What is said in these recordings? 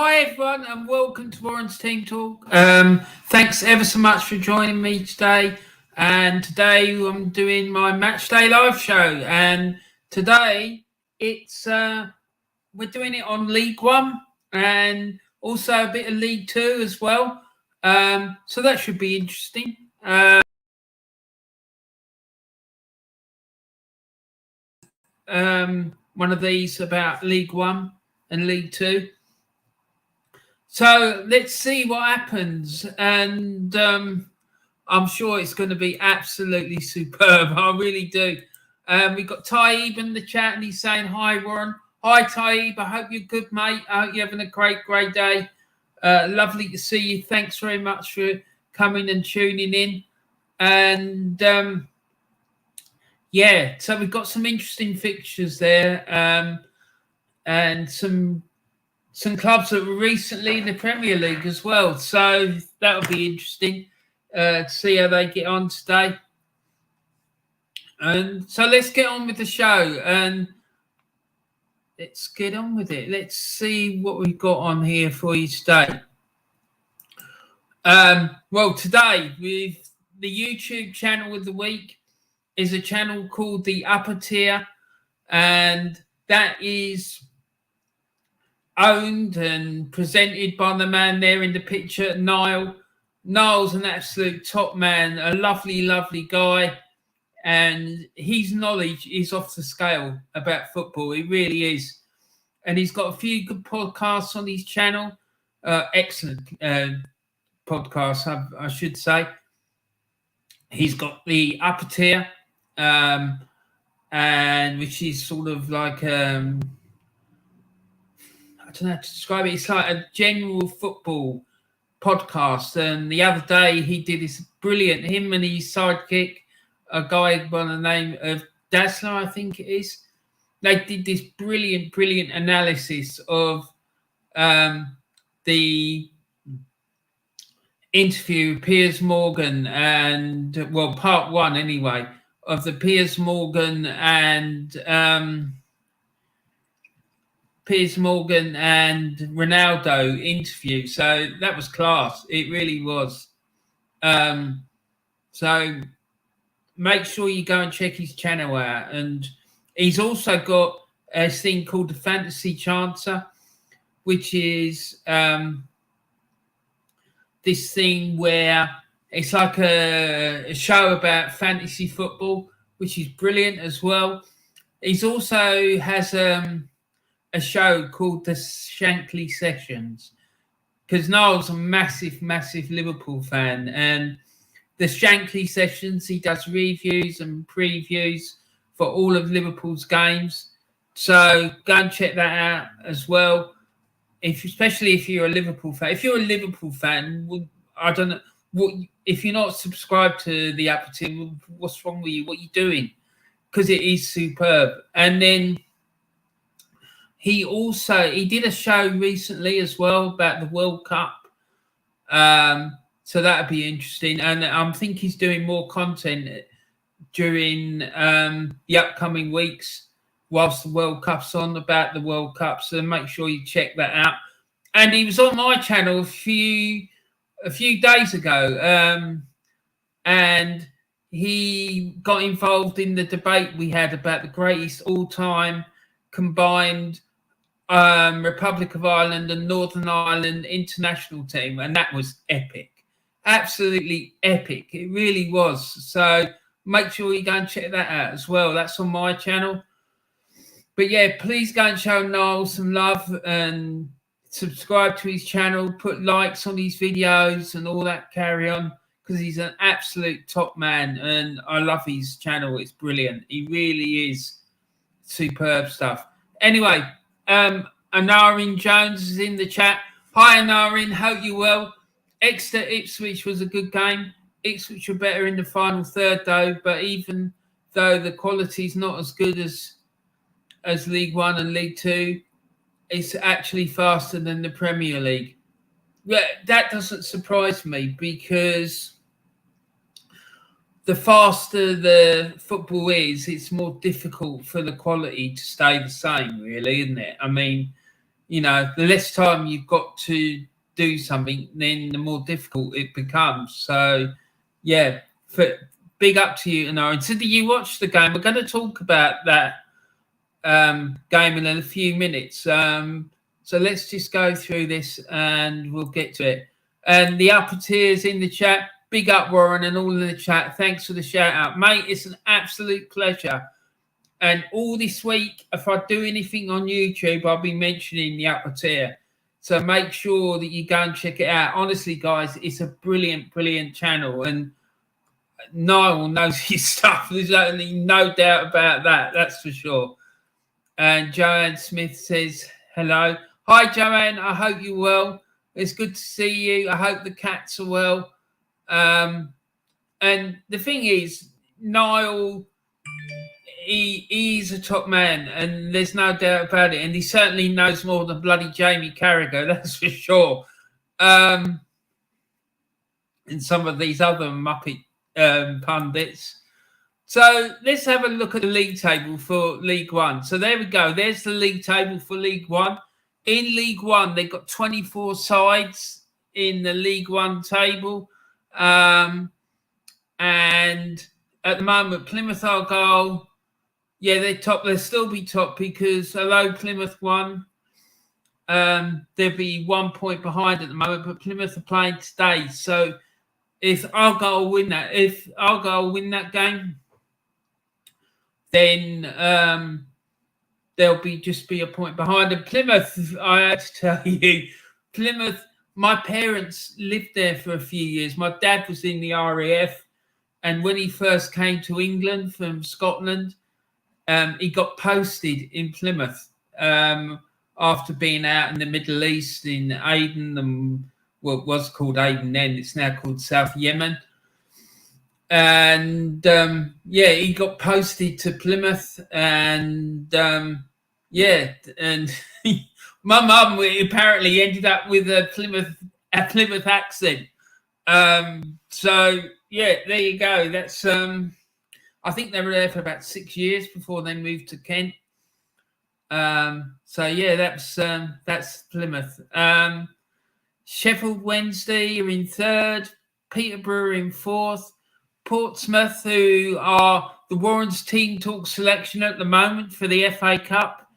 Hi everyone and welcome to Warren's Team Talk. Thanks ever so much for joining me today. And today I'm doing my match day live show. And today it's we're doing it on League One and also a bit of League Two as well. So that should be interesting. One of these about League One and League Two. So let's see what happens, and I'm sure it's going to be absolutely superb. I really do. We've got Taib in the chat, and he's saying, hi, Warren. Hi, Taib. I hope you're good, mate. I hope you're having a great day. Lovely to see you. Thanks very much for coming and tuning in. And, yeah, so we've got some interesting fixtures there, and some clubs that were recently in the Premier League as well. So that'll be interesting to see how they get on today. And so let's get on with the show and let's get on with it. Let's see what we've got on here for you today. Well, today with the YouTube channel of the week is a channel called The Upper Tier, and that is owned and presented by the man there in the picture, Niall. Niall's an absolute top man, a lovely guy, and his knowledge is off the scale about football. He really is. And he's got a few good podcasts on his channel. Excellent podcasts, I should say. He's got The Upper Tier, and which is sort of like I don't know how to describe it. It's like a general football podcast. And the other day he did this brilliant, him and his sidekick, a guy by the name of Dazzler, I think it is. They did this brilliant analysis of the interview with Piers Morgan and, well, part one anyway, of the Piers Morgan and Ronaldo interview. So that was class. It really was. So make sure you go and check his channel out. And he's also got a thing called the Fantasy Chancer, which is this thing where it's like a show about fantasy football, which is brilliant as well. He's also has a show called the Shankly Sessions, because Niall's a massive Liverpool fan, and the Shankly Sessions, he does reviews and previews for all of Liverpool's games. So go and check that out as well, especially if you're a Liverpool fan. If you're a Liverpool fan, I don't know if you're not subscribed to the Upper Tier, what's wrong with you? What are you doing? Because it is superb. And then he did a show recently as well about the World Cup. So that'd be interesting. And I think he's doing more content during the upcoming weeks whilst the World Cup's on, about the World Cup. So make sure you check that out. And he was on my channel a few days ago. And he got involved in the debate we had about the greatest all-time combined Republic of Ireland and Northern Ireland international team, and that was epic, absolutely epic. It really was. So make sure you go and check that out as well. That's on my channel. But yeah, please go and show Niall some love and subscribe to his channel, put likes on his videos and all that carry on, because he's an absolute top man and I love his channel. It's brilliant. He really is superb stuff. Anyway, Anarin Jones is in the chat. Hi, Anarin. Hope you're well. Exeter Ipswich was a good game. Ipswich were better in the final third, though. But even though the quality's not as good as League One and League Two, it's actually faster than the Premier League. Yeah, that doesn't surprise me, because the faster the football is, it's more difficult for the quality to stay the same, really, isn't it? I mean, the less time you've got to do something, then the more difficult it becomes. So, yeah, big up to you, Aaron. So, did you watch the game? We're going to talk about that game in a few minutes. So let's just go through this and we'll get to it. And the upper tiers in the chat, big up Warren and all in the chat. Thanks for the shout out, mate. It's an absolute pleasure. And all this week, if I do anything on YouTube, I'll be mentioning the upper tier. So make sure that you go and check it out. Honestly, guys, it's a brilliant, brilliant channel. And Niall knows his stuff. There's only no doubt about that. That's for sure. And Joanne Smith says, hello. Hi, Joanne. I hope you're well. It's good to see you. I hope the cats are well. And the thing is, Niall, he's a top man, and there's no doubt about it. And he certainly knows more than bloody Jamie Carragher, that's for sure. And some of these other Muppet pundits. So let's have a look at the league table for League One. So there we go. There's the league table for League One. In League One, they've got 24 sides in the League One table. And at the moment, Plymouth Argyle, yeah, they're top. They'll still be top because although Plymouth won, they'll be 1 point behind at the moment, but Plymouth are playing today. So if Argyle win that game, then they'll just be a point behind. And Plymouth, I had to tell you, Plymouth, my parents lived there for a few years. My dad was in the RAF, and when he first came to England from Scotland, he got posted in Plymouth after being out in the Middle East in Aden, and what was called Aden then, it's now called South Yemen. And he got posted to Plymouth, and and my mum apparently ended up with a Plymouth accent. So yeah, there you go. That's I think they were there for about 6 years before they moved to Kent. So yeah, that's Plymouth. Sheffield Wednesday are in third, Peterborough in fourth, Portsmouth, who are the Warren's team talk selection at the moment for the FA Cup,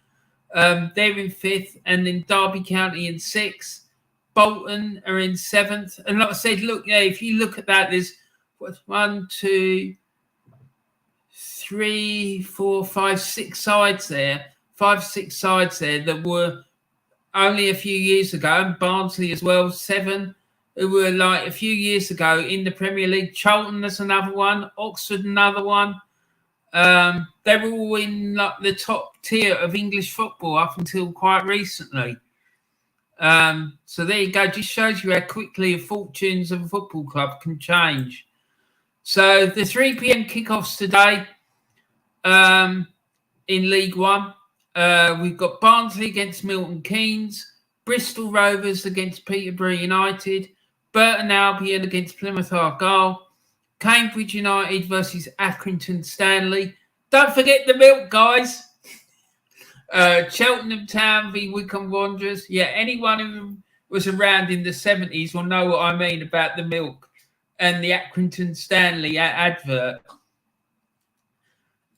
they're in fifth, and then Derby County in sixth. Bolton are in seventh, and like I said, look, yeah, if you look at that, there's 1, 2, 3, 4, 5, 6 sides there. 5, 6 sides there that were only a few years ago, and Barnsley as well, 7, who were like a few years ago in the Premier League. Charlton, there's another one. Oxford, another one. They were all in like the top tier of English football up until quite recently. So there you go. Just shows you how quickly the fortunes of a football club can change. So the 3 p.m. kickoffs today in League One. We've got Barnsley against Milton Keynes, Bristol Rovers against Peterborough United, Burton Albion against Plymouth Argyle, Cambridge United versus Accrington Stanley. Don't forget the milk, guys. Cheltenham Town v Wycombe Wanderers. Yeah, anyone who was around in the 70s will know what I mean about the milk and the Accrington Stanley advert.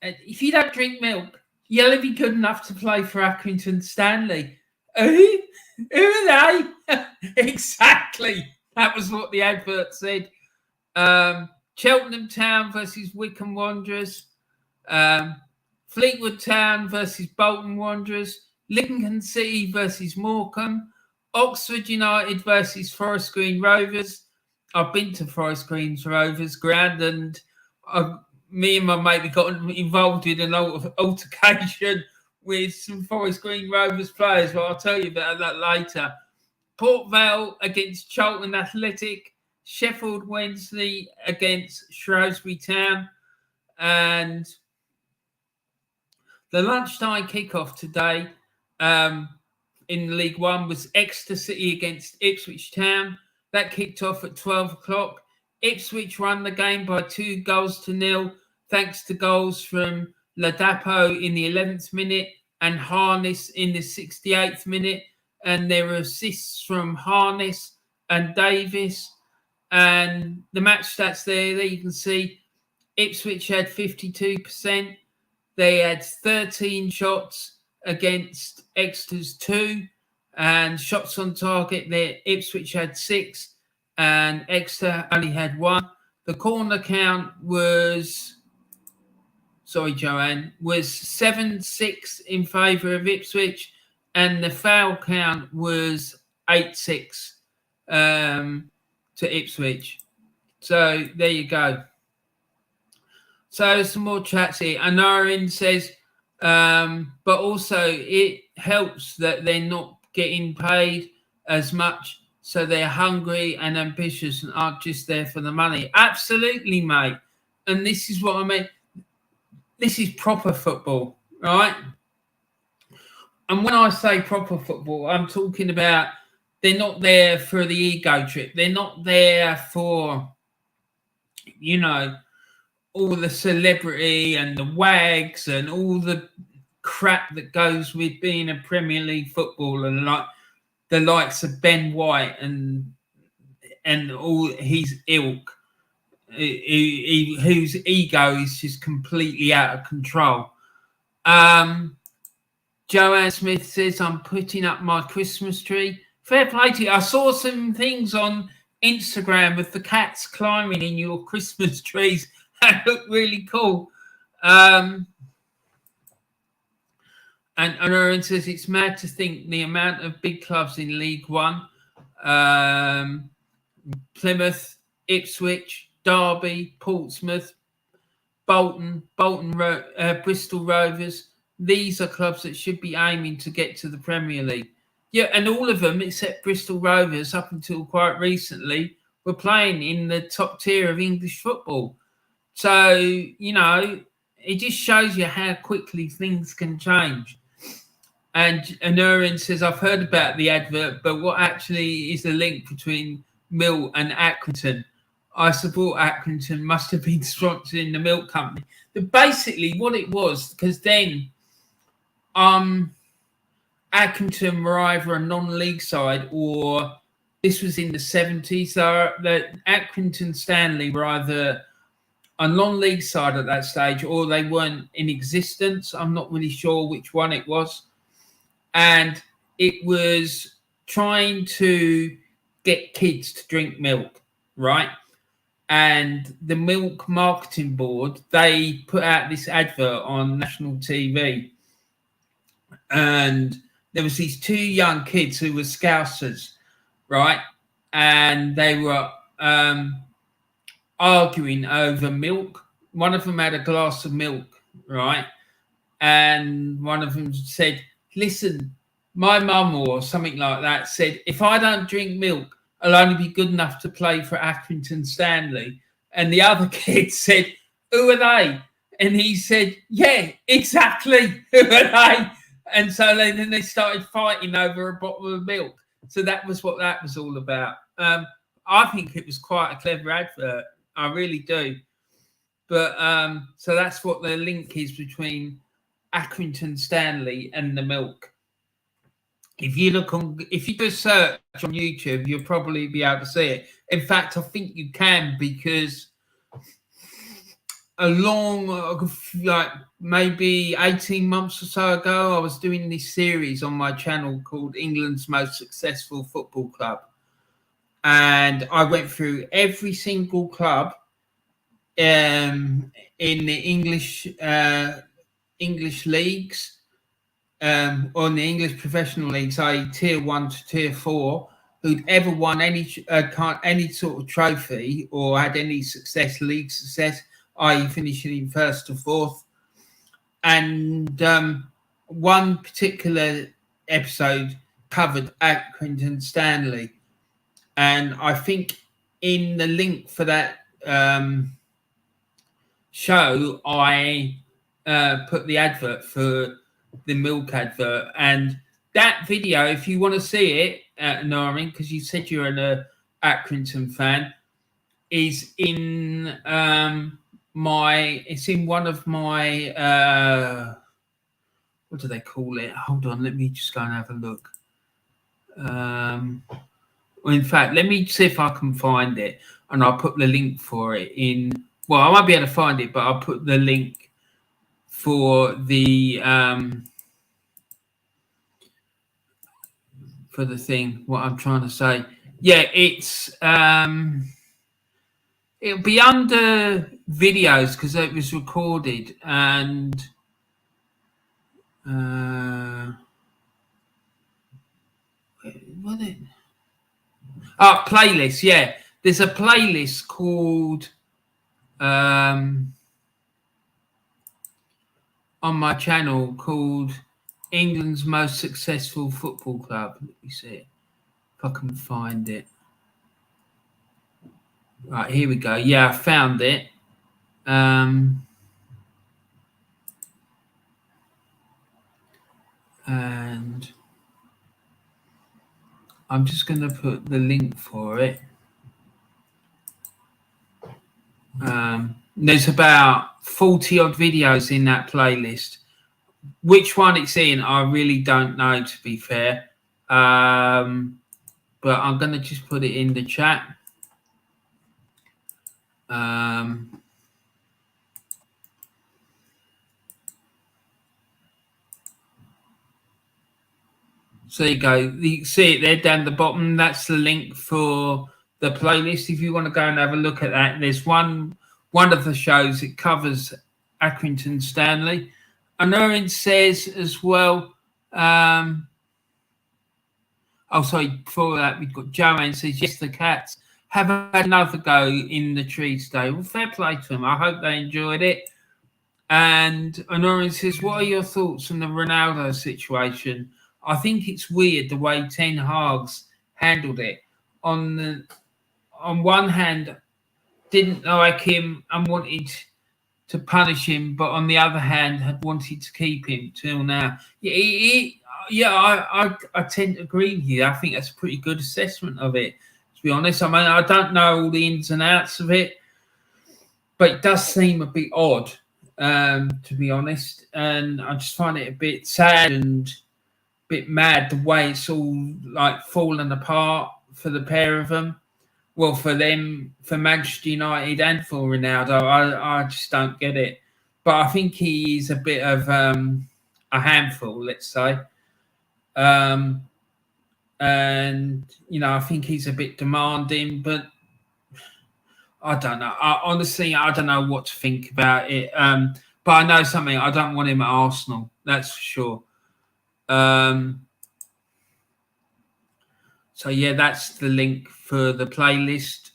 And if you don't drink milk, you'll only be good enough to play for Accrington Stanley. Who are they? Exactly. That was what the advert said. Cheltenham Town versus Wycombe Wanderers. Fleetwood Town versus Bolton Wanderers. Lincoln City versus Morecambe. Oxford United versus Forest Green Rovers. I've been to Forest Green Rovers ground, and me and my mate got involved in an altercation with some Forest Green Rovers players, but I'll tell you about that later. Port Vale against Charlton Athletic, Sheffield Wednesday against Shrewsbury Town, and the lunchtime kickoff today in League One was Exeter City against Ipswich Town. That kicked off at 12 o'clock. Ipswich won the game by 2-0 thanks to goals from Ladapo in the 11th minute and Harness in the 68th minute. and there were assists from Harness and Davis. And the match stats there you can see Ipswich had 52%. They had 13 shots against Exeter's 2, and shots on target there, Ipswich had 6 and Exeter only had 1. The corner count was, sorry, Joanne, was 7-6 in favour of Ipswich, and the foul count was 8-6 to Ipswich. So there you go. So some more chats here. Anarin says, but also it helps that they're not getting paid as much, so they're hungry and ambitious and aren't just there for the money. Absolutely, mate. And this is what I mean. This is proper football, right? And when I say proper football, I'm talking about they're not there for the ego trip. They're not there for, you know, all the celebrity and the wags and all the crap that goes with being a Premier League footballer, like the likes of Ben White and all his ilk, whose ego is just completely out of control. Joanne Smith says, I'm putting up my Christmas tree. Fair play to you. I saw some things on Instagram with the cats climbing in your Christmas trees. That looked really cool. And Aaron says, it's mad to think the amount of big clubs in League One, Plymouth, Ipswich, Derby, Portsmouth, Bolton, Bristol Rovers. These are clubs that should be aiming to get to the Premier League. Yeah, and all of them, except Bristol Rovers, up until quite recently, were playing in the top tier of English football. So, you know, it just shows you how quickly things can change. And Anurin says, I've heard about the advert, but what actually is the link between Mill and Accrington? I support Accrington, must have been sponsoring the milk company. But basically what it was, because then Accrington were either a non-league side, or this was in the 70s, so that Accrington Stanley were either a non-league side at that stage, or they weren't in existence. I'm not really sure which one it was. And it was trying to get kids to drink milk, right? And the Milk Marketing Board, they put out this advert on national TV. And there was these 2 young kids who were Scousers, right? And they were arguing over milk. One of them had a glass of milk, right? And one of them said, listen, my mum or something like that said, if I don't drink milk, I'll only be good enough to play for Accrington Stanley. And the other kid said, who are they? And he said, yeah, exactly. Who are they? And so then they started fighting over a bottle of milk. So that was what that was all about. I think it was quite a clever advert. I really do. But so that's what the link is between Accrington Stanley and the milk. If you do a search on YouTube, you'll probably be able to see it. In fact, I think you can, because like maybe 18 months or so ago, I was doing this series on my channel called England's Most Successful Football Club. And I went through every single club in the English leagues, or in the English professional leagues, i.e. tier 1 to tier 4, who'd ever won any sort of trophy or had any league success, i.e. finishing in 1st or 4th. And one particular episode covered Accrington Stanley. And I think in the link for that show, I put the advert for the milk advert. And that video, if you want to see it, Noreen, because you said you're an Accrington fan, is in it's in one of my what do they call it? Hold on, let me just go and have a look. Well, in fact, let me see if I can find it, and I'll put the link for it in. Well, I won't be able to find it, but I'll put the link for the thing. What I'm trying to say, yeah, it's it'll be under videos because it was recorded, and what it? Oh, playlist. Yeah, there's a playlist called on my channel called England's Most Successful Football Club. Let me see it if I can find it. Right, here we go. Yeah, I found it. And I'm just going to put the link for it. There's about 40 odd videos in that playlist. Which one it's in, I really don't know, to be fair. But I'm going to just put it in the chat. So there you go. You see it there down the bottom. That's the link for the playlist. If you want to go and have a look at that, there's one of the shows. It covers Accrington, Stanley. And Owen says as well. Oh, sorry. Before that, we've got Joanne says, yes, the Cats have had another go in the tree today. Well, fair play to them. I hope they enjoyed it. And Honorin says, what are your thoughts on the Ronaldo situation? I think it's weird the way Ten Hag's handled it. On one hand, didn't like him and wanted to punish him, but on the other hand, had wanted to keep him till now. I tend to agree with you. I think that's a pretty good assessment of it, to be honest. I mean, I don't know all the ins and outs of it, but it does seem a bit odd, to be honest. And I just find it a bit sad and bit mad the way it's all like fallen apart for the pair of them. Well, for them, for Manchester United and for Ronaldo, I just don't get it. But I think he's a bit of a handful, let's say. And, you know, I think he's a bit demanding, but I don't know. Honestly, I don't know what to think about it. But I know something. I don't want him at Arsenal. That's for sure. So yeah, that's the link for the playlist.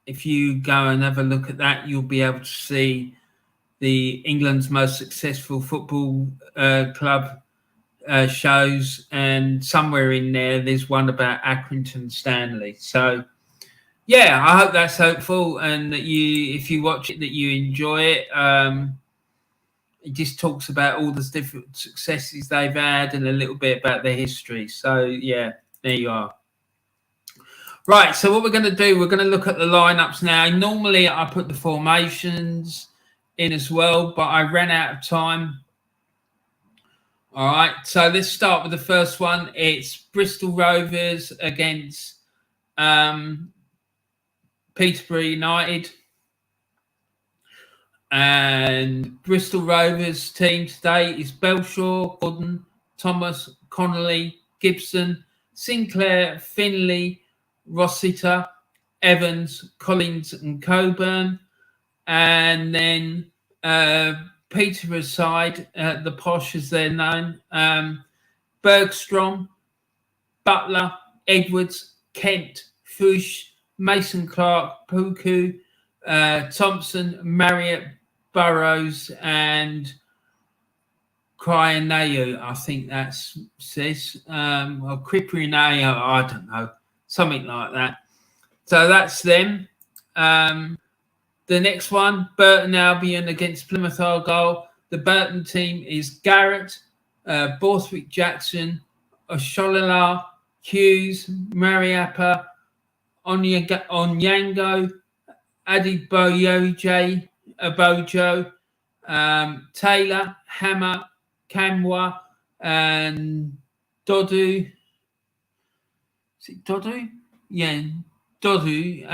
If you go and have a look at that, you'll be able to see the England's most successful football club shows, and somewhere in there's one about Accrington Stanley. So yeah, I hope that's hopeful, and that if you watch it, that you enjoy it. It just talks about all the different successes they've had and a little bit about their history. So, yeah, there you are. Right, so what we're going to do, we're going to look at the lineups now. Normally, I put the formations in as well, but I ran out of time. All right, so let's start with the first one. It's Bristol Rovers against Peterborough United. And Bristol Rovers team today is Belshaw, Gordon, Thomas, Connolly, Gibson, Sinclair, Finley, Rossiter, Evans, Collins and Coburn. And then Peterborough's side, the Posh as they're known, Bergstrom, Butler, Edwards, Kent, Fuchs, Mason Clark, Puku, Thompson, Marriott, Burrows, and Cryaneu, I think that says, or Criprineo, I don't know, something like that. So that's them. The next one, Burton Albion against Plymouth Argyle. The Burton team is Garrett, Borthwick Jackson, Osholela, Hughes, Mariappa, Onyango, Adiboyoje, Abojo, Taylor, Hammer, Kamwa, and Dodu. Is it Dodu? Yeah, Dodu.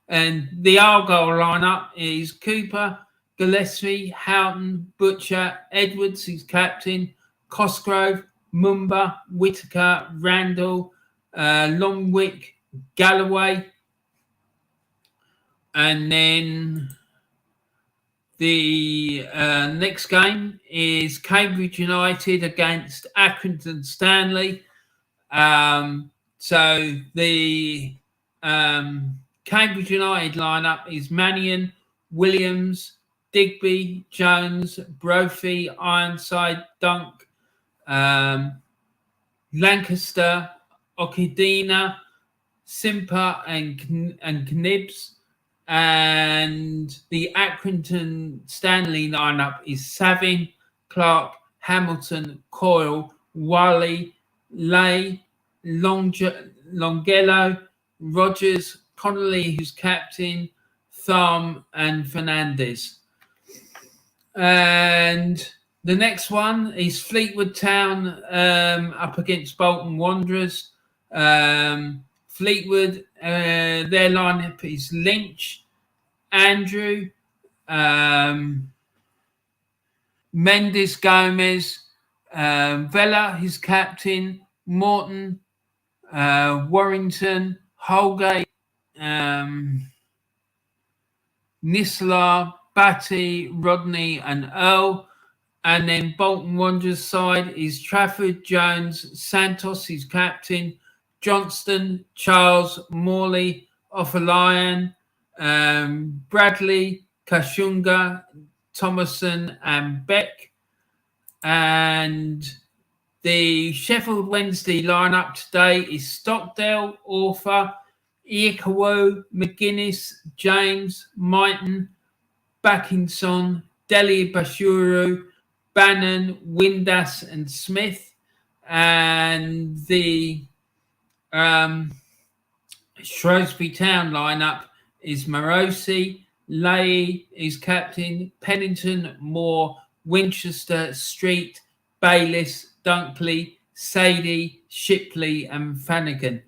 And the Argyle lineup is Cooper, Gillespie, Houghton, Butcher, Edwards, who's captain, Cosgrove, Mumba, Whitaker, Randall, Longwick, Galloway. And then the next game is Cambridge United against Accrington Stanley. So the Cambridge United lineup is Mannion, Williams, Digby, Jones, Brophy, Ironside, Dunk, Lancaster, Okidina, Simper, and Knibbs. And the Accrington Stanley lineup is Savin, Clark, Hamilton, Coyle, Wally, Lay, Longello, Rogers, Connolly, who's captain, Thumb, and Fernandez. And the next one is Fleetwood Town up against Bolton Wanderers. Fleetwood, their lineup is Lynch, Andrew, Mendes Gomez, Vela, his captain, Morton, Warrington, Holgate, Nislar, Batty, Rodney, and Earl. And then Bolton Wanderers side is Trafford, Jones, Santos, his captain, Johnston, Charles, Morley, Offalion, Bradley, Kashunga, Thomason, and Beck. And the Sheffield Wednesday lineup today is Stockdale, Orfer, Iakawo, McGuinness, James, Mighton, Backinson, Deli Bashuru, Bannon, Windass, and Smith. And the Shrewsbury Town lineup is Morosi, Leahy is captain, Pennington, Moore, Winchester, Street, Bayliss, Dunkley, Sadie, Shipley, and Flanagan.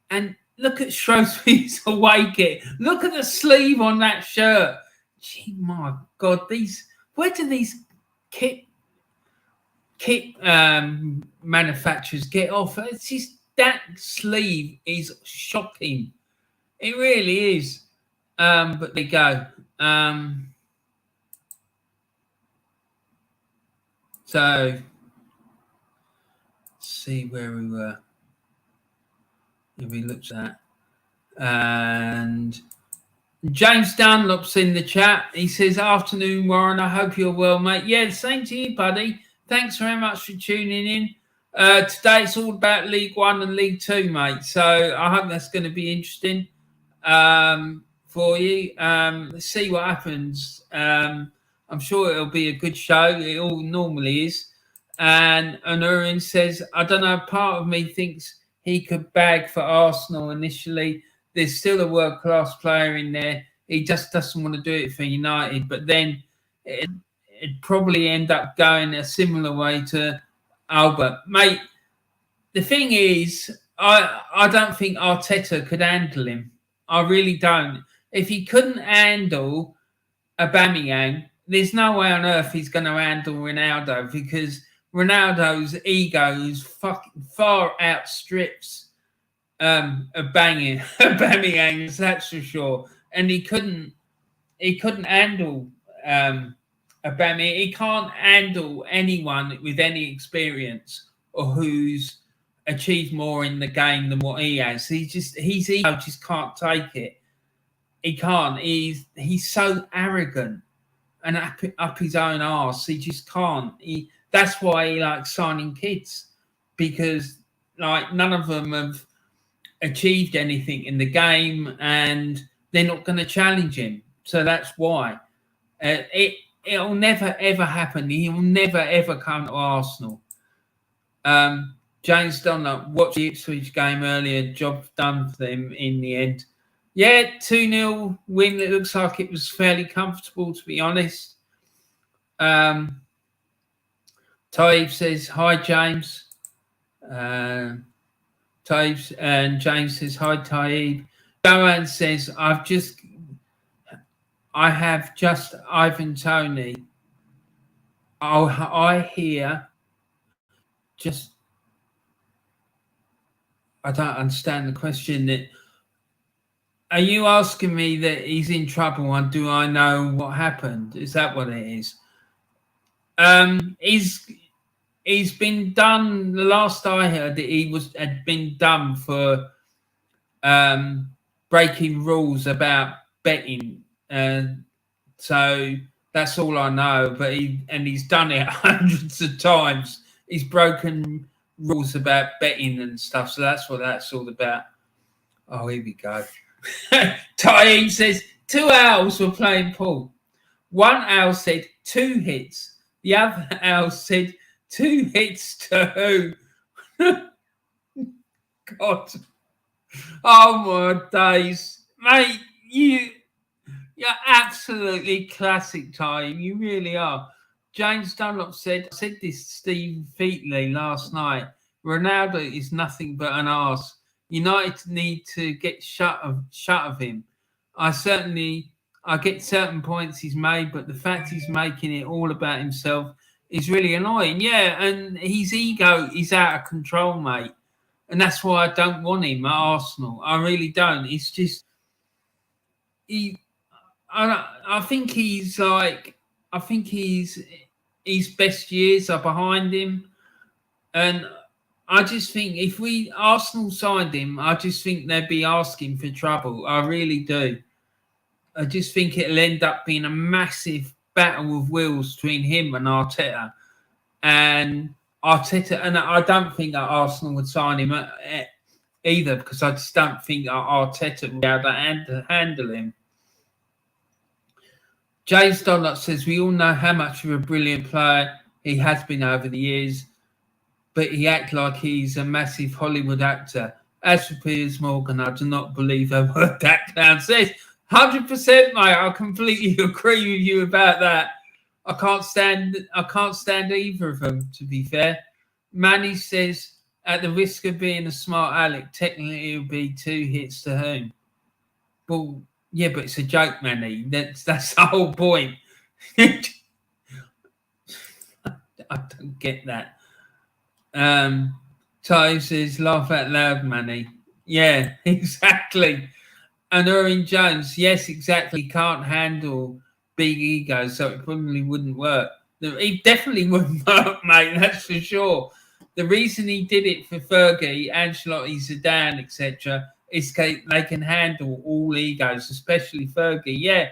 And look at Shrewsbury's away kit. Look at the sleeve on that shirt. Gee, my God, where do these kit manufacturers get off? It's just that sleeve is shocking. It really is. But there you go. So let's see where we were. If we looked at, and James Dunlop's in the chat. He says, "Afternoon, Warren. I hope you're well, mate." Yeah, same to you, buddy. Thanks very much for tuning in. Today it's all about League One and League Two, mate. So I hope that's going to be interesting for you. Let's see what happens. I'm sure it'll be a good show. It all normally is. And Anurin says, "I don't know. Part of me thinks he could bag for Arsenal initially. There's still a world-class player in there. He just doesn't want to do it for United. But then it'd probably end up going a similar way to Albert." Mate, the thing is, I don't think Arteta could handle him. I really don't. If he couldn't handle Aubameyang, there's no way on earth he's going to handle Ronaldo, because Ronaldo's ego is fucking far outstrips Aubameyang's, that's for sure. And he couldn't handle Aubameyang. He can't handle anyone with any experience or who's achieved more in the game than what he has. His ego just can't take it. He can't. He's so arrogant and up his own arse. He just can't. That's why he likes signing kids, because like none of them have achieved anything in the game and they're not going to challenge him. So that's why. It'll never ever happen. He'll never ever come to Arsenal. James Dunlop watched the Ipswich game earlier. Job done for them in the end. Yeah, 2-0 win. It looks like it was fairly comfortable, to be honest. Taib says, "Hi, James." Taves and James says, hi, Taib. Joanne says, I have just Ivan Tony. I hear just, I don't understand the question. That are you asking me that he's in trouble and do I know what happened? Is that what it is? He's been done. The last I heard that had been done for breaking rules about betting. So that's all I know. But he's done it hundreds of times. He's broken rules about betting and stuff. So that's what that's all about. Oh, here we go. Taim says 2 owls were playing pool. One owl said 2 hits. The other owl said 2 hits to who? God. Oh my days. Mate, you're absolutely classic, Time. You really are. James Dunlop said, I said this to Steve Featley last night. Ronaldo is nothing but an arse. United need to get shut of him. I get certain points he's made, but the fact he's making it all about himself is really annoying. Yeah, and his ego is out of control, mate. And that's why I don't want him at Arsenal. I really don't. It's just I think his best years are behind him, and I just think if Arsenal signed him, I just think they'd be asking for trouble. I really do. I just think it'll end up being a massive battle of wills between him and Arteta. And I don't think that Arsenal would sign him either, because I just don't think that Arteta would be able to handle him. James Dunlop says, we all know how much of a brilliant player he has been over the years, but he acts like he's a massive Hollywood actor. As for Piers Morgan, I do not believe a word that clown says. 100%, mate. I completely agree with you about that. I can't stand either of them, to be fair. Manny says, at the risk of being a smart aleck, technically it would be 2 hits to whom? Well, yeah, but it's a joke, Manny. That's the whole point. I don't get that. Ty says, laugh out loud, Manny. Yeah, exactly. And Orin Jones, yes, exactly, can't handle big ego, so it probably wouldn't work. It definitely wouldn't work, mate, that's for sure. The reason he did it for Fergie, Ancelotti, Zidane, etc., is they can handle all egos, especially Fergie. Yeah,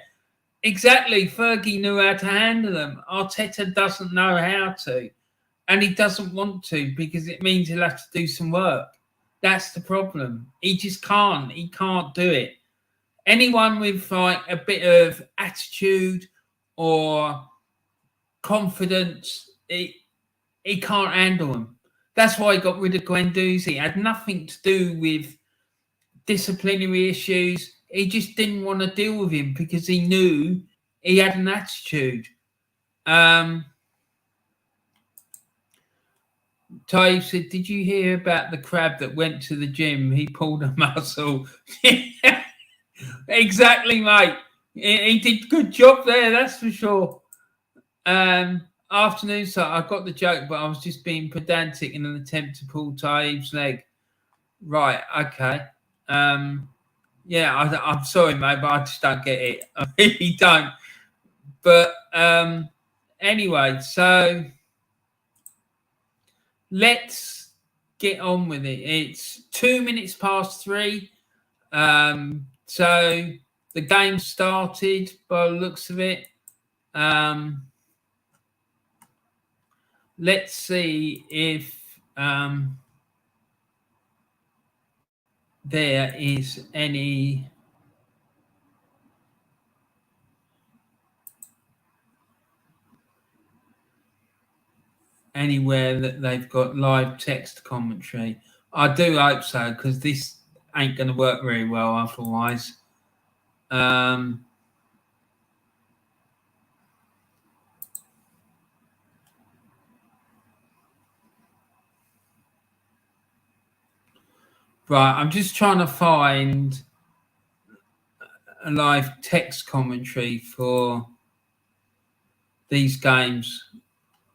exactly. Fergie knew how to handle them. Arteta doesn't know how to, and he doesn't want to, because it means he'll have to do some work. That's the problem. He just can't. He can't do it. Anyone with like a bit of attitude or confidence, he can't handle them. That's why he got rid of Guendouzi. It had nothing to do with disciplinary issues. He just didn't want to deal with him because he knew he had an attitude. Ty said, did you hear about the crab that went to the gym? He pulled a muscle. Exactly, mate. He did a good job there, that's for sure. Afternoon, so I got the joke, but I was just being pedantic in an attempt to pull Taib's leg. Right, okay. Yeah, I'm sorry, mate, but I just don't get it. I really don't. But anyway, so let's get on with it. It's 2 minutes past 3. So the game started by the looks of it. Let's see if there is anywhere that they've got live text commentary. I do hope so, because this ain't going to work very well otherwise. Right, I'm just trying to find a live text commentary for these games,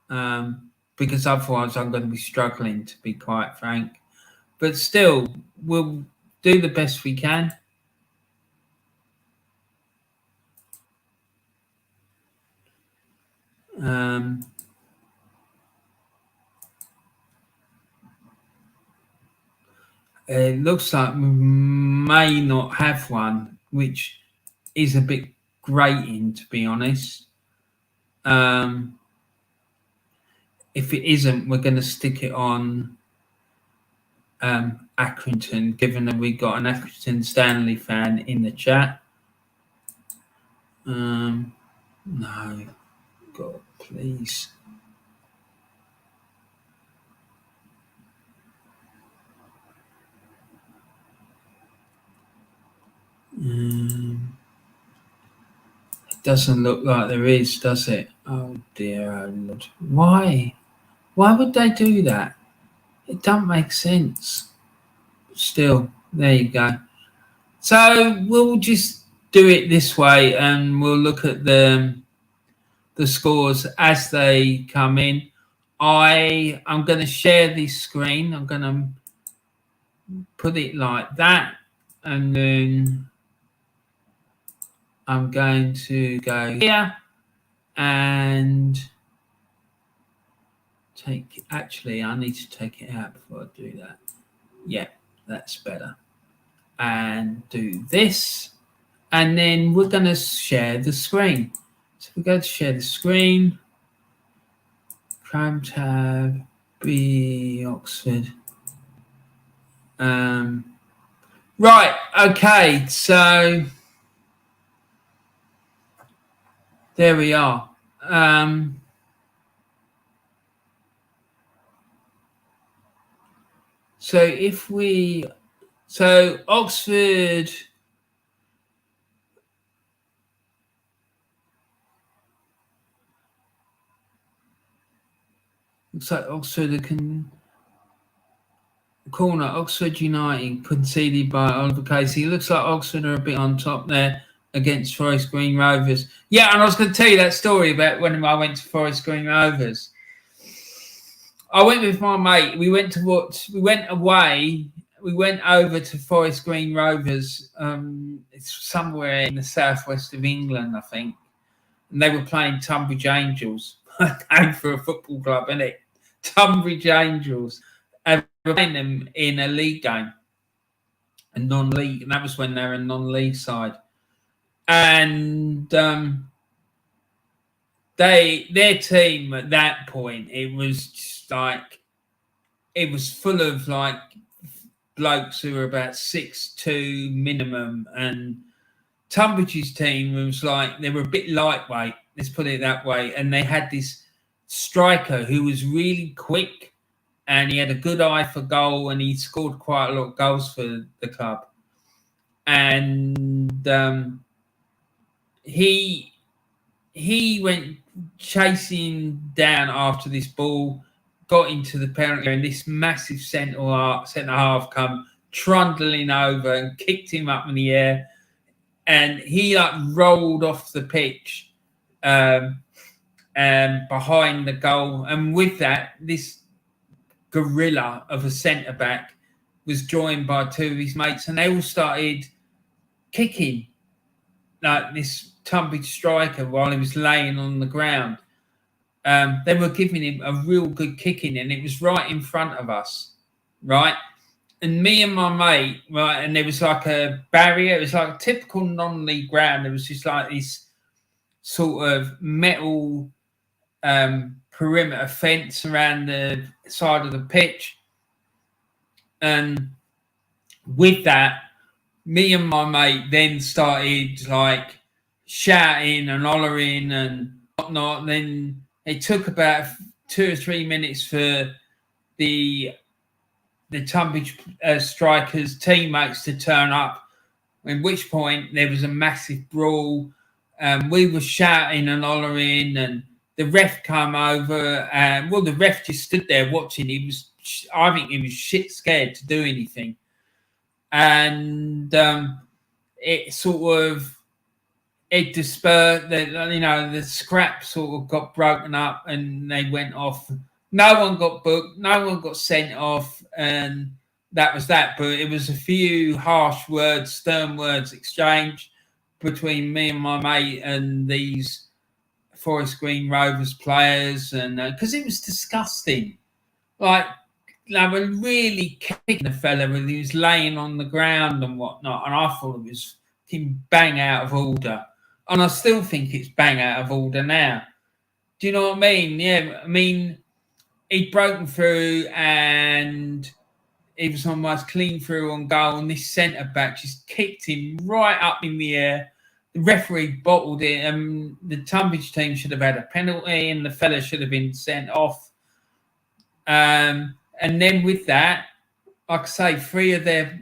because otherwise I'm going to be struggling, to be quite frank. But still, we'll do the best we can. It looks like we may not have one, which is a bit grating, to be honest. If it isn't, we're going to stick it on Accrington, given that we got an Accrington Stanley fan in the chat. No, God, please. It doesn't look like there is, does it? Oh dear, oh Lord. Why? Why would they do that? It don't make sense. Still, there you go. So we'll just do it this way, and we'll look at the scores as they come in. I'm going to share this screen. I'm going to put it like that, and then I'm going to go here and actually I need to take it out before I do that. Yeah, that's better. And do this, and then we're going to share the screen. So we go to share the screen, Chrome tab, B Oxford. Right, okay, so there we are. So Oxford, looks like Oxford corner, Oxford United conceded by Oliver Casey. Looks like Oxford are a bit on top there against Forest Green Rovers. Yeah, and I was going to tell you that story about when I went to Forest Green Rovers. I went with my mate. We went over to Forest Green Rovers. It's somewhere in the southwest of England, I think. And they were playing Tunbridge Angels. Name for a football club, isn't it? Tunbridge Angels. And we were playing them in a league game, a non-league. And that was when they were a non-league side. And their team at that point, it was just like, it was full of like blokes who were about 6'2" minimum, and Tunbridge's team was like, they were a bit lightweight, let's put it that way, and they had this striker who was really quick, and he had a good eye for goal, and he scored quite a lot of goals for the club. And he went chasing down after this ball, got into the penalty area, and this massive centre half come trundling over and kicked him up in the air, and he like rolled off the pitch and behind the goal. And with that, this gorilla of a centre back was joined by two of his mates, and they all started kicking like this Tunbridge striker while he was laying on the ground. They were giving him a real good kicking, and it was right in front of us, right? And me and my mate, right, and there was like a barrier. It was like a typical non-league ground. There was just like this sort of metal perimeter fence around the side of the pitch. And with that, me and my mate then started like shouting and hollering and whatnot. And then it took about 2 or 3 minutes for the Tunbridge strikers' teammates to turn up, at which point there was a massive brawl. We were shouting and hollering, and the ref came over. The ref just stood there watching. I think he was shit scared to do anything. and it sort of it dispersed. The scrap sort of got broken up, and they went off. No one got booked. No one got sent off, and that was that. But it was a few harsh words, stern words exchanged between me and my mate and these Forest Green Rovers players, and because it was disgusting. Like, they were really kicking the fella when he was laying on the ground and whatnot, and I thought it was bang out of order. And I still think it's bang out of order now. Do you know what I mean? Yeah, I mean, he'd broken through and he was almost clean through on goal, and this centre-back just kicked him right up in the air. The referee bottled it, and the Tunbridge team should have had a penalty, and the fella should have been sent off. And then with that, like I say, 3 of their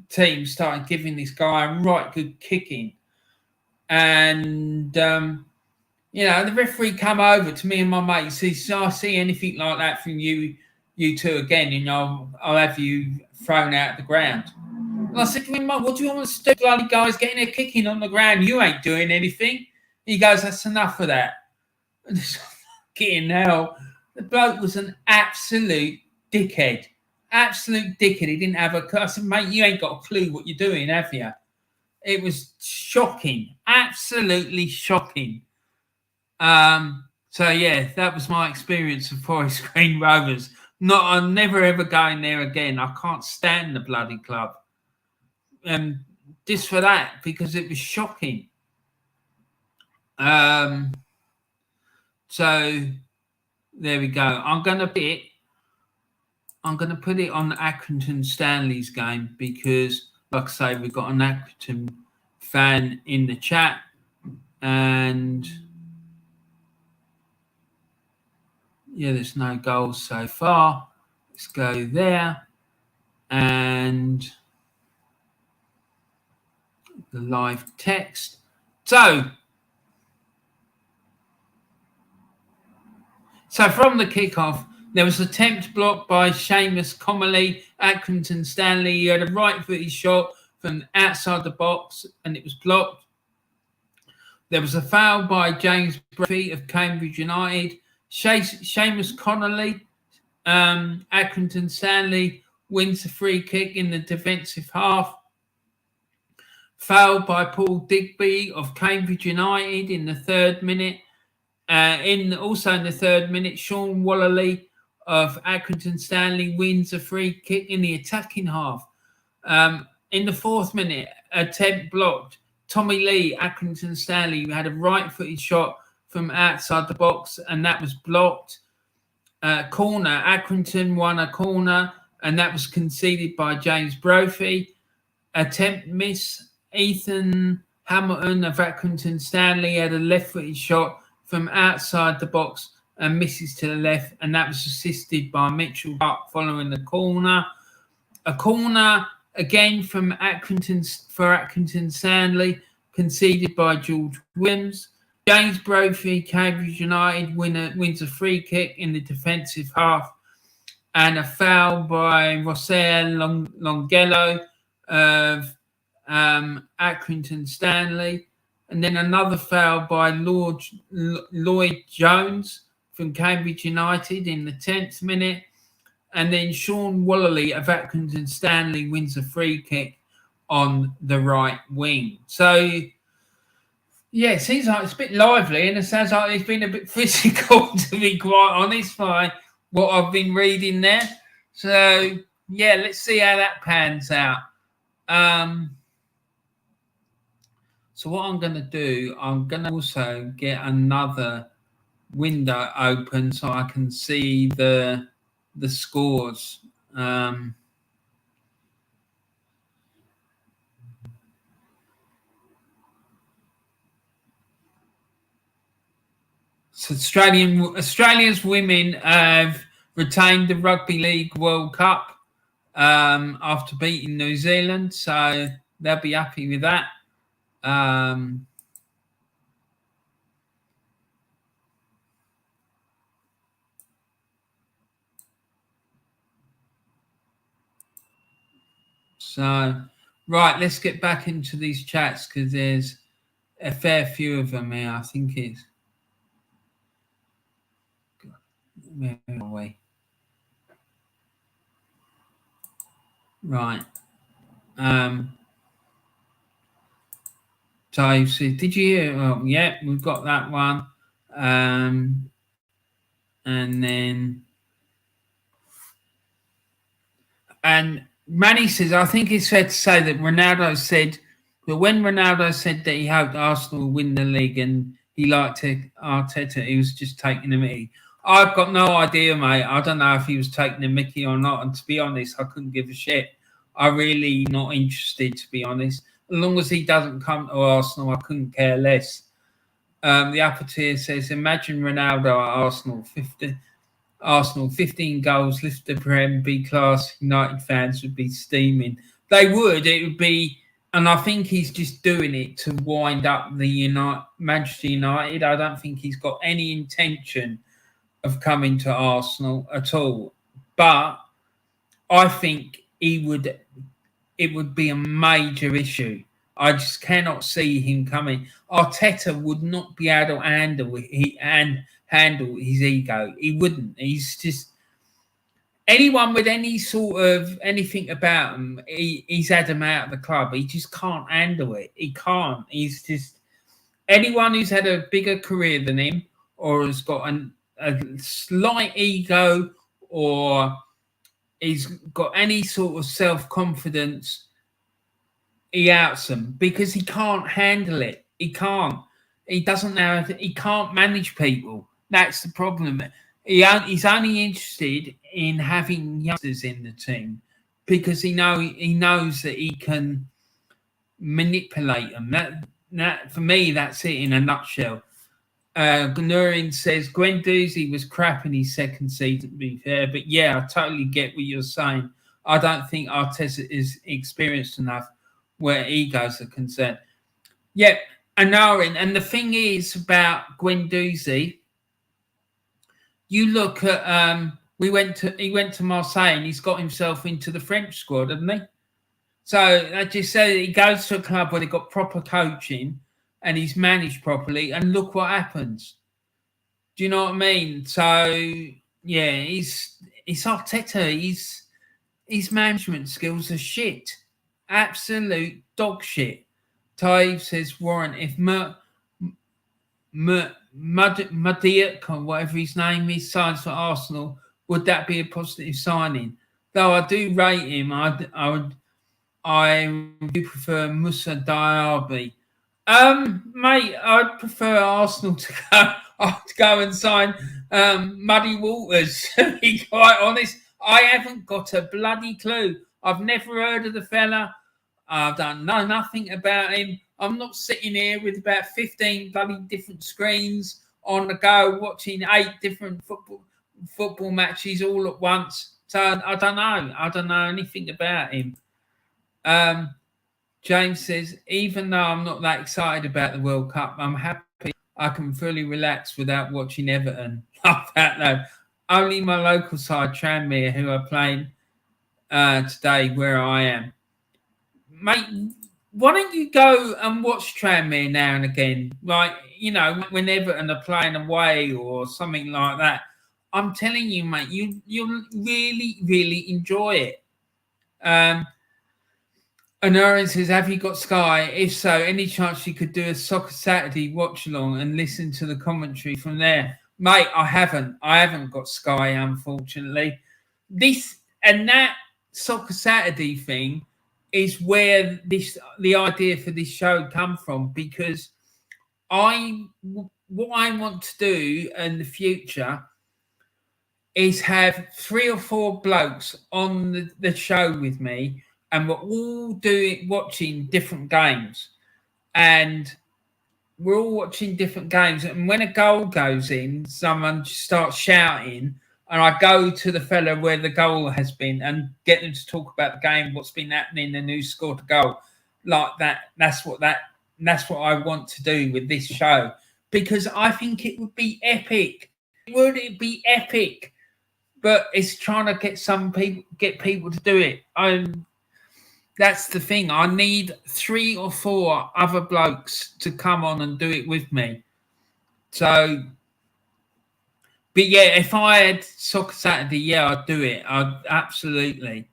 teams started giving this guy a right good kicking. And, the referee come over to me and my mate and says, I see anything like that from you two again, and I'll have you thrown out the ground. And I said to him, Mate, what do you want us to do? Bloody guys getting a kicking on the ground. You ain't doing anything. He goes, that's enough of that. And fucking hell. The bloke was an absolute dickhead. Absolute dickhead. He didn't have I said, mate, you ain't got a clue what you're doing, have you? It was shocking. Absolutely shocking. So yeah, that was my experience of Forest Green Rovers. I'm never ever going there again. I can't stand the bloody club. Just for that, because it was shocking. So there we go. I'm gonna put it on Accrington Stanley's game because, like I say, we've got an Accrington fan in the chat, and yeah, there's no goals so far. Let's go there, and the live text. So from the kickoff, there was an attempt blocked by Seamus Commerly. Accrington Stanley, he had a right-footed shot from outside the box, and it was blocked. There was a foul by James Brophy of Cambridge United. Seamus Connolly, Accrington Stanley, wins the free kick in the defensive half. Foul by Paul Digby of Cambridge United in the 3rd minute. Also in the 3rd minute, Sean Wallerley of Accrington Stanley wins a free kick in the attacking half. In the 4th minute, attempt blocked. Tommy Lee, Accrington Stanley, had a right-footed shot from outside the box, and that was blocked. Corner, Accrington won a corner, and that was conceded by James Brophy. Attempt miss. Ethan Hamilton of Accrington Stanley had a left-footed shot from outside the box and misses to the left, and that was assisted by Mitchell Buck following the corner. A corner again from Accrington Stanley, conceded by George Williams. James Brophy, Cambridge United, wins a free kick in the defensive half, and a foul by Rosaire Longello of Accrington Stanley, and then another foul by Lloyd Jones from Cambridge United in the 10th minute, and then Sean Wallerley of Accrington Stanley wins a free kick on the right wing. So yeah, it seems like it's a bit lively, and it sounds like it's been a bit physical, to be quite honest, by what I've been reading there. So yeah, let's see how that pans out. So what I'm going to do, I'm going to also get another window open so I can see the scores. So Australia's women have retained the Rugby League World Cup after beating New Zealand, so they'll be happy with that. So, right, let's get back into these chats because there's a fair few of them here. I think it's. Where are we? Right. So, did you hear? Oh, yeah, we've got that one. And then. And Manny says, I think it's fair to say that Ronaldo said that when Ronaldo said that he hoped Arsenal would win the league and he liked Arteta, he was just taking the mickey. I've got no idea, mate. I don't know if he was taking the mickey or not. And to be honest, I couldn't give a shit. I'm really not interested, to be honest. As long as he doesn't come to Arsenal, I couldn't care less. The upper tier says, imagine Ronaldo at Arsenal, 15 goals, lift the Prem, B-class United fans would be steaming. They would. It would be, and I think he's just doing it to wind up the Manchester United. I don't think he's got any intention of coming to Arsenal at all. But I think it would be a major issue. I just cannot see him coming. Arteta would not be able to handle his ego. He wouldn't. He's just anyone with any sort of anything about him. He's had him out of the club. He just can't handle it. He can't. He's just anyone who's had a bigger career than him or has got a slight ego or he's got any sort of self-confidence. He outs them because he can't handle it. He can't. He doesn't know. He can't manage people. That's the problem. He's only interested in having youngsters in the team because he knows that he can manipulate them. That for me, that's it in a nutshell. Gnurin says Guendouzi was crap in his second season, to be fair, but yeah, I totally get what you're saying. I don't think Arteta is experienced enough where egos are concerned. Yeah, Anarin. And the thing is about Guendouzi, you look at he went to Marseille and he's got himself into the French squad, hasn't he? So I just say he goes to a club where they got proper coaching and he's managed properly, and look what happens. Do you know what I mean? So yeah, he's Arteta. His management skills are shit. Absolute dog shit. Taib says, Warren, if Madiak or whatever his name is signs for Arsenal, would that be a positive signing? Though I do rate him, I do prefer Musa Diaby. Mate, I'd prefer Arsenal to go and sign Muddy Waters. To be quite honest, I haven't got a bloody clue. I've never heard of the fella. I don't know nothing about him. I'm not sitting here with about 15 bloody different screens on the go, watching 8 different football matches all at once. So I don't know. I don't know anything about him. James says, even though I'm not that excited about the World Cup, I'm happy I can fully relax without watching Everton. Love that though. Only my local side, Tranmere, who are playing today where I am. Mate, why don't you go and watch Tranmere now and again? Like, you know, when Everton are playing away or something like that. I'm telling you, mate, you'll really, really enjoy it. And Aaron says, have you got Sky? If so, any chance you could do a Soccer Saturday watch along and listen to the commentary from there? Mate, I haven't. I haven't got Sky, unfortunately. That Soccer Saturday thing is where the idea for this show come from, because what I want to do in the future is have 3 or 4 blokes on the show with me, and we're all watching different games, and we're all watching different games. And when a goal goes in, someone just starts shouting, and I go to the fella where the goal has been and get them to talk about the game, what's been happening, and who scored a goal, like that. That's what I want to do with this show, because I think it would be epic. Would it be epic? But it's trying to get people to do it. That's the thing. I need 3 or 4 other blokes to come on and do it with me. So, but yeah, if I had Soccer Saturday, yeah, I'd do it. I'd absolutely.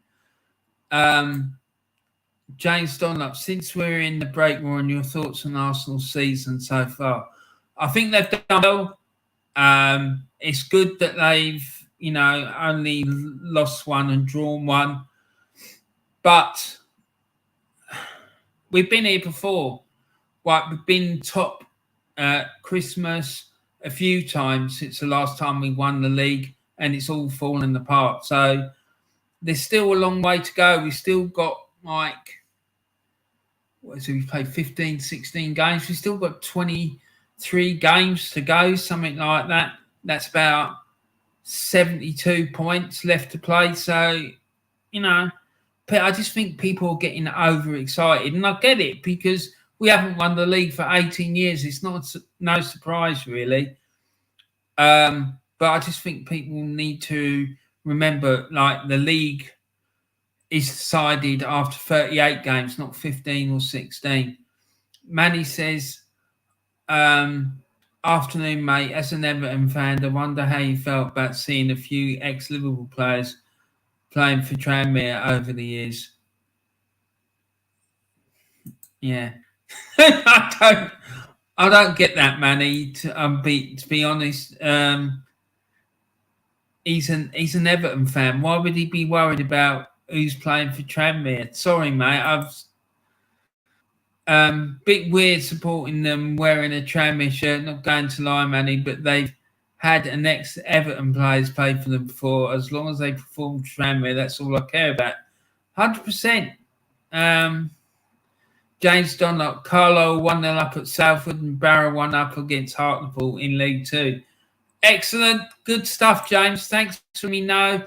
James Dunlop, since we're in the break, more on your thoughts on Arsenal's season so far. I think they've done well. It's good that they've, only lost 1 and drawn 1. But we've been here before. Like, we've been top Christmas a few times since the last time we won the league, and it's all fallen apart. So there's still a long way to go. We've still got we've played 15, 16 games. We've still got 23 games to go, something like that. That's about 72 points left to play. So, I just think people are getting overexcited. And I get it, because we haven't won the league for 18 years. It's no surprise, really. But I just think people need to remember, the league is decided after 38 games, not 15 or 16. Manny says, afternoon, mate. As an Everton fan, I wonder how you felt about seeing a few ex-Liverpool players playing for Tranmere over the years. Yeah. I don't get that, Manny, to be honest. He's an Everton fan. Why would he be worried about who's playing for Tranmere? Sorry, mate. I've bit weird supporting them wearing a Tranmere shirt. Not going to lie, Manny, but they've had an ex-Everton players play for them before. As long as they perform Tranmere, that's all I care about. 100%. James Dunlop, Carlo 1-0 up at Salford and Barrow 1 up against Hartlepool in League 2. Excellent. Good stuff, James. Thanks for me know.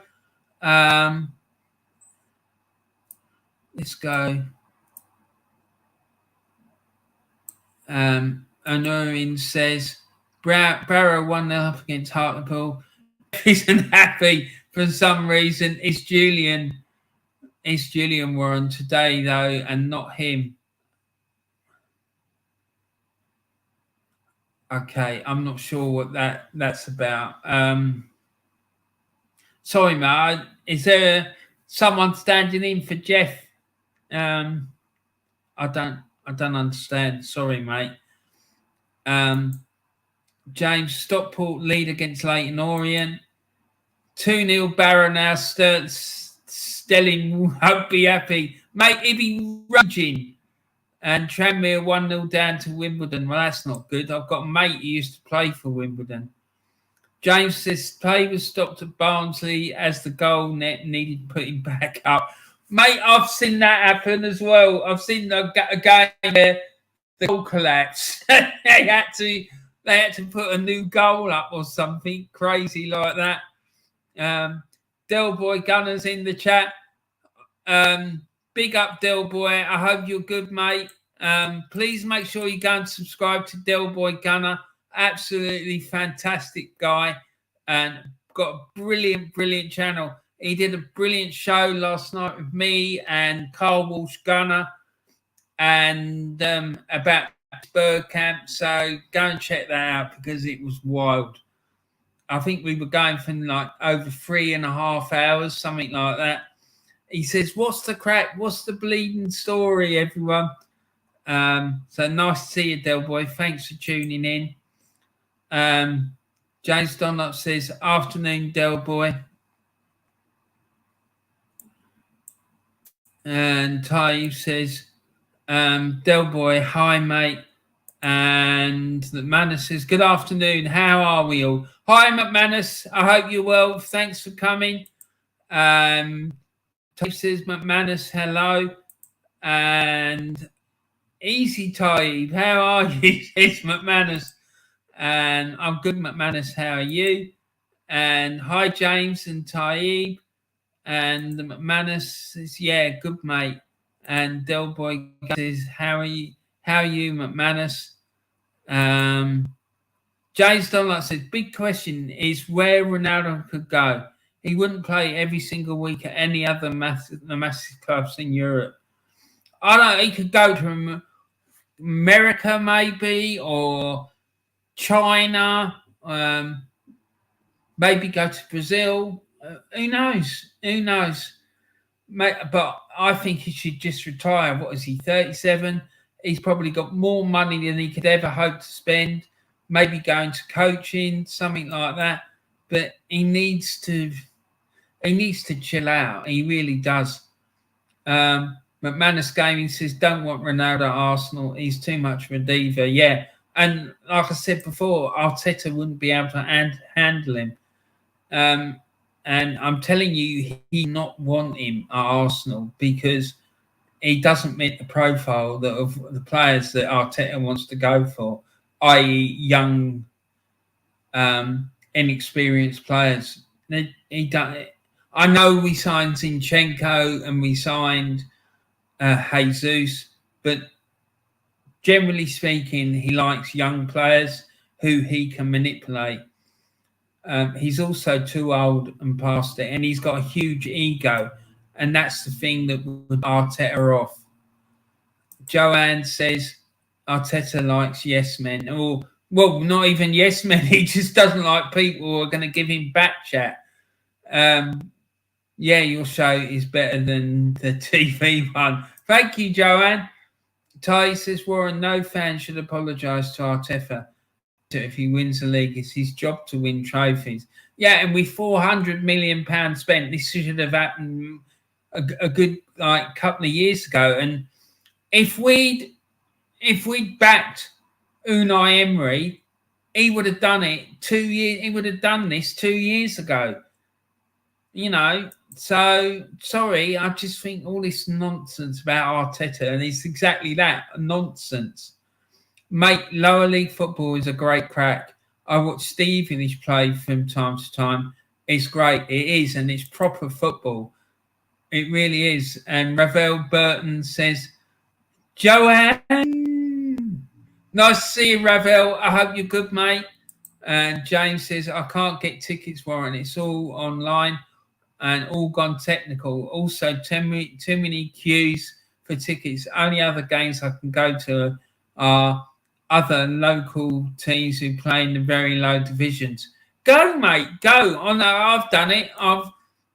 Let's go. Honorin says, Barrow 1-0 up against Hartlepool. Isn't happy for some reason. It's Julian Warren today, though, and not him. Okay, I'm not sure what that's about. Sorry, mate. Is there someone standing in for Jeff? I don't understand. Sorry, mate. James, Stockport lead against Leyton Orient. 2-0 Barrow now. Stelling won't be happy. Mate, he'd be raging. And Tranmere 1-0 down to Wimbledon. Well, that's not good. I've got a mate who used to play for Wimbledon. James says play was stopped at Barnsley as the goal net needed putting back up. Mate, I've seen that happen as well. I've seen a game where the goal collapsed. they had to put a new goal up or something crazy like that. Del Boy Gunners in the chat. Big up, Del Boy. I hope you're good, mate. Please make sure you go and subscribe to Del Boy Gunner. Absolutely fantastic guy, and got a brilliant channel. He did a brilliant show last night with me and Carl Walsh Gunner, and about bird camp. So go and check that out because it was wild. I think we were going for over 3.5 hours, something like that. He says, what's the crack? What's the bleeding story, everyone? So nice to see you, Del Boy. Thanks for tuning in. James Dunlop says, afternoon, Del Boy. And Ty says, Del Boy, hi, mate. And McManus says, good afternoon. How are we all? Hi, McManus. I hope you're well. Thanks for coming. Ty says, McManus, hello. And easy, Ty. How are you? It's McManus. And I'm good, McManus. How are you? And hi, James and Taib. And the McManus says, yeah, good, mate. And Del Boy says, how are you? How are you, McManus? James Dunlop says, big question is where Ronaldo could go. He wouldn't play every single week at any other massive clubs in Europe. I don't know, he could go to America maybe, or China, maybe go to Brazil. Who knows? Who knows? But I think he should just retire. What is he, 37? He's probably got more money than he could ever hope to spend. Maybe going to coaching, something like that. But he needs to chill out. He really does. McManus Gaming says, don't want Ronaldo at Arsenal. He's too much of a diva. Yeah. And like I said before, Arteta wouldn't be able to handle him. And I'm telling you, he not want him at Arsenal because he doesn't meet the profile of the players that Arteta wants to go for, i.e. young, inexperienced players. He done. I know we signed Zinchenko and we signed Jesus, but generally speaking, he likes young players who he can manipulate. He's also too old and past it, and he's got a huge ego, and that's the thing that would Arteta off. Joanne says Arteta likes yes men, or well, not even yes men. He just doesn't like people who are going to give him back chat. Yeah, your show is better than the TV one. Thank you, Joanne. Ty says, Warren, no fan should apologise to Arteta if he wins the league. It's his job to win trophies. Yeah, and with £400 million spent, this should have happened a good couple of years ago. And if we'd backed Unai Emery, he would have done it 2 years. He would have done this 2 years ago. You know, so sorry. I just think all this nonsense about Arteta, and it's exactly that, nonsense. Mate, lower league football is a great crack. I watch Stevenage play from time to time. It's great. It is, and it's proper football. It really is. And Ravel Burton says, Joanne, nice to see you, Ravel. I hope you're good, mate. And James says, I can't get tickets, Warren. It's all online and all gone technical. Also, too many queues for tickets. Only other games I can go to are other local teams who play in the very low divisions. Go, mate, go. I know I've done it.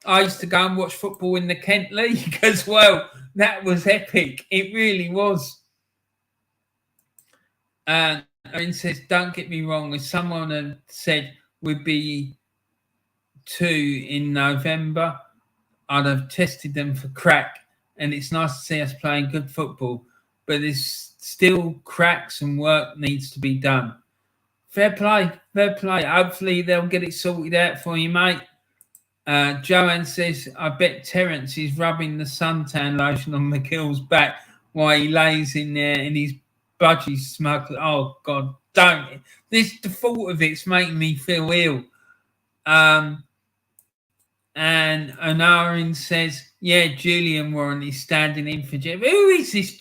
I used to go and watch football in the Kent League as well. That was epic. It really was. And it says, don't get me wrong, if someone had said we'd be 2 in November, I'd have tested them for crack. And it's nice to see us playing good football, but there's still cracks and work needs to be done. Fair play, fair play. Hopefully they'll get it sorted out for you, mate. Joanne says, I bet Terence is rubbing the suntan lotion on McGill's back while he lays in there in his budgie smug. Oh, God, don't. The thought of it's making me feel ill. And Anarin says, yeah, Julian Warren is standing in for Jeff. Who is this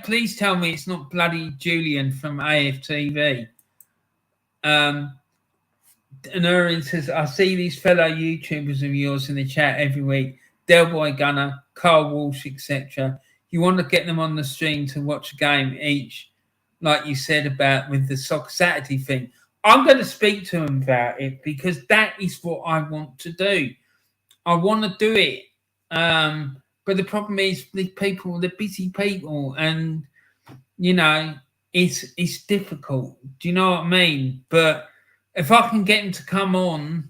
please tell me it's not bloody Julian from AFTV. And Anarin says, I see these fellow YouTubers of yours in the chat every week. Del Boy Gunner, Carl Walsh, etc. You want to get them on the stream to watch a game each, like you said about with the Soccer Saturday thing. I'm going to speak to them about it because that is what I want to do. I want to do it. But the problem is the people, the busy people, and, you know, it's difficult. Do you know what I mean? But if I can get them to come on,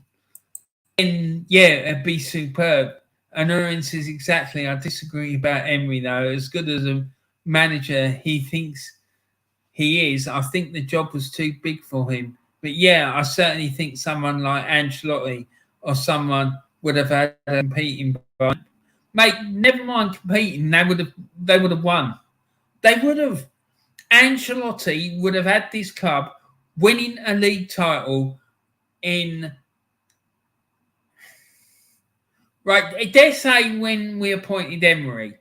then, yeah, it'd be superb. And Urin says, exactly, I disagree about Emery, though. As good as a manager he thinks he is, I think the job was too big for him. But, yeah, I certainly think someone like Ancelotti or someone would have had a competing. Mate, never mind competing, they would have won. They would have. Ancelotti would have had this club winning a league title in... Right, dare say when we appointed Emery,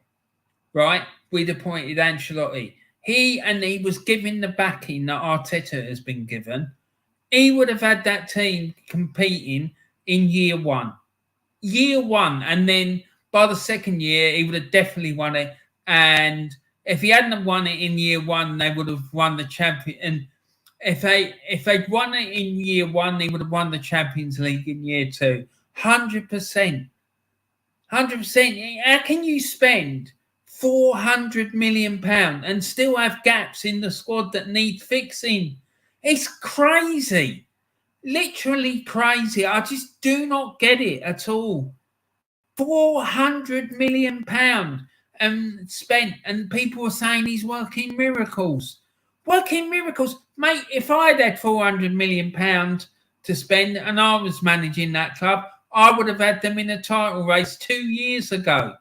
right, we'd appointed Ancelotti. He was given the backing that Arteta has been given. He would have had that team competing in year one. And then by the second year, he would have definitely won it. And if he hadn't won it in year one, they would have won the champion. And if they'd won it in year one, they would have won the Champions League in year two. 100%. 100%. How can you spend £400 million and still have gaps in the squad that need fixing? It's crazy. Literally crazy. I just do not get it at all. £400 million spent, and people were saying he's working miracles. Working miracles. Mate, if I'd had £400 million to spend and I was managing that club, I would have had them in a title race 2 years ago.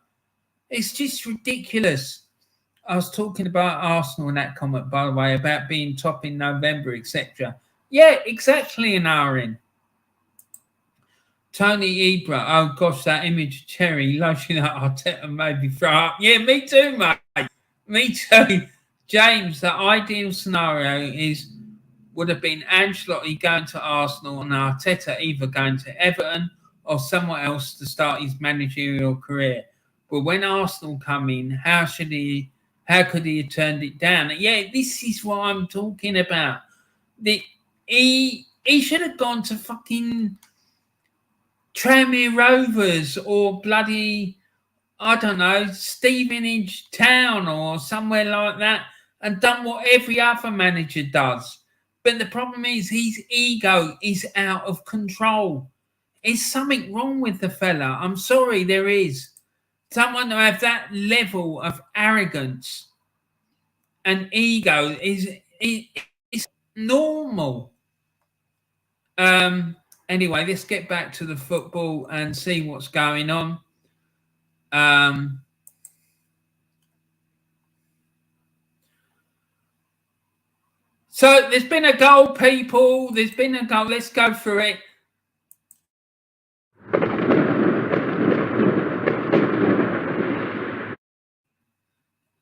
It's just ridiculous. I was talking about Arsenal in that comment, by the way, about being top in November, etc. Yeah, exactly an hour in. Tony Ibra, oh gosh, that image of Cherry lotion at Arteta made me throw up. Yeah, me too, mate. Me too. James, the ideal scenario would have been Ancelotti going to Arsenal and Arteta either going to Everton or somewhere else to start his managerial career. But when Arsenal come in, how could he have turned it down? Yeah, this is what I'm talking about. He should have gone to fucking Tranmere Rovers or bloody, I don't know, Stevenage Town or somewhere like that and done what every other manager does. But the problem is his ego is out of control. There's something wrong with the fella. I'm sorry, there is. Someone who has that level of arrogance and ego is normal. Anyway, let's get back to the football and see what's going on. So there's been a goal, people. There's been a goal. Let's go through it.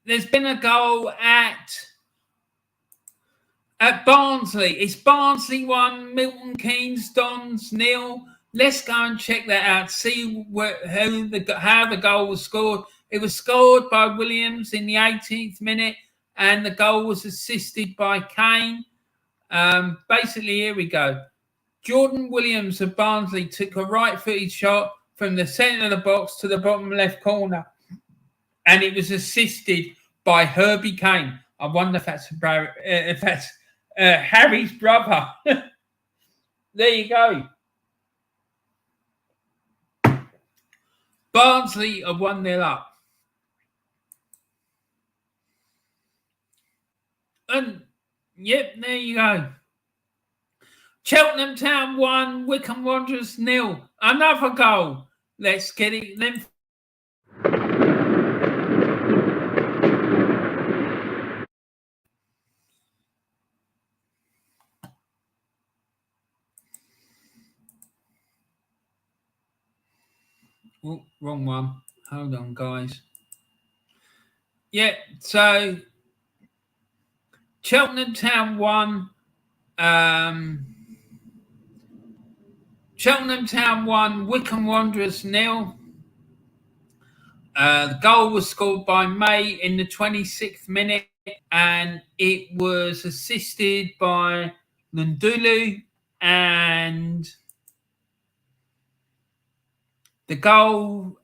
There's been a goal at Barnsley. It's Barnsley 1, Milton Keynes Dons 0. Let's go and check that out. See how the goal was scored. It was scored by Williams in the 18th minute, and the goal was assisted by Kane. Basically, here we go. Jordan Williams of Barnsley took a right-footed shot from the centre of the box to the bottom left corner, and it was assisted by Herbie Kane. I wonder if that's Harry's brother. There you go. Barnsley are 1-0 up. And, yep, there you go. Cheltenham Town 1, Wycombe Wanderers 0. Another goal. Let's get it. Then. Oh, wrong one. Hold on, guys. Yeah, so Cheltenham Town 1. Cheltenham Town 1, Wycombe Wanderers 0. The goal was scored by May in the 26th minute, and it was assisted by Lundulu, and the goal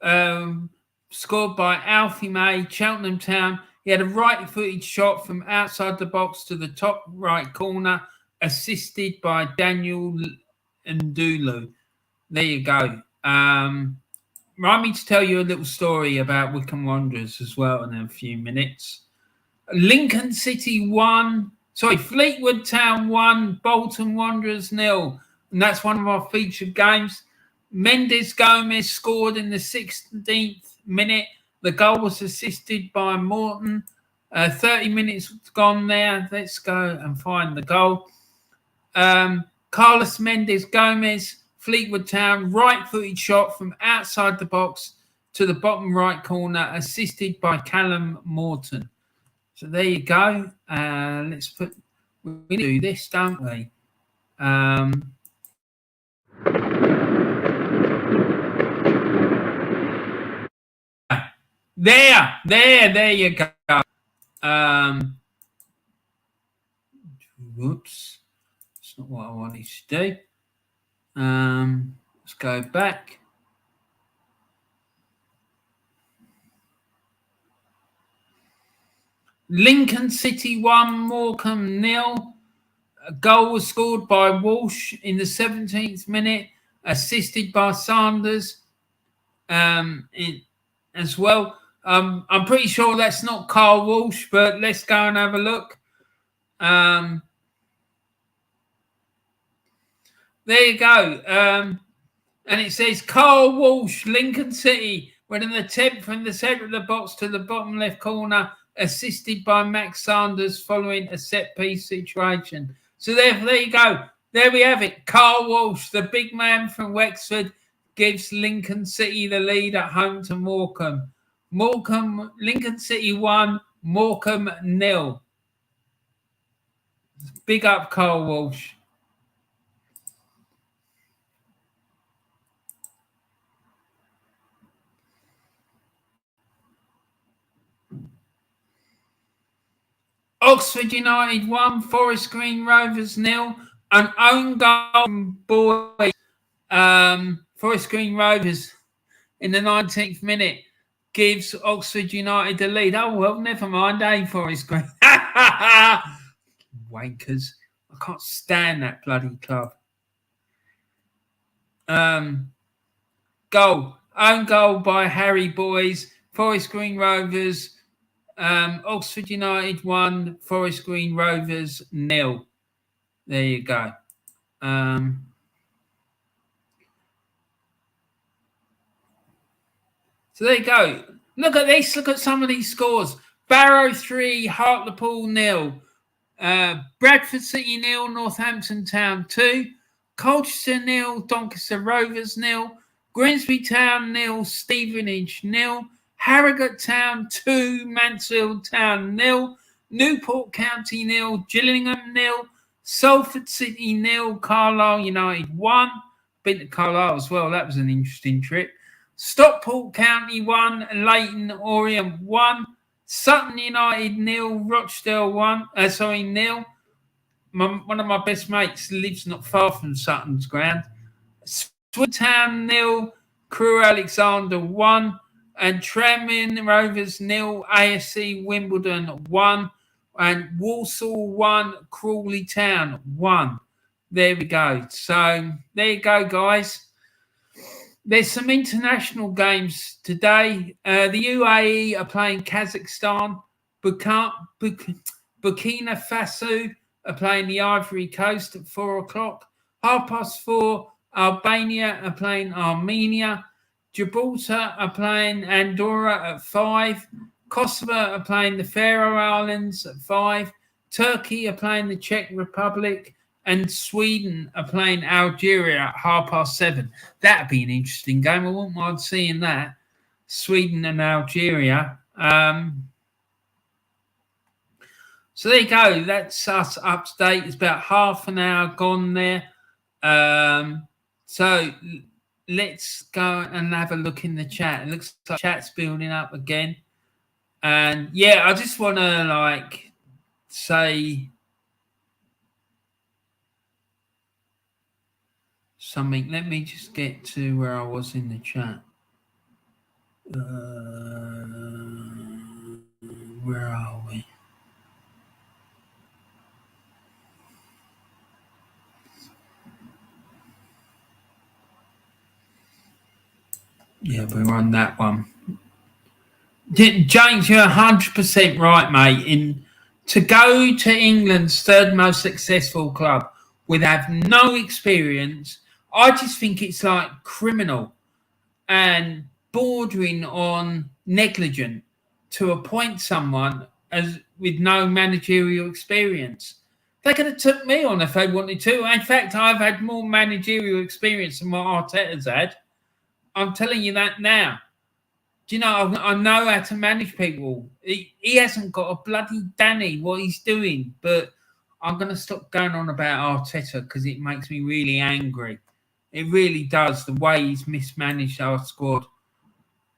scored by Alfie May, Cheltenham Town. He had a right-footed shot from outside the box to the top right corner, assisted by Daniel Ndulu. There you go. Remind me to tell you a little story about Wycombe Wanderers as well in a few minutes. Lincoln City 1. Fleetwood Town 1, Bolton Wanderers 0. And that's one of our featured games. Mendes Gomez scored in the 16th minute. The goal was assisted by Morton. 30 minutes gone there. Let's go and find the goal. Carlos Mendes Gomez, Fleetwood Town, right-footed shot from outside the box to the bottom right corner, assisted by Callum Morton. So there you go. We do this, don't we? There you go. Whoops. That's not what I wanted to do. Let's go back. Lincoln City 1, Morecambe 0. A goal was scored by Walsh in the 17th minute, assisted by Sanders as well. I'm pretty sure that's not Carl Walsh, but let's go and have a look. There you go. And it says Carl Walsh, Lincoln City, went in the 10th from the centre of the box to the bottom left corner, assisted by Max Sanders following a set-piece situation. So there you go. There we have it. Carl Walsh, the big man from Wexford, gives Lincoln City the lead at home to Morecambe. Lincoln City 1, Morecambe 0. Big up Carl Walsh. Oxford United 1, Forest Green Rovers 0. An own goal, boys. Forest Green Rovers in the 19th minute gives Oxford United the lead. Oh, well, never mind, Forest Green. Wankers. I can't stand that bloody club. Own goal by Harry Boys. Forest Green Rovers. Oxford United 1, Forest Green Rovers 0. There you go. So there you go. Look at this. Look at some of these scores. Barrow 3, Hartlepool 0. Bradford City 0, Northampton Town 2. Colchester 0, Doncaster Rovers 0. Grimsby Town 0, Stevenage 0. Harrogate Town 2, Mansfield Town 0. Newport County 0, Gillingham 0. Salford City 0, Carlisle United 1. Been to Carlisle as well. That was an interesting trip. Stockport County 1, Leighton Orient 1. Sutton United 0, Rochdale 0. One of my best mates lives not far from Sutton's ground. Swindon 0, Crewe Alexander 1. And Tranmere Rovers 0, AFC Wimbledon 1. And Walsall 1, Crawley Town 1. There we go. So there you go, guys. There's some international games today. The UAE are playing Kazakhstan. Burkina Faso are playing the Ivory Coast at 4 o'clock. 4:30, Albania are playing Armenia. Gibraltar are playing Andorra at 5. Kosovo are playing the Faroe Islands at 5. Turkey are playing the Czech Republic. And Sweden are playing Algeria at 7:30. That'd be an interesting game. I wouldn't mind seeing that. Sweden and Algeria. So there you go. That's us up to date. It's about half an hour gone there. So let's go and have a look in the chat. It looks like chat's building up again. And yeah, I just want to say something. Let me just get to where I was in the chat. Where are we? Yeah, we're on that one. James, you're 100% right, mate. To go to England's third most successful club with have no experience, I just think it's like criminal and bordering on negligent to appoint someone as with no managerial experience. They could have took me on if they wanted to. In fact, I've had more managerial experience than what Arteta's had. I'm telling you that now. Do you know, I know how to manage people. He hasn't got a bloody Danny what he's doing, but I'm going to stop going on about Arteta because it makes me really angry. It really does, the way he's mismanaged our squad.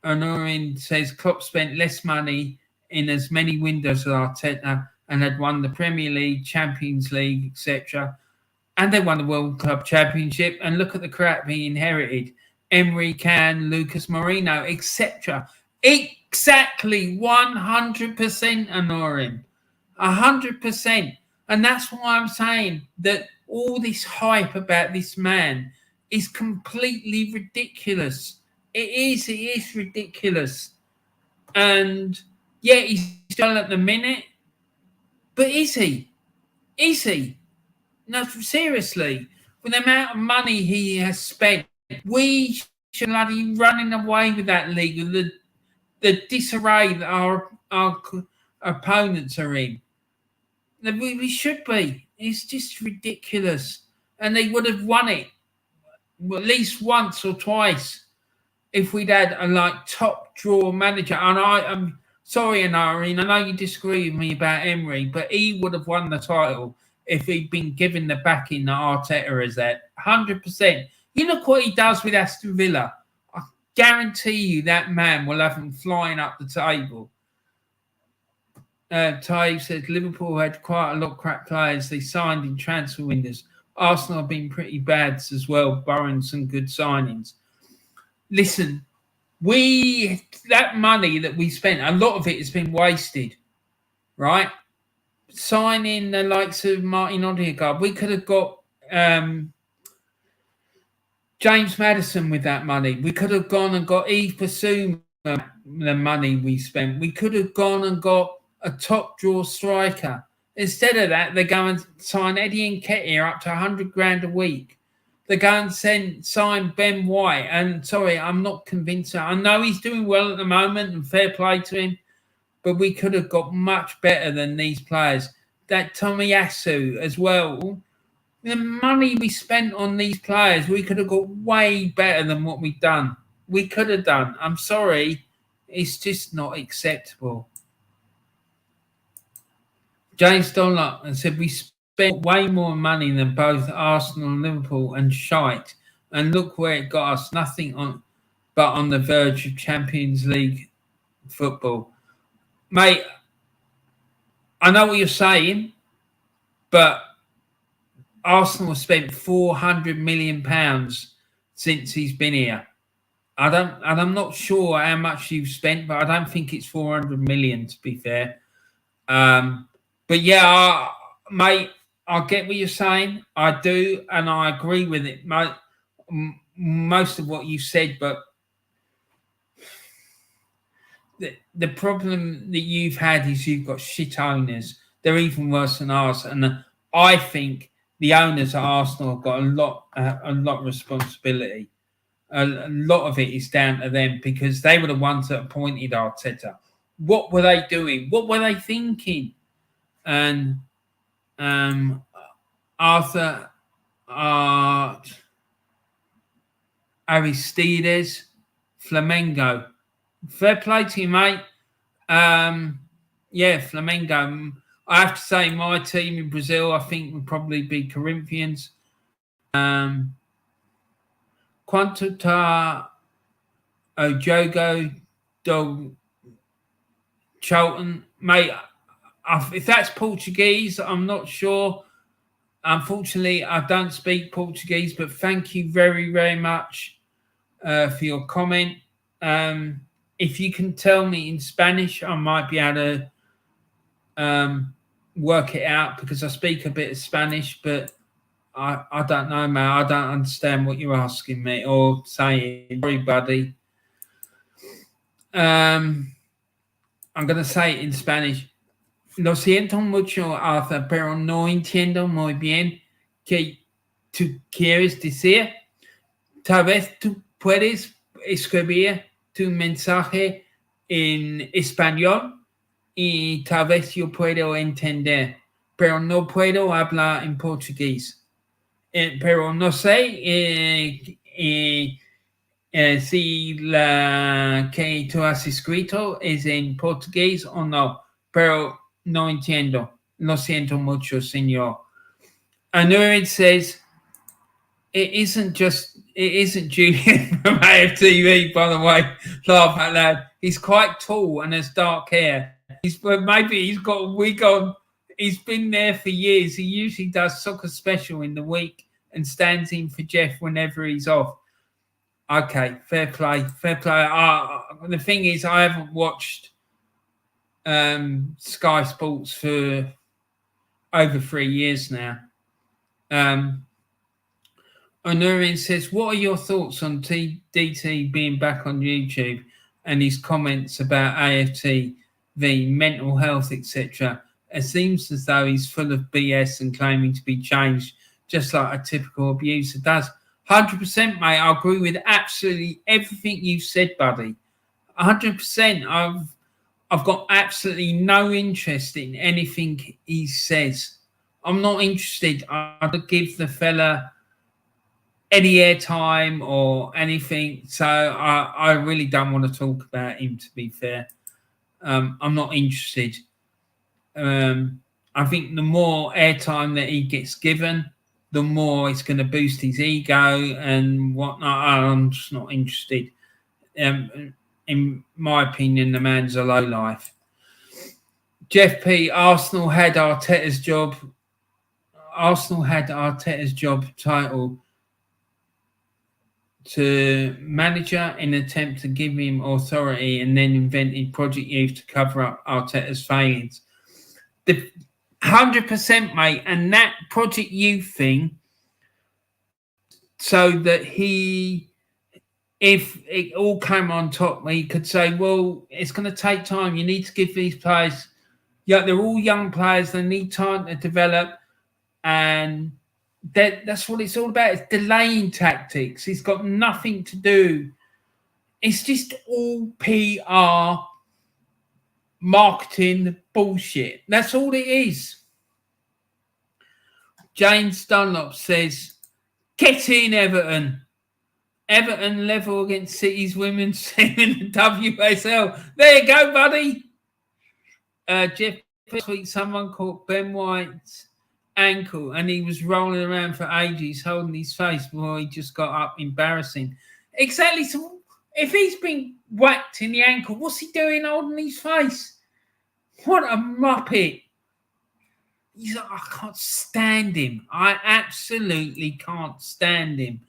Honorin says Klopp spent less money in as many windows as Arteta and had won the Premier League, Champions League, etc. And they won the World Club Championship. And look at the crap he inherited. Emery, Can, Lucas Moreno, etc. Exactly 100% Honorin. 100%. And that's why I'm saying that all this hype about this man is completely ridiculous. It is ridiculous. And yeah, he's still at the minute. But is he? Is he? No, seriously. With the amount of money he has spent, we should bloody running away with that league, with the disarray that our opponents are in. We should be. It's just ridiculous. And they would have won it at least once or twice if we'd had a top draw manager. And I'm sorry, Anari, I know you disagree with me about Emery, but he would have won the title if he'd been given the backing that Arteta has had. 100%. You look what he does with Aston Villa. I guarantee you that man will have him flying up the table. Ty says Liverpool had quite a lot of crap players they signed in transfer windows. Arsenal have been pretty bad as well, borrowing some good signings. Listen, that money that we spent, a lot of it has been wasted, right? Signing the likes of Martin Odegaard, we could have got James Maddison with that money. We could have gone and got Yves Bissouma, the money we spent. We could have gone and got a top draw striker. Instead of that, they go and sign Eddie Nketiah up to 100 grand a week. They go and sign Ben White. And sorry, I'm not convinced. I know he's doing well at the moment and fair play to him, but we could have got much better than these players. That Tomiyasu as well. The money we spent on these players, we could have got way better than what we've done. We could have done. I'm sorry. It's just not acceptable. James Donlop said we spent way more money than both Arsenal and Liverpool and shite. And look where it got us. Nothing but on the verge of Champions League football. Mate, I know what you're saying, but Arsenal have spent £400 million since he's been here. I'm not sure how much you've spent, but I don't think it's 400 million, to be fair. But yeah, mate, I get what you're saying. I do, and I agree with it, mate. Most of what you said, but the problem that you've had is you've got shit owners. They're even worse than ours, and I think the owners at Arsenal have got a lot of responsibility. A lot of it is down to them because they were the ones that appointed Arteta. What were they doing? What were they thinking? And Arthur Aristides Flamengo. Fair play to you, mate. Yeah, Flamengo. I have to say my team in Brazil, I think, would probably be Corinthians. Quanto tá o jogo do Charlton? Mate, if that's Portuguese, I'm not sure. Unfortunately, I don't speak Portuguese, but thank you very, very much for your comment. If you can tell me in Spanish, I might be able to work it out because I speak a bit of Spanish, but I don't know, man. I don't understand what you're asking me or saying. Sorry, buddy. I'm going to say it in Spanish. Lo siento mucho, Arthur, pero no entiendo muy bien qué tú quieres decir. Tal vez tú puedes escribir tu mensaje en español y tal vez yo puedo entender, pero no puedo hablar en portugués. Pero no sé si la que tú has escrito es en portugués o no, pero no entiendo. Lo siento mucho, señor. Anurid says, it isn't just It isn't Julian from AFTV, by the way. Laugh out loud. He's quite tall and has dark hair. Maybe he's got a wig on. He's been there for years. He usually does soccer special in the week and stands in for Jeff whenever he's off. Okay, fair play, fair play. The thing is, I haven't watched Sky Sports for over 3 years now. Onurin says, what are your thoughts on DT being back on YouTube and his comments about AFT, mental health, etc.? It seems as though he's full of BS and claiming to be changed, just like a typical abuser does. 100%, mate. I agree with absolutely everything you said, buddy. 100%. I've got absolutely no interest in anything he says. I'm not interested. I'd give the fella any airtime or anything. So I really don't want to talk about him, to be fair. I'm not interested. I think the more airtime that he gets given, the more it's going to boost his ego and whatnot. I'm just not interested. In my opinion, the man's a lowlife. Jeff P. Arsenal had Arteta's job. Arsenal had Arteta's job title to manager in an attempt to give him authority, and then invented Project Youth to cover up Arteta's failings. 100%, mate. And that Project Youth thing, so that if it all came on top, he could say, well, it's going to take time. You need to give these players, they're all young players. They need time to develop. And that's what it's all about. It's delaying tactics. It's got nothing to do. It's just all PR, marketing bullshit. That's all it is. James Dunlop says, get in, Everton. Everton level against City's women's team in the WSL. There you go, buddy. Jeff, this week someone caught Ben White's ankle and he was rolling around for ages holding his face before he just got up. Embarrassing. Exactly. So if he's been whacked in the ankle, what's he doing holding his face? What a muppet. He's like, I can't stand him. I absolutely can't stand him.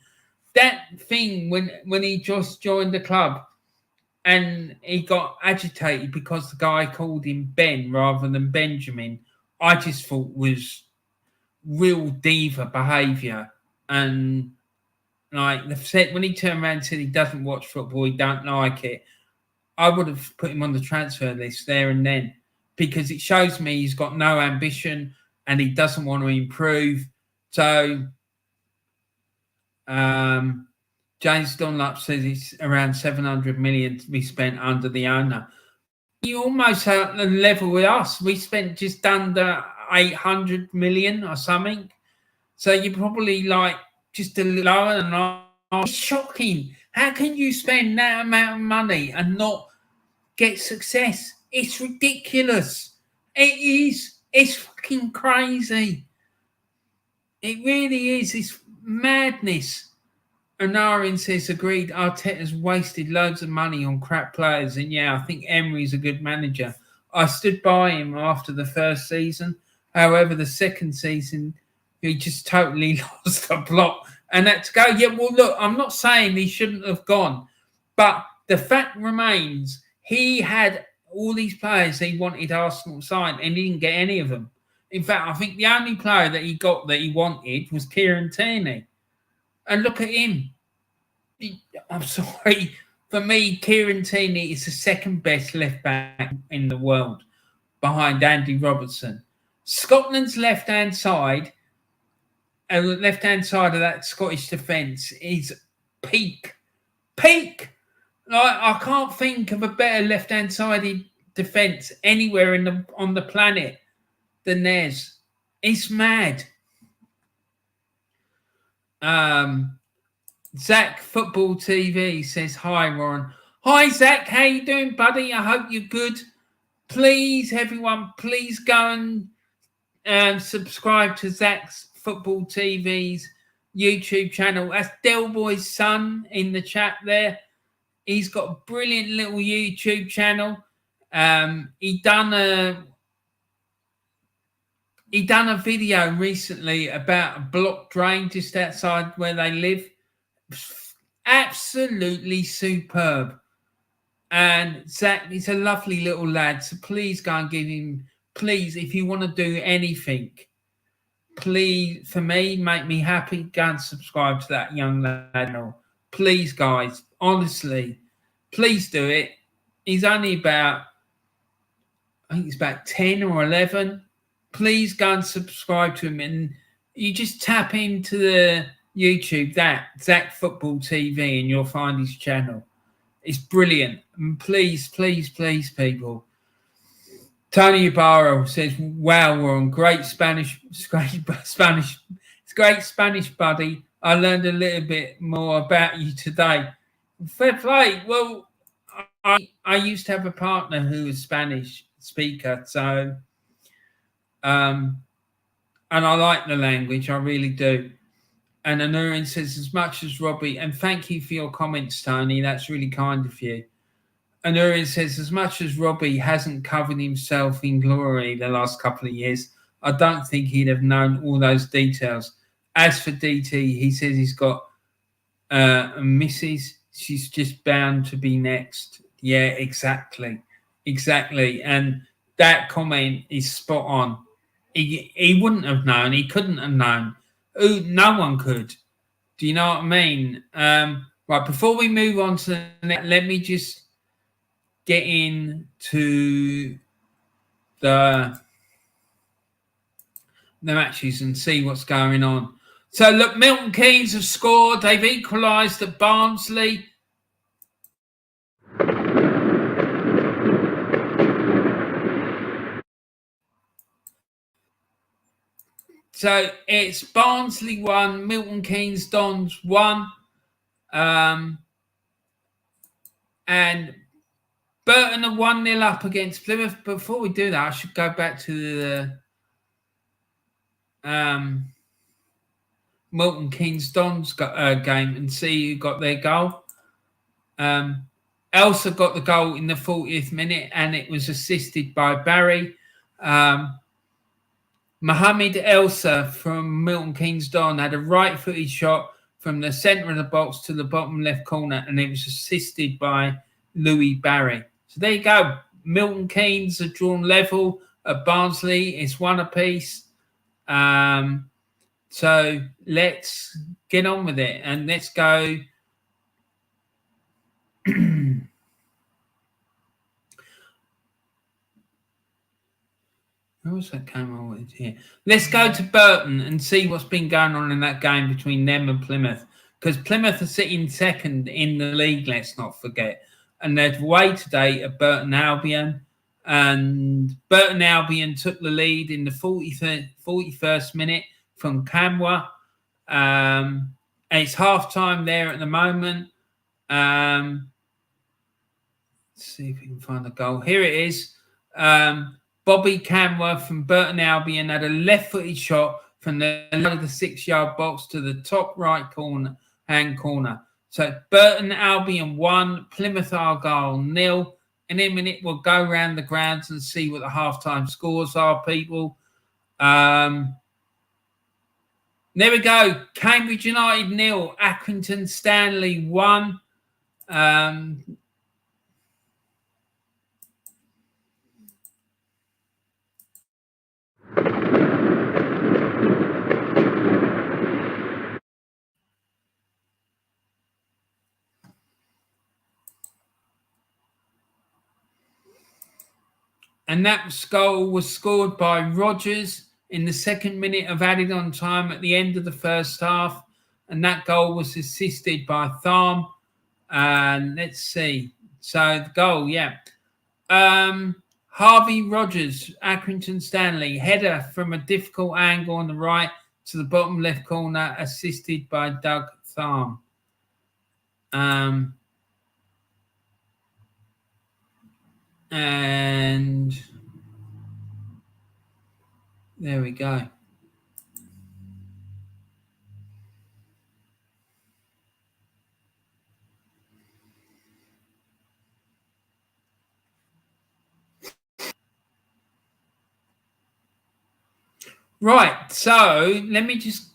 That thing when he just joined the club and he got agitated because the guy called him Ben rather than Benjamin, I just thought was real diva behaviour. And like when he turned around and said he doesn't watch football, he don't like it, I would have put him on the transfer list there and then, because it shows me he's got no ambition and he doesn't want to improve. So James Dunlop says it's around 700 million to be spent under the owner. You almost at the level with us. We spent just under 800 million or something. So you're probably like just a little lower than us. It's shocking. How can you spend that amount of money and not get success? It's ridiculous. It is. It's fucking crazy. It really is. It's madness. Anarin says, agreed, Arteta's wasted loads of money on crap players. And yeah, I think Emery's a good manager. I stood by him after the first season. However, the second season, he just totally lost the plot and had to go. Yeah, well, look, I'm not saying he shouldn't have gone. But the fact remains, he had all these players he wanted Arsenal signed and he didn't get any of them. In fact, I think the only player that he got that he wanted was Kieran Tierney. And look at him. I'm sorry. For me, Kieran Tierney is the second best left back in the world behind Andy Robertson. Scotland's left-hand side of that Scottish defence is peak. Peak! I can't think of a better left-hand sided defence anywhere on the planet than theirs. It's mad. Zach Football TV says, hi, Warren. Hi, Zach. How you doing, buddy? I hope you're good. Please, everyone, please go and subscribe to Zach's Football TV's YouTube channel. That's Delboy's son in the chat there. He's got a brilliant little YouTube channel. He done a video recently about a block drain just outside where they live. Absolutely superb. And Zach, he's a lovely little lad. So please go and give him, please, if you want to do anything, please, for me, make me happy, go and subscribe to that young lad. Please, guys, honestly, please do it. He's only about, I think he's about 10 or 11. Please go and subscribe to him. And you just tap into the YouTube, that Zach Football TV, and you'll find his channel. It's brilliant. And please, please, please, people. Tony Ibarra says, wow, we're on great Spanish, buddy. I learned a little bit more about you today. Fair play. Well, I used to have a partner who was Spanish speaker, so and I like the language, I really do. And Anurin says, as much as Robbie, and thank you for your comments, Tony, that's really kind of you. Anurin says, as much as Robbie hasn't covered himself in glory the last couple of years, I don't think he'd have known all those details. As for DT, he says he's got a missus. She's just bound to be next. Yeah, exactly. And that comment is spot on. He wouldn't have known. He couldn't have known. No one could. Do you know what I mean? Right, before we move on to the next, let me just get into the matches and see what's going on. So, look, Milton Keynes have scored. They've equalised at Barnsley. So it's Barnsley 1, Milton Keynes Dons 1. And Burton are 1-0 up against Plymouth. Before we do that, I should go back to the Milton Keynes Dons game and see who got their goal. Elsa got the goal in the 40th minute, and it was assisted by Barry. Mohamed Elsa from Milton Keynes Don had a right-footed shot from the centre of the box to the bottom left corner, and it was assisted by Louis Barry. So there you go. Milton Keynes are drawn level at Barnsley. It's 1 apiece. So let's get on with it, and let's go. Where was that game I wanted here? Let's go to Burton and see what's been going on in that game between them and Plymouth. Because Plymouth are sitting second in the league, let's not forget. And they're away today at Burton Albion. And Burton Albion took the lead in the 41st minute from Camwa. And it's half-time there at the moment. Let's see if we can find the goal. Here it is. Bobby Camworth from Burton Albion had a left-footed shot from the 6-yard box to the top right hand corner. So Burton Albion 1, Plymouth Argyle 0. In a minute, we'll go around the grounds and see what the half-time scores are, people. There we go. Cambridge United 0, Accrington Stanley 1. And that goal was scored by Rogers in the 2nd minute of added on time at the end of the first half. And that goal was assisted by Tharm. And let's see. So the goal, yeah. Harvey Rogers, Accrington Stanley, header from a difficult angle on the right to the bottom left corner, assisted by Doug Tharm. And there we go. Right, so let me just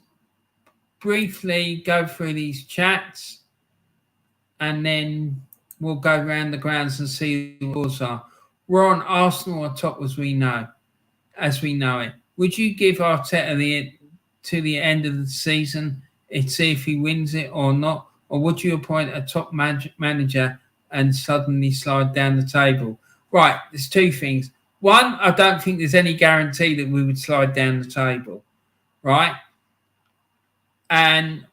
briefly go through these chats, and then we'll go around the grounds and see what the scores are. We're on Arsenal on top, as we know it. Would you give Arteta to the end of the season and see if he wins it or not? Or would you appoint a top manager and suddenly slide down the table? Right, there's two things. One, I don't think there's any guarantee that we would slide down the table, right? And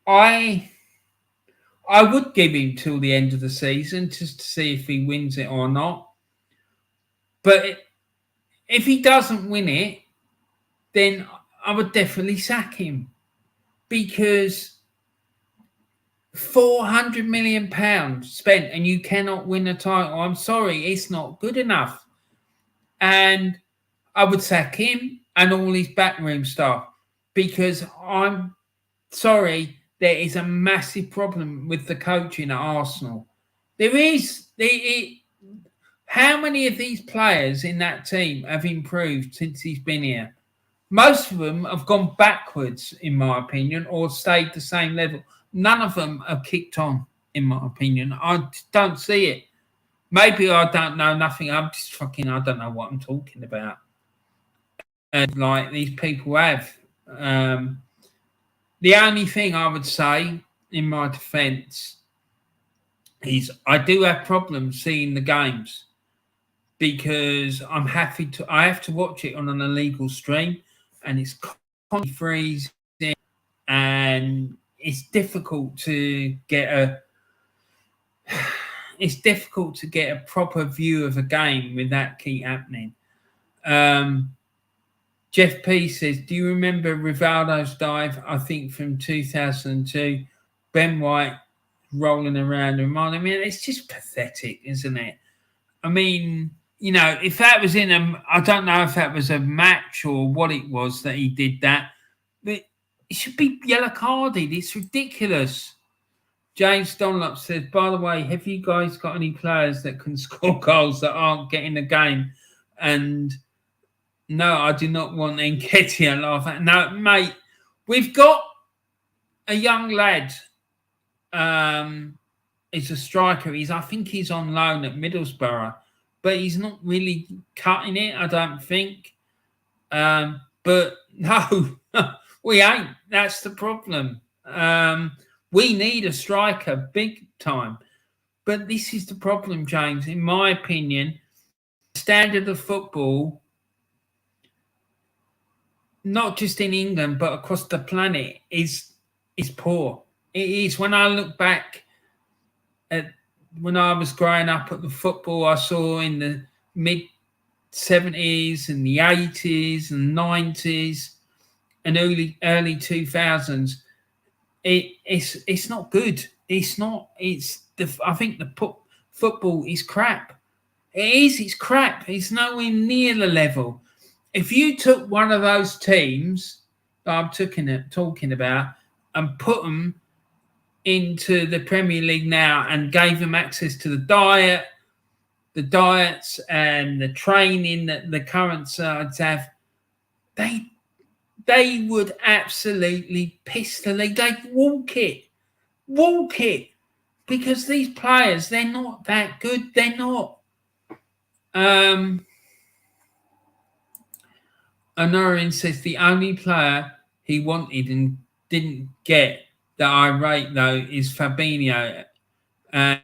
I would give him till the end of the season just to see if he wins it or not. But if he doesn't win it, then I would definitely sack him, because £400 million spent and you cannot win a title. I'm sorry, it's not good enough. And I would sack him and all his backroom staff, because I'm sorry, there is a massive problem with the coaching at Arsenal. There is. How many of these players in that team have improved since he's been here? Most of them have gone backwards, in my opinion, or stayed the same level. None of them have kicked on, in my opinion. I don't see it. Maybe I don't know nothing. I'm just I don't know what I'm talking about. And like these people have. The only thing I would say in my defence is I do have problems seeing the games, because I have to watch it on an illegal stream, and it's constantly freezing, and it's difficult to get a proper view of a game with that keep happening. Jeff P says, do you remember Rivaldo's dive? I think from 2002, Ben White rolling around and I mean, it's just pathetic, isn't it? I mean, you know, if that was I don't know if that was a match or what it was that he did that, but it should be yellow carded. It's ridiculous. James Dunlop says, by the way, have you guys got any players that can score goals that aren't getting the game? And no, I do not want Nketiah laughing. No, mate, we've got a young lad. He's a striker. I think he's on loan at Middlesbrough, but he's not really cutting it, I don't think. But no, we ain't. That's the problem. We need a striker big time. But this is the problem, James. In my opinion, the standard of football, not just in England, but across the planet, is poor. It is. When I look back at when I was growing up at the football I saw in the mid-70s and the 80s and 90s and early 2000s, it's not good. It's not. I think the football is crap. It is. It's crap. It's nowhere near the level. If you took one of those teams that I'm talking about and put them into the Premier League now and gave them access to the diets and the training that the current sides have, they would absolutely piss the league. They'd walk it, because these players, they're not that good. They're not. Honorin says the only player he wanted and didn't get that I rate, though, is Fabinho. And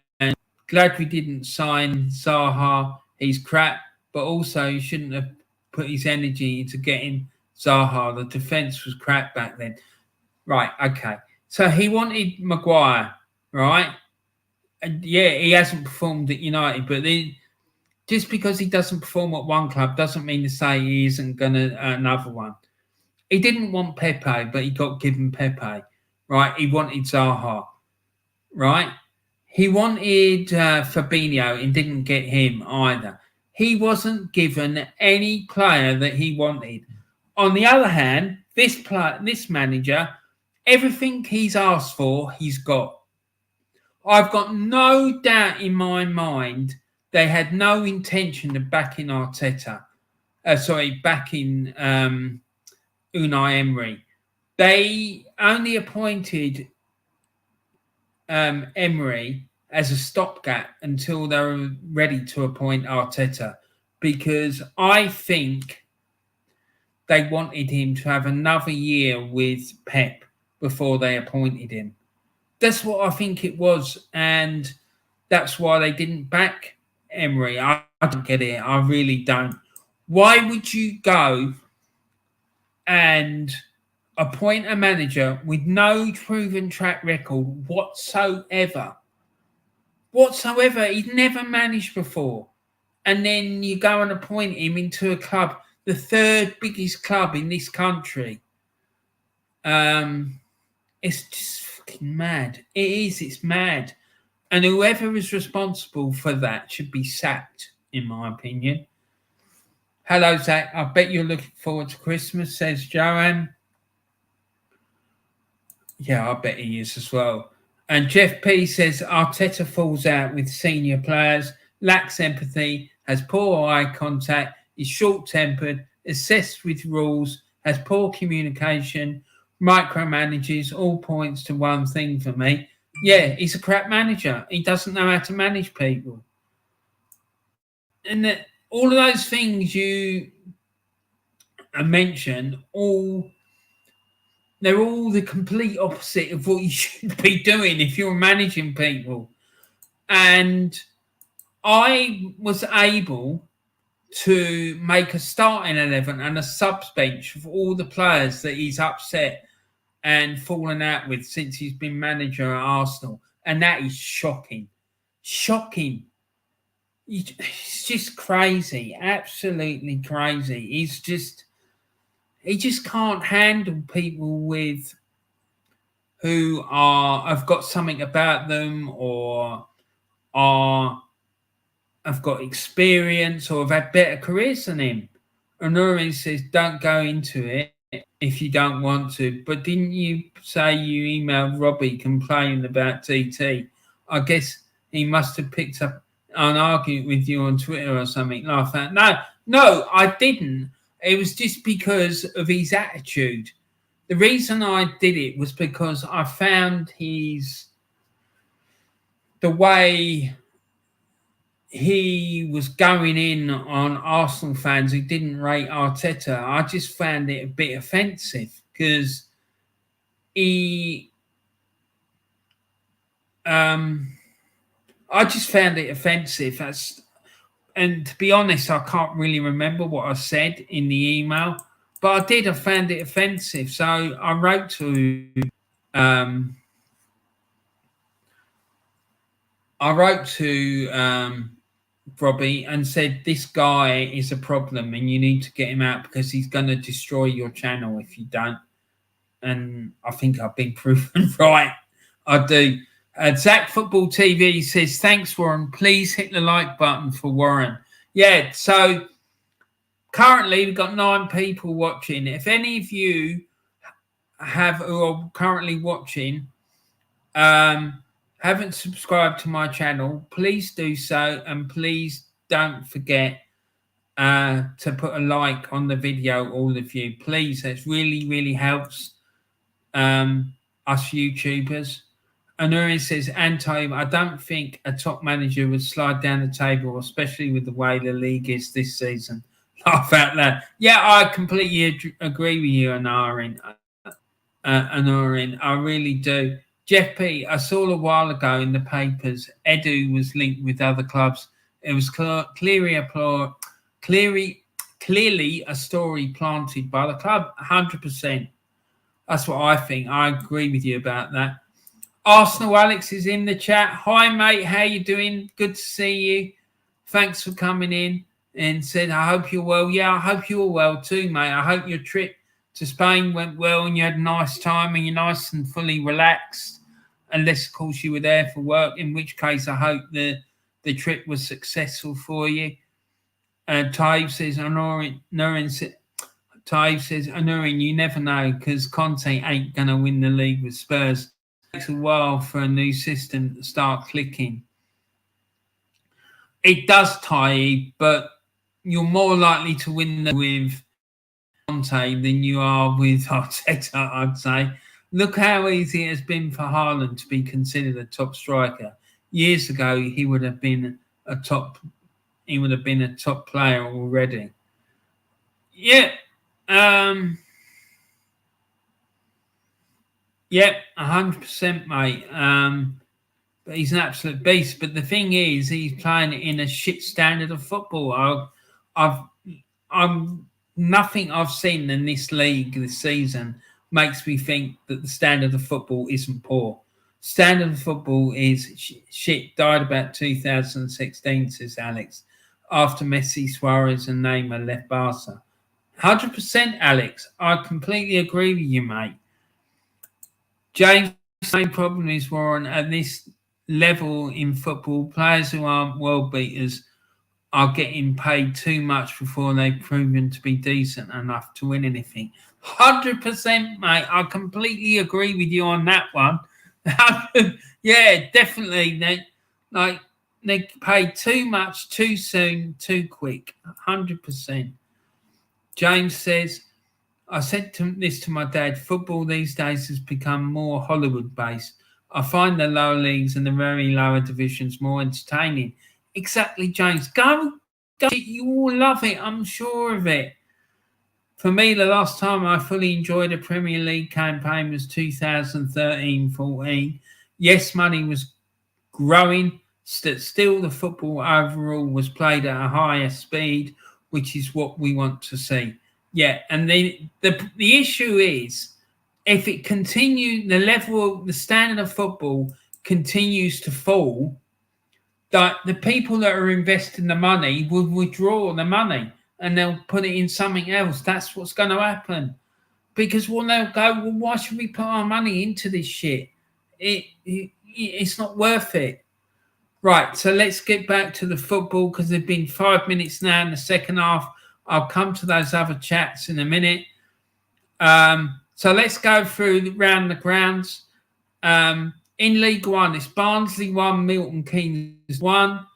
glad we didn't sign Zaha. He's crap, but also he shouldn't have put his energy into getting Zaha. The defence was crap back then. Right, okay. So he wanted Maguire, right? And yeah, he hasn't performed at United, but just because he doesn't perform at one club doesn't mean to say he isn't going to another one. He didn't want Pepe, but he got given Pepe, right? He wanted Zaha, right? He wanted Fabinho and didn't get him either. He wasn't given any player that he wanted. On the other hand, this manager, everything he's asked for, he's got. I've got no doubt in my mind they had no intention of backing Arteta. backing Unai Emery. They only appointed Emery as a stopgap until they were ready to appoint Arteta, because I think they wanted him to have another year with Pep before they appointed him. That's what I think it was, and that's why they didn't back Emery. I don't get it. I really don't. Why would you go and appoint a manager with no proven track record whatsoever? He'd never managed before. And then you go and appoint him into a club, the third biggest club in this country. It's just fucking mad. It's mad. And whoever is responsible for that should be sacked, in my opinion. Hello, Zach. I bet you're looking forward to Christmas, says Joanne. Yeah, I bet he is as well. And Jeff P says Arteta falls out with senior players, lacks empathy, has poor eye contact, is short-tempered, obsessed with rules, has poor communication, micromanages, all points to one thing for me. Yeah, he's a crap manager. He doesn't know how to manage people. And all of those things you mentioned, they're all the complete opposite of what you should be doing if you're managing people. And I was able to make a starting 11 and a subs bench of all the players that he's upset and fallen out with since he's been manager at Arsenal. And that is shocking. Shocking. It's just crazy. Absolutely crazy. He just can't handle people who have got something about them or have got experience or have had better careers than him. Honorin says, don't go into it if you don't want to. But didn't you say you emailed Robbie complaining about TT? I guess he must have picked up an argument with you on Twitter or something like that. No, I didn't. It was just because of his attitude. The reason I did it was because I found the way he was going in on Arsenal fans who didn't rate Arteta. I just found it a bit offensive because I just found it offensive. And to be honest, I can't really remember what I said in the email, but I found it offensive. So I wrote to Robbie and said, this guy is a problem and you need to get him out because he's going to destroy your channel if you don't. And I think I've been proven right. I do. Zach Football TV says, thanks, Warren. Please hit the like button for Warren. Yeah, so currently we've got 9 people watching. If any of you who are currently watching haven't subscribed to my channel, please do so. And please don't forget to put a like on the video, all of you. Please, that really, really helps us YouTubers. Anurin says, Anto, I don't think a top manager would slide down the table, especially with the way the league is this season. Laugh out loud. Yeah, I completely agree with you, Anurin. I really do. Jeff P, I saw a while ago in the papers, Edu was linked with other clubs. It was clearly a story planted by the club, 100%. That's what I think. I agree with you about that. Arsenal Alex is in the chat. Hi, mate. How you doing? Good to see you. Thanks for coming in and said, I hope you're well. Yeah, I hope you're well too, mate. I hope your trip to Spain went well and you had a nice time and you're nice and fully relaxed. Unless, of course, you were there for work, in which case I hope the trip was successful for you. Taib says, Anurin, you never know because Conte ain't going to win the league with Spurs. It takes a while for a new system to start clicking. It does, Taib, but you're more likely to win with Conte than you are with Arteta, I'd say. Look how easy it has been for Haaland to be considered a top striker. Years ago, he would have been a top player already. Yeah. Yeah, 100%, mate. But he's an absolute beast. But the thing is, he's playing in a shit standard of football. I'm nothing I've seen in this league this season makes me think that the standard of football isn't poor. Standard of football is shit. Died about 2016, says Alex, after Messi, Suarez, and Neymar left Barca. 100%, Alex. I completely agree with you, mate. James' main problem is, Warren, at this level in football, players who aren't world beaters are getting paid too much before they've proven to be decent enough to win anything. 100%, mate. I completely agree with you on that one. Yeah, definitely. They paid too much, too soon, too quick. 100%. James says, I said this to my dad, football these days has become more Hollywood-based. I find the lower leagues and the very lower divisions more entertaining. Exactly, James. Go. You will love it. I'm sure of it. For me, the last time I fully enjoyed a Premier League campaign was 2013-14. Yes, money was growing. Still, the football overall was played at a higher speed, which is what we want to see. Yeah, and the issue is, if it continues, the standard of football continues to fall, that the people that are investing the money will withdraw the money and they'll put it in something else. That's what's going to happen. Because they'll go, well, why should we put our money into this shit? It's not worth it. Right, so let's get back to the football because there've been 5 minutes now in the second half. I'll come to those other chats in a minute. So let's go through round the grounds. In League One, it's Barnsley 1, Milton Keynes 1,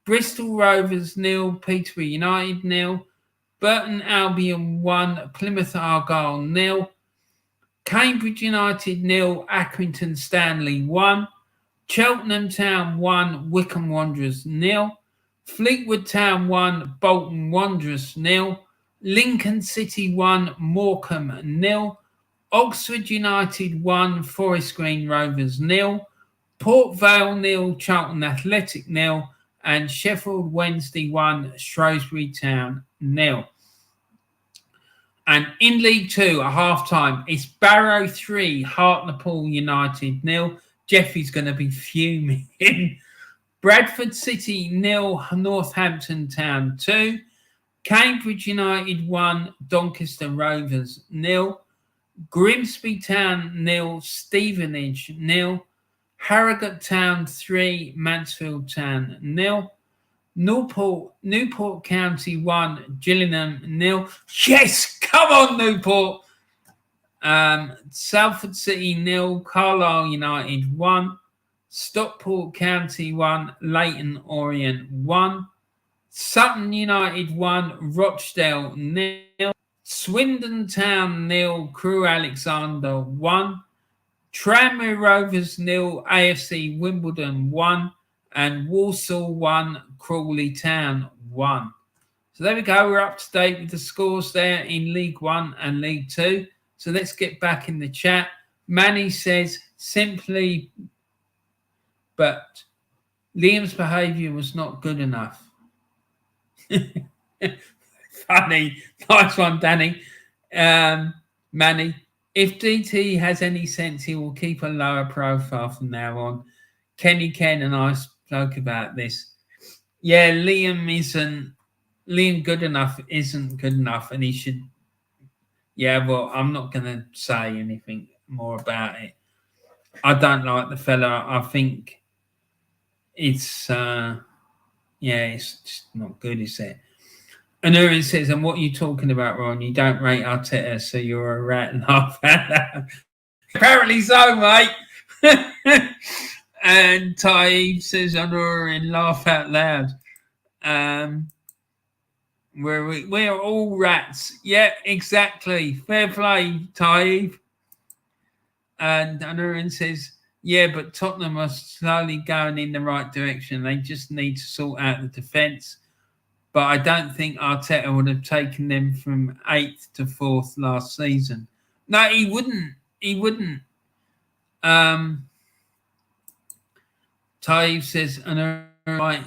Bristol Rovers 0, Peterborough United 0, Burton Albion 1, Plymouth Argyle 0, Cambridge United 0, Accrington Stanley 1, Cheltenham Town 1, Wycombe Wanderers 0, Fleetwood Town 1, Bolton Wanderers 0, Lincoln City 1, Morecambe 0, Oxford United 1, Forest Green Rovers 0, Port Vale 0, Charlton Athletic 0, and Sheffield Wednesday 1, Shrewsbury Town 0. And in League 2 at half-time, it's Barrow 3, Hartlepool United 0. Jeffy's going to be fuming. Bradford City 0, Northampton Town 2. Cambridge United 1, Doncaster Rovers 0. Grimsby Town 0, Stevenage 0. Harrogate Town 3, Mansfield Town 0. Newport County 1, Gillingham 0. Yes, come on, Newport. Salford City 0, Carlisle United 1. Stockport County 1, Leighton Orient 1. Sutton United 1, Rochdale 0. Swindon Town 0, Crewe Alexander 1. Tranmere Rovers 0, AFC Wimbledon 1. And Walsall 1, Crawley Town 1. So there we go. We're up to date with the scores there in League 1 and League 2. So let's get back in the chat. Manny says, simply, but Liam's behaviour was not good enough. Funny. Nice one, Danny. Manny, if DT has any sense, he will keep a lower profile from now on. Kenny Ken and I spoke about this. Yeah, Liam good enough isn't good enough, and he should. Yeah, well, I'm not going to say anything more about it. I don't like the fella. I think it's just not good, is it? And Urin says, and what are you talking about, Ron? You don't rate Arteta, so you're a rat and half. Apparently so, mate. And Taib says, Urin, laugh out loud. We're all rats. Yeah, exactly. Fair play, Taib. And Aaron says, yeah, but Tottenham are slowly going in the right direction. They just need to sort out the defence. But I don't think Arteta would have taken them from 8th to 4th last season. No, he wouldn't. He wouldn't. Taib says, right.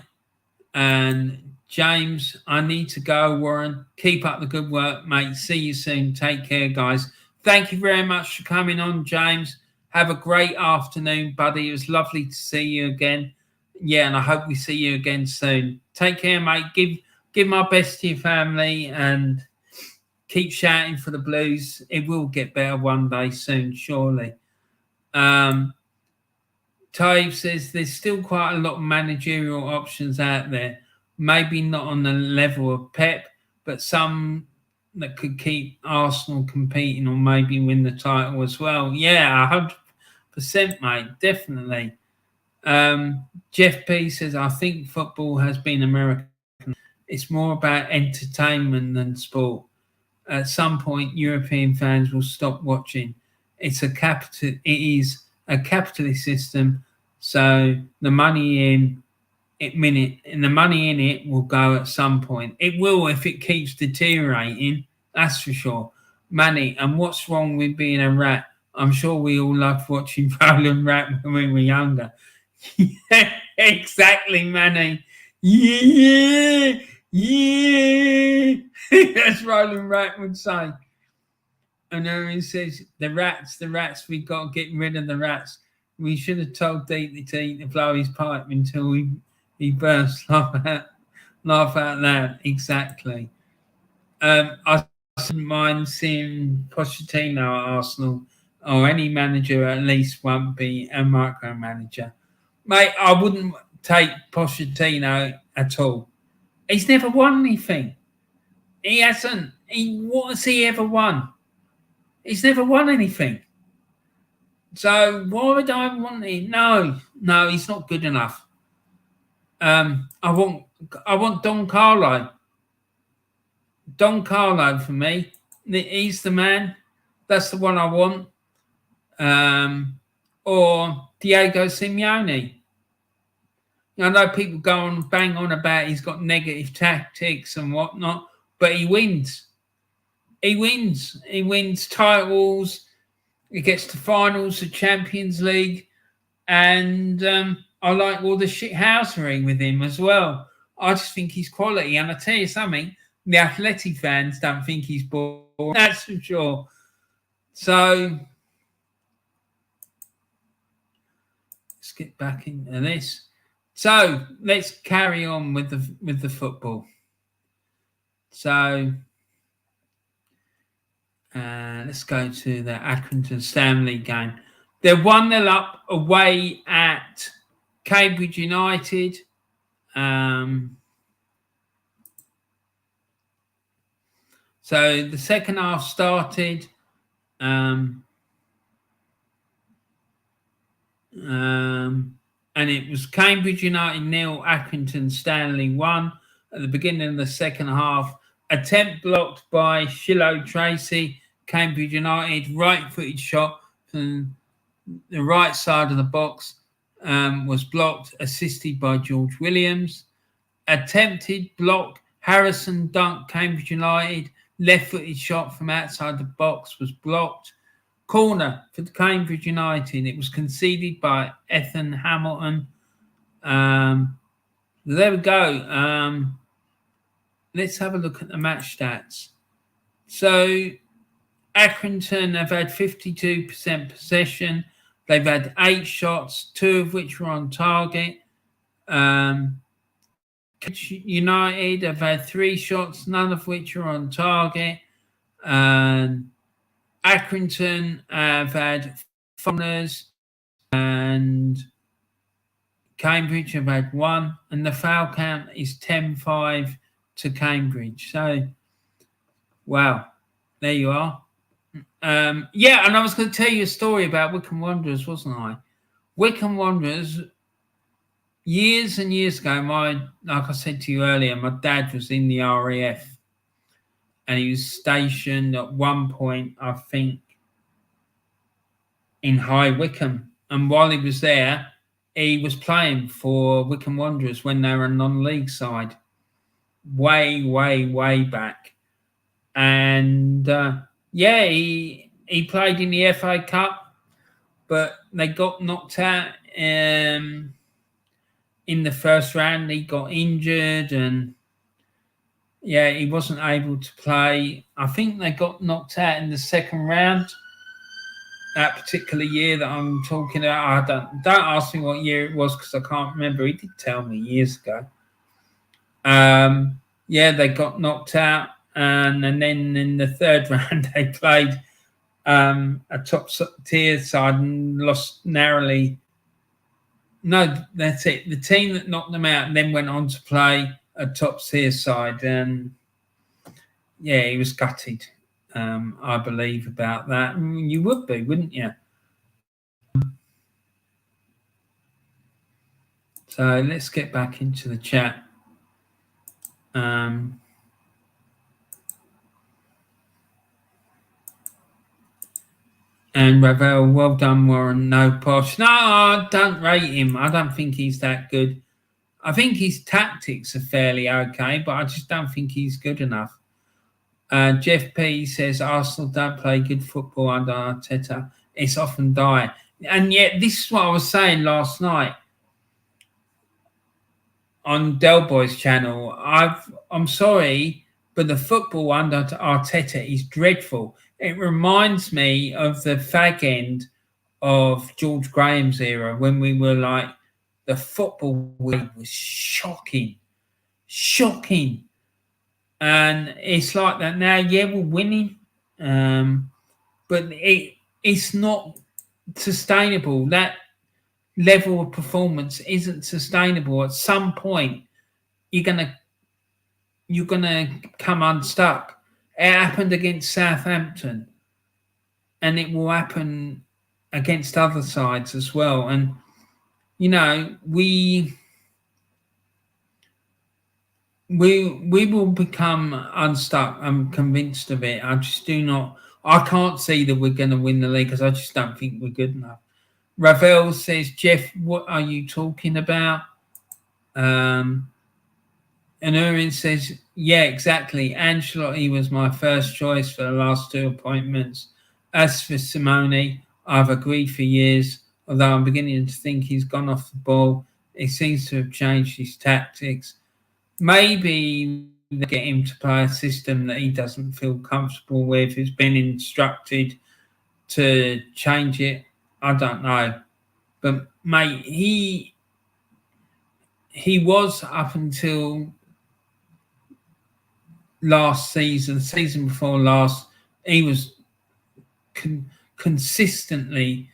And James, I need to go, Warren. Keep up the good work, mate. See you soon. Take care, guys. Thank you very much for coming on, James. Have a great afternoon, buddy. It was lovely to see you again. Yeah, and I hope we see you again soon. Take care, mate. Give my best to your family and keep shouting for the Blues. It will get better one day soon, surely. Taib says there's still quite a lot of managerial options out there. Maybe not on the level of Pep, but some that could keep Arsenal competing or maybe win the title as well. Yeah, 100%, mate. Definitely. Jeff P says, I think football has been American. It's more about entertainment than sport. At some point, European fans will stop watching. It is a capitalist system, so the money in it will go at some point. It will if it keeps deteriorating, that's for sure. Money, and what's wrong with being a rat? I'm sure we all loved watching Roland Rat when we were younger. Yeah, exactly, Manny. Yeah. That's Roland Rat would say. And Aaron says, the rats, we've got to get rid of the rats. We should have told DT to blow his pipe until he burst, laugh out loud. Exactly. I wouldn't mind seeing Pochettino at Arsenal, or any manager at least won't be a micromanager. Mate, I wouldn't take Pochettino at all. He's never won anything. He hasn't. What has he ever won? He's never won anything. So why would I want him? No, he's not good enough. I want Don Carlo. Don Carlo for me. He's the man. That's the one I want. Or Diego Simeone. I know people go on bang on about he's got negative tactics and whatnot, but he wins. He wins titles. He gets to finals of Champions League. And I like all the shithousery with him as well. I just think he's quality. And I tell you something, the Athletic fans don't think he's boring. That's for sure. So let's get back into this. So let's carry on with the football. So let's go to the Accrington Stanley game. They're 1-0 up away at Cambridge United. So the second half started. And it was Cambridge United 0, Accrington Stanley 1 at the beginning of the second half. Attempt blocked by Shiloh Tracy. Cambridge United right-footed shot from the right side of the box was blocked, assisted by George Williams. Attempted block, Harrison Dunk, Cambridge United. Left-footed shot from outside the box was blocked. Corner for Cambridge United. It was conceded by Ethan Hamilton. There we go. Let's have a look at the match stats. So Accrington have had 52% possession. They've had 8 shots, 2 of which were on target. United have had 3 shots, none of which are on target. And Accrington have had foreigners, and Cambridge have had 1, and the foul count is 10-5 to Cambridge. So, wow, there you are. Yeah, and I was going to tell you a story about Wycombe Wanderers, wasn't I? Wycombe Wanderers, years and years ago, like I said to you earlier, my dad was in the RAF and he was stationed at one point, I think, in High Wycombe. And while he was there, he was playing for Wycombe Wanderers when they were a non-league side, way, way, way back. And he played in the FA Cup, but they got knocked out in the first round. He got injured, and he wasn't able to play. I think they got knocked out in the second round. That particular year that I'm talking about, don't ask me what year it was because I can't remember. He did tell me years ago. They got knocked out, and then in the third round they played a top tier side and lost narrowly. No, that's it. The team that knocked them out and then went on to play a top tier side, and he was gutted. I believe about that. You would be, wouldn't you? So let's get back into the chat. And Ravel, well done, Warren. No posh. No, I don't rate him. I don't think he's that good. I think his tactics are fairly okay, but I just don't think he's good enough. Jeff P says Arsenal don't play good football under Arteta. It's often dire. And yet, this is what I was saying last night on Del Boy's channel. I'm sorry, but the football under Arteta is dreadful. It reminds me of the fag end of George Graham's era when we were like, the football was shocking. And it's like that now. Yeah, we're winning, but it's not sustainable. That level of performance isn't sustainable. At some point, you're gonna come unstuck. It happened against Southampton, and it will happen against other sides as well. And we will become unstuck. I'm convinced of it. I just do not. I can't see that we're going to win the league because I just don't think we're good enough. Ravel says, Jeff, what are you talking about? And Urin says, yeah, exactly. Ancelotti was my first choice for the last two appointments. As for Simone, I've agreed for years, although I'm beginning to think he's gone off the ball. He seems to have changed his tactics. Maybe they get him to play a system that he doesn't feel comfortable with. He's been instructed to change it. I don't know. But, mate, he was up until last season, the season before last, he was consistently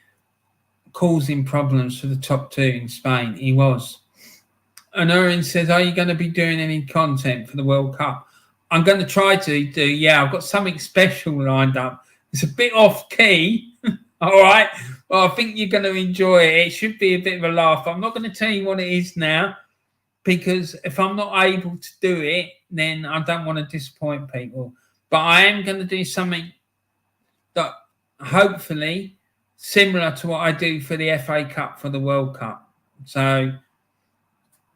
causing problems for the top two in Spain. He was. And Oren says, are you going to be doing any content for the World Cup? I'm going to try to do, I've got something special lined up. It's a bit off key, all right? Well, I think you're going to enjoy it. It should be a bit of a laugh. I'm not going to tell you what it is now, because if I'm not able to do it, then I don't want to disappoint people. But I am going to do something that hopefully similar to what I do for the FA Cup for the World Cup. So,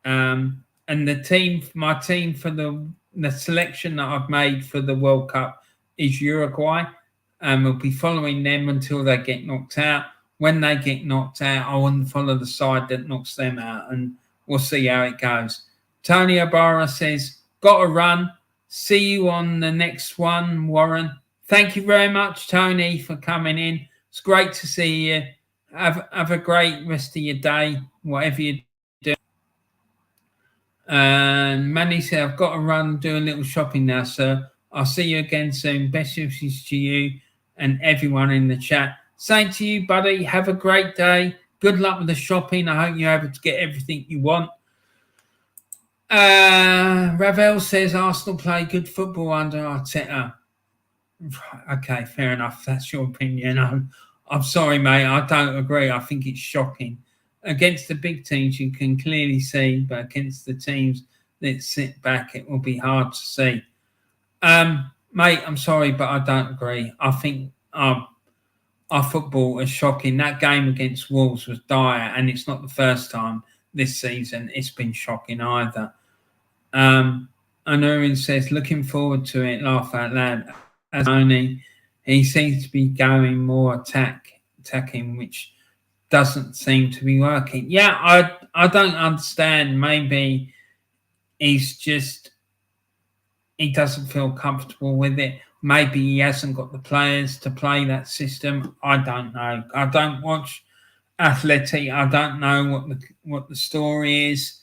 and my team for the selection that I've made for the World Cup is Uruguay, and we'll be following them until they get knocked out. When they get knocked out, I want to follow the side that knocks them out, and we'll see how it goes. Tony Ibarra says, got to run. See you on the next one, Warren. Thank you very much, Tony, for coming in. It's great to see you. Have a great rest of your day, whatever you do. And Manny said, I've got to run, do a little shopping now, sir. I'll see you again soon. Best wishes to you and everyone in the chat. Same to you, buddy. Have a great day. Good luck with the shopping. I hope you're able to get everything you want. Ravel says Arsenal play good football under Arteta. Okay, fair enough. That's your opinion. I'm sorry, mate. I don't agree. I think it's shocking. Against the big teams, you can clearly see, but against the teams that sit back, it will be hard to see. Mate, I'm sorry, but I don't agree. I think our football is shocking. That game against Wolves was dire, and it's not the first time this season it's been shocking either. And Owen says, looking forward to it, laugh out loud. As only he seems to be going more attacking, which doesn't seem to be working. Yeah, I don't understand. Maybe he's just he doesn't feel comfortable with it. Maybe he hasn't got the players to play that system. I don't know. I don't watch Athletic. I don't know what the story is.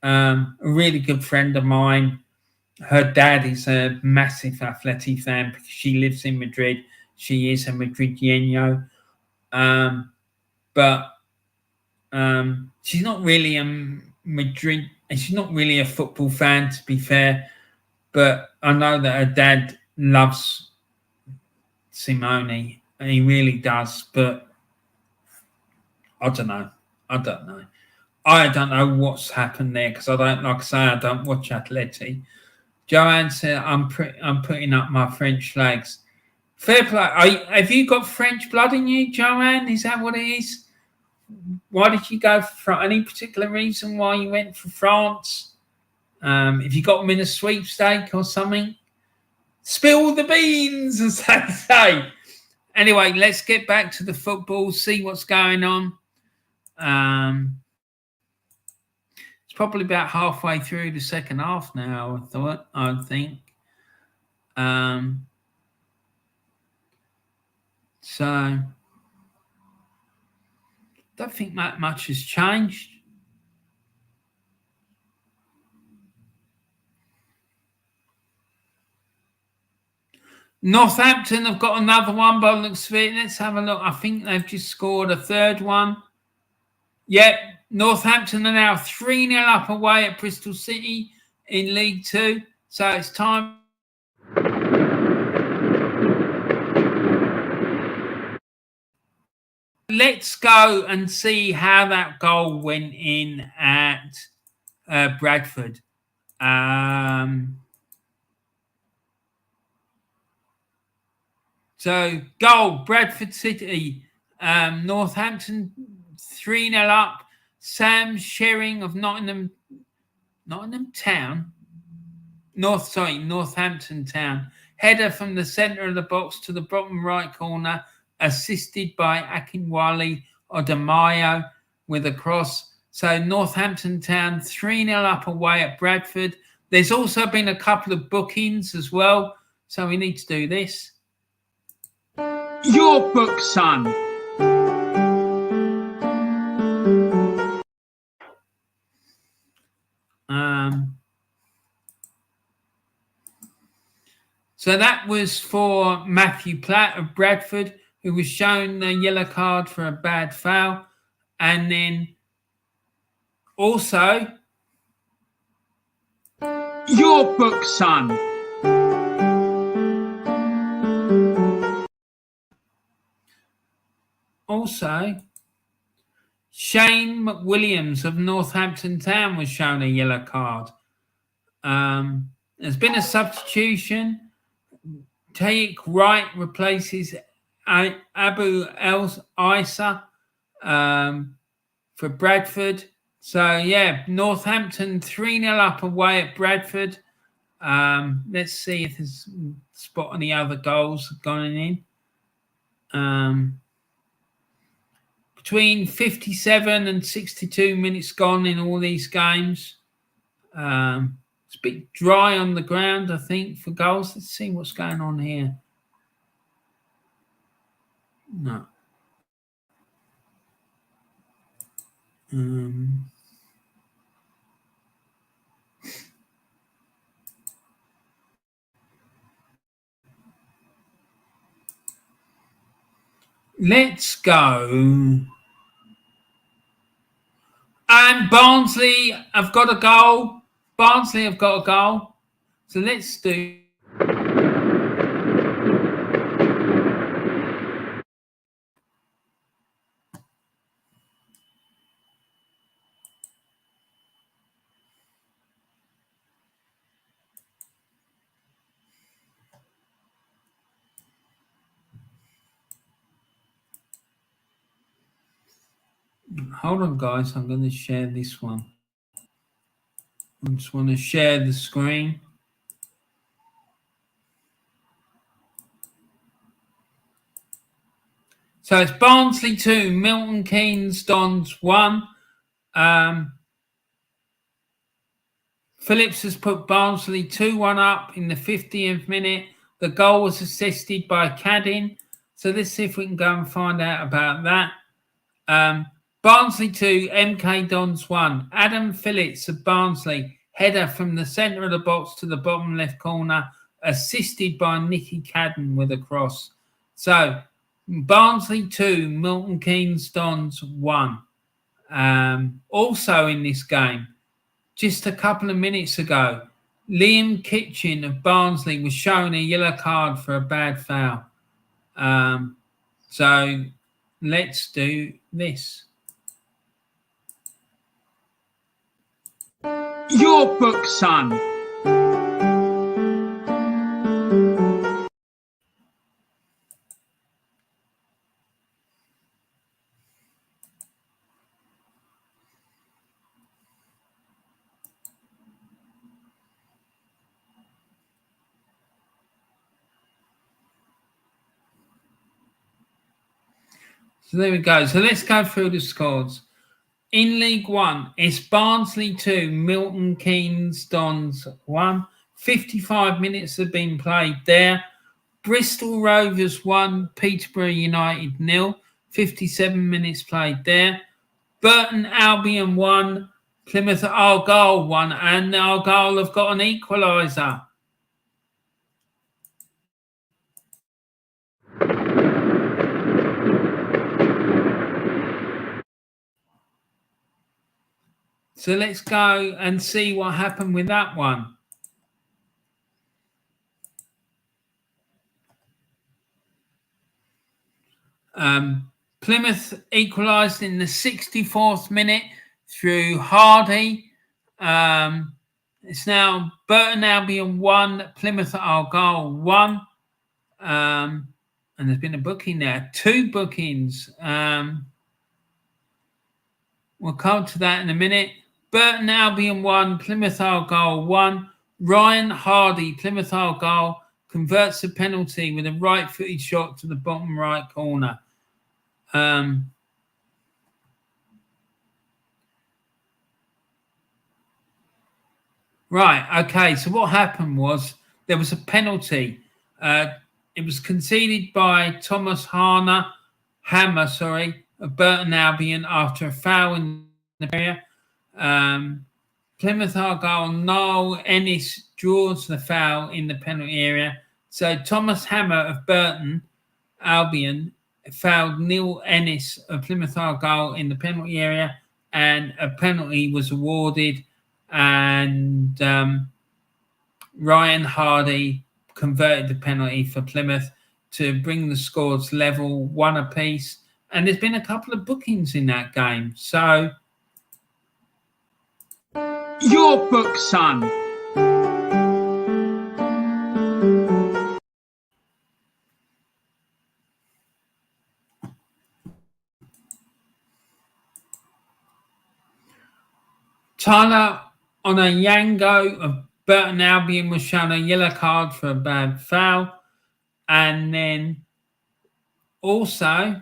A really good friend of mine, her dad is a massive Athletic fan because she lives in Madrid. She is a Madrileño, but she's not really a Madrid. She's not really a football fan, to be fair. But I know that her dad loves Simone. He really does. But I don't know. I don't know what's happened there because I don't, like I say, I don't watch Atleti. Joanne said, I'm putting up my French flags. Fair play. Have you got French blood in you, Joanne? Is that what it is? Why did you go for any particular reason why you went for France? If you got them in a sweepstake or something, spill the beans, as they say. Anyway, let's get back to the football, see what's going on. It's probably about halfway through the second half now, I think. So, don't think that much has changed. Northampton have got another one by the looks of it. Let's have a look. I think they've just scored a third one. Yep, Northampton are now 3-0 up away at Bristol City in League Two. So it's time. Let's go and see how that goal went in at Bradford. So, goal, Bradford City, Northampton 3-0 up. Sam Shering of Northampton Town. Header from the centre of the box to the bottom right corner, assisted by Akinwale Odemayo with a cross. So Northampton Town 3-0 up away at Bradford. There's also been a couple of bookings as well, so we need to do this. Your book, son. So that was for Matthew Platt of Bradford, who was shown a yellow card for a bad foul. And then also, your book, son. Also, Shane McWilliams of Northampton Town was shown a yellow card. There's been a substitution. Taik Wright replaces Abu El-Isa for Bradford. So, yeah, Northampton 3-0 up away at Bradford. Let's see if there's spot any other goals going in. Between 57 and 62 minutes gone in all these games. It's a bit dry on the ground, I think, for goals. Let's see what's going on here. No. Let's go. And Barnsley have got a goal. So let's do. Hold on, guys. I'm going to share this one. I just want to share the screen. So it's Barnsley 2, Milton Keynes Dons 1. Phillips has put Barnsley 2-1 up in the 50th minute. The goal was assisted by Cadden. So let's see if we can go and find out about that. Barnsley 2, MK Dons 1. Adam Phillips of Barnsley. Header from the centre of the box to the bottom left corner. Assisted by Nicky Cadden with a cross. So Barnsley 2, Milton Keynes Dons 1. Also in this game, just a couple of minutes ago, Liam Kitchen of Barnsley was shown a yellow card for a bad foul. So let's do this. Your book, son. So there we go. So let's go through the scores. In League One, it's Barnsley 2, Milton Keynes Dons 1. 55 minutes have been played there. Bristol Rovers 1, Peterborough United 0. 57 minutes played there. Burton Albion 1, Plymouth Argyle 1, and Argyle have got an equaliser. So let's go and see what happened with that one. Plymouth equalised in the 64th minute through Hardy. It's now Burton Albion 1, Plymouth Argyle 1. And there's been a booking there. 2 bookings. We'll come to that in a minute. Burton Albion 1, Plymouth Argyle 1. Ryan Hardy, Plymouth Argyle, converts a penalty with a right-footed shot to the bottom right corner. Right, okay, so what happened was there was a penalty. It was conceded by Thomas Hammer, of Burton Albion after a foul in the area. Plymouth Argyle, Noel Ennis draws the foul in the penalty area. So Thomas Hammer of Burton Albion fouled Neil Ennis of Plymouth Argyle in the penalty area, and a penalty was awarded, and Ryan Hardy converted the penalty for Plymouth to bring the scores level, 1 apiece. And there's been a couple of bookings in that game. So your book, son. Tyler Onayango of Burton Albion was shown a yellow card for a bad foul. And then also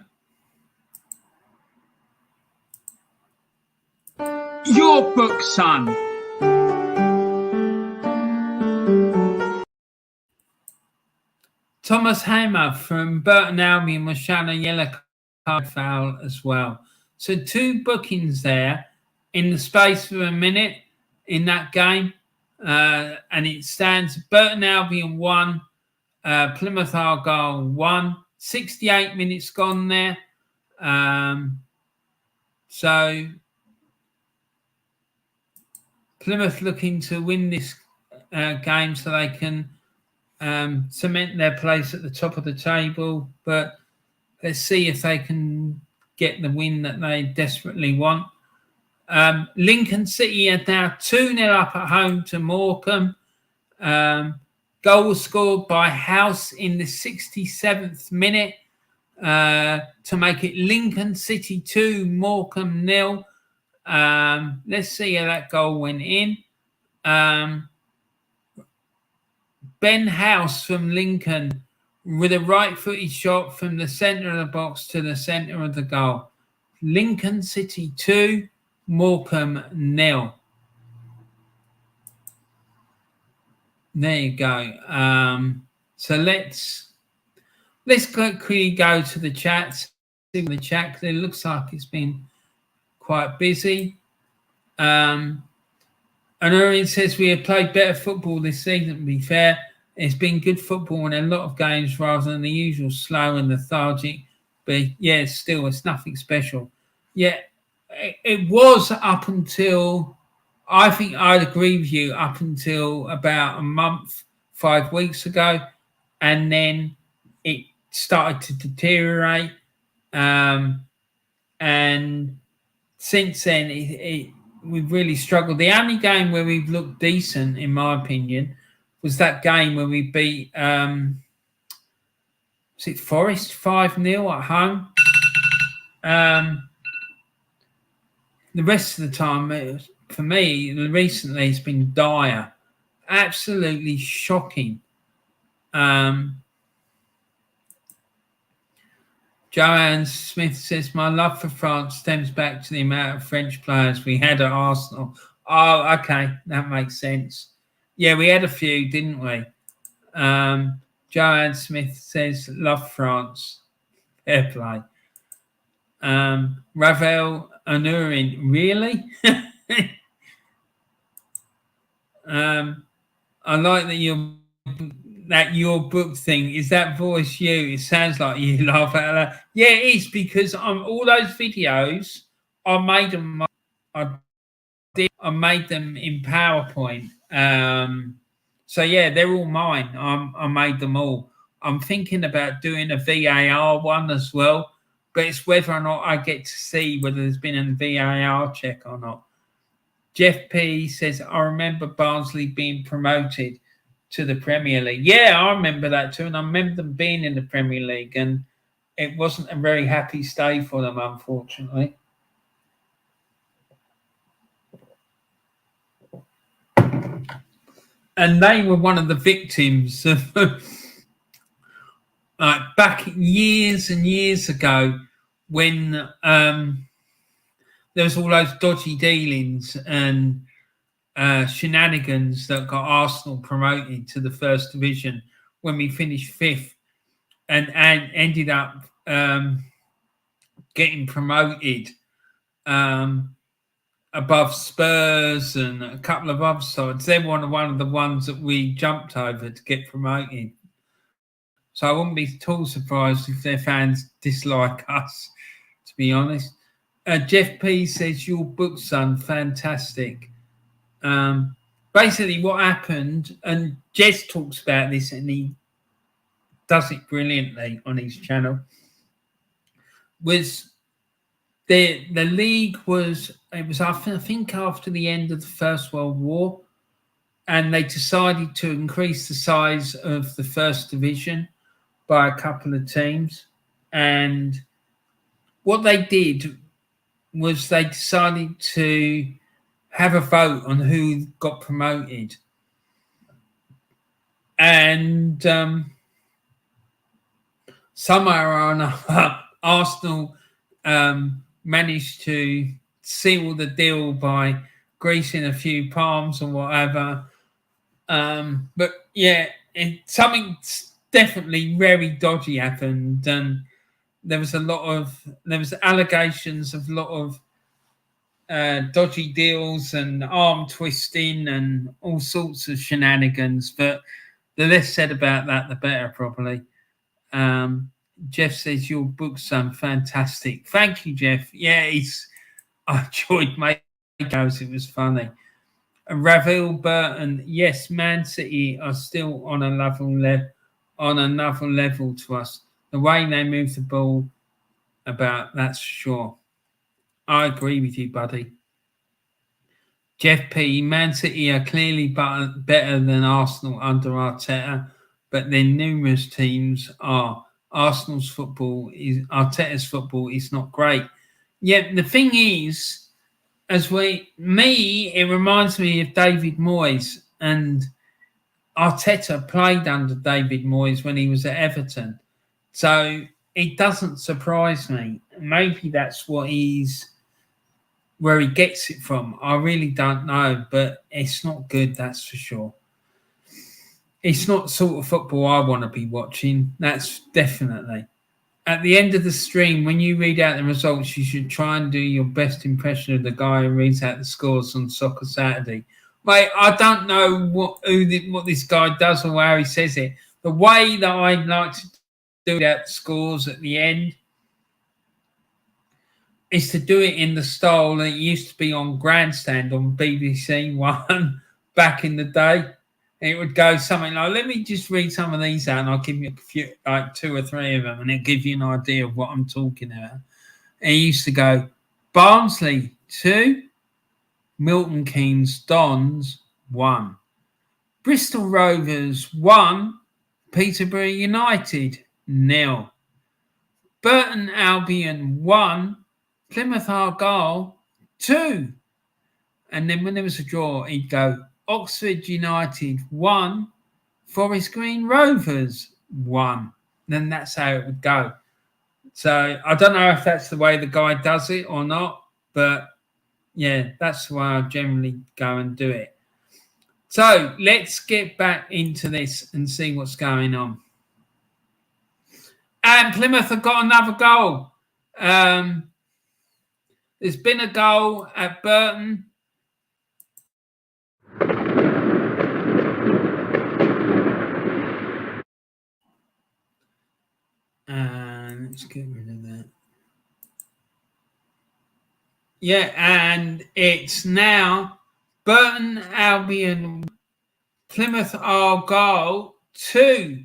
your book, son. Thomas Hammer from Burton Albion was shown a yellow card foul as well. So 2 bookings there in the space of a minute in that game. And it stands Burton Albion 1, Plymouth Argyle 1. 68 minutes gone there. So Plymouth looking to win this game so they can cement their place at the top of the table. But let's see if they can get the win that they desperately want. Lincoln City are now 2-0 up at home to Morecambe. Goal was scored by House in the 67th minute. to make it Lincoln City 2, Morecambe 0. Let's see how that goal went in. Ben House from Lincoln with a right-footed shot from the centre of the box to the centre of the goal. Lincoln City 2, Morecambe 0. There you go. So let's quickly go to the chat. See the chat, because it looks like it's been quite busy. And Orion says we have played better football this season, to be fair. It's been good football in a lot of games rather than the usual slow and lethargic. But yeah, still, it's nothing special. Yeah, it was up until, I think I'd agree with you, up until about a month, 5 weeks ago. And then it started to deteriorate. And since then, we've really struggled. The only game where we've looked decent, in my opinion, was that game where we beat, was it Forest 5-0 at home? The rest of the time, for me, recently, it's been dire. Absolutely shocking. Joanne Smith says, my love for France stems back to the amount of French players we had at Arsenal. Oh, okay. That makes sense. Yeah, we had a few, didn't we? Joanne Smith says, love France. Fair play. Ravel Anurin, really? I like that your book thing. Is that voice you? It sounds like you laugh out loud. Yeah, it is, because all those videos, I made them in PowerPoint. So yeah, they're all mine. I made them all. I'm thinking about doing a VAR one as well, but it's whether or not I get to see whether there's been a VAR check or not. Jeff P says, I remember Barnsley being promoted to the Premier League. Yeah, I remember that too. And I remember them being in the Premier League, and it wasn't a very happy stay for them, unfortunately. And they were one of the victims of back years and years ago when there was all those dodgy dealings and shenanigans that got Arsenal promoted to the first division when we finished 5th and ended up getting promoted above Spurs and a couple of other sides. They're one of the ones that we jumped over to get promoted. So I wouldn't be at all surprised if their fans dislike us, to be honest. Jeff P says, your book, son, fantastic. Basically what happened, and Jez talks about this and he does it brilliantly on his channel, was the league was I think after the end of the First World War, and they decided to increase the size of the first division by a couple of teams. And what they did was they decided to have a vote on who got promoted. And somehow or another, Arsenal managed to seal the deal by greasing a few palms or whatever. But yeah, something definitely very dodgy happened, and there was allegations of a lot of dodgy deals and arm twisting and all sorts of shenanigans. But the less said about that, the better, probably. Jeff says, your book, son, fantastic. Thank you, Jeff. Yeah, I enjoyed making those. It was funny. Ravel Burton, yes, Man City are still on another level to us. The way they move the ball about, that's sure. I agree with you, buddy. Jeff P, Man City are clearly better than Arsenal under Arteta, but then numerous teams are. Arsenal's football is Arteta's football is not great. Yet the thing is, it reminds me of David Moyes, and Arteta played under David Moyes when he was at Everton. So it doesn't surprise me. Maybe that's where he gets it from. I really don't know, but it's not good, that's for sure. It's not the sort of football I want to be watching. That's definitely. At the end of the stream, when you read out the results, you should try and do your best impression of the guy who reads out the scores on Soccer Saturday. Mate, I don't know what this guy does or how he says it. The way that I like to do out the scores at the end is to do it in the style that it used to be on Grandstand on BBC One back in the day. It would go something like, let me just read some of these out and I'll give you a few, like 2 or 3 of them, and it'll give you an idea of what I'm talking about. And it used to go, Barnsley 2, Milton Keynes Dons 1, Bristol Rovers 1, Peterborough United 0, Burton Albion 1, Plymouth Argyle 2. And then when there was a draw, he'd go, Oxford United 1, Forest Green Rovers 1. Then that's how it would go. So I don't know if that's the way the guy does it or not, but yeah, that's the way I generally go and do it. So let's get back into this and see what's going on. And Plymouth have got another goal. There's been a goal at Burton. And let's get rid of that. Yeah, and it's now Burton Albion, Plymouth Argyle 2.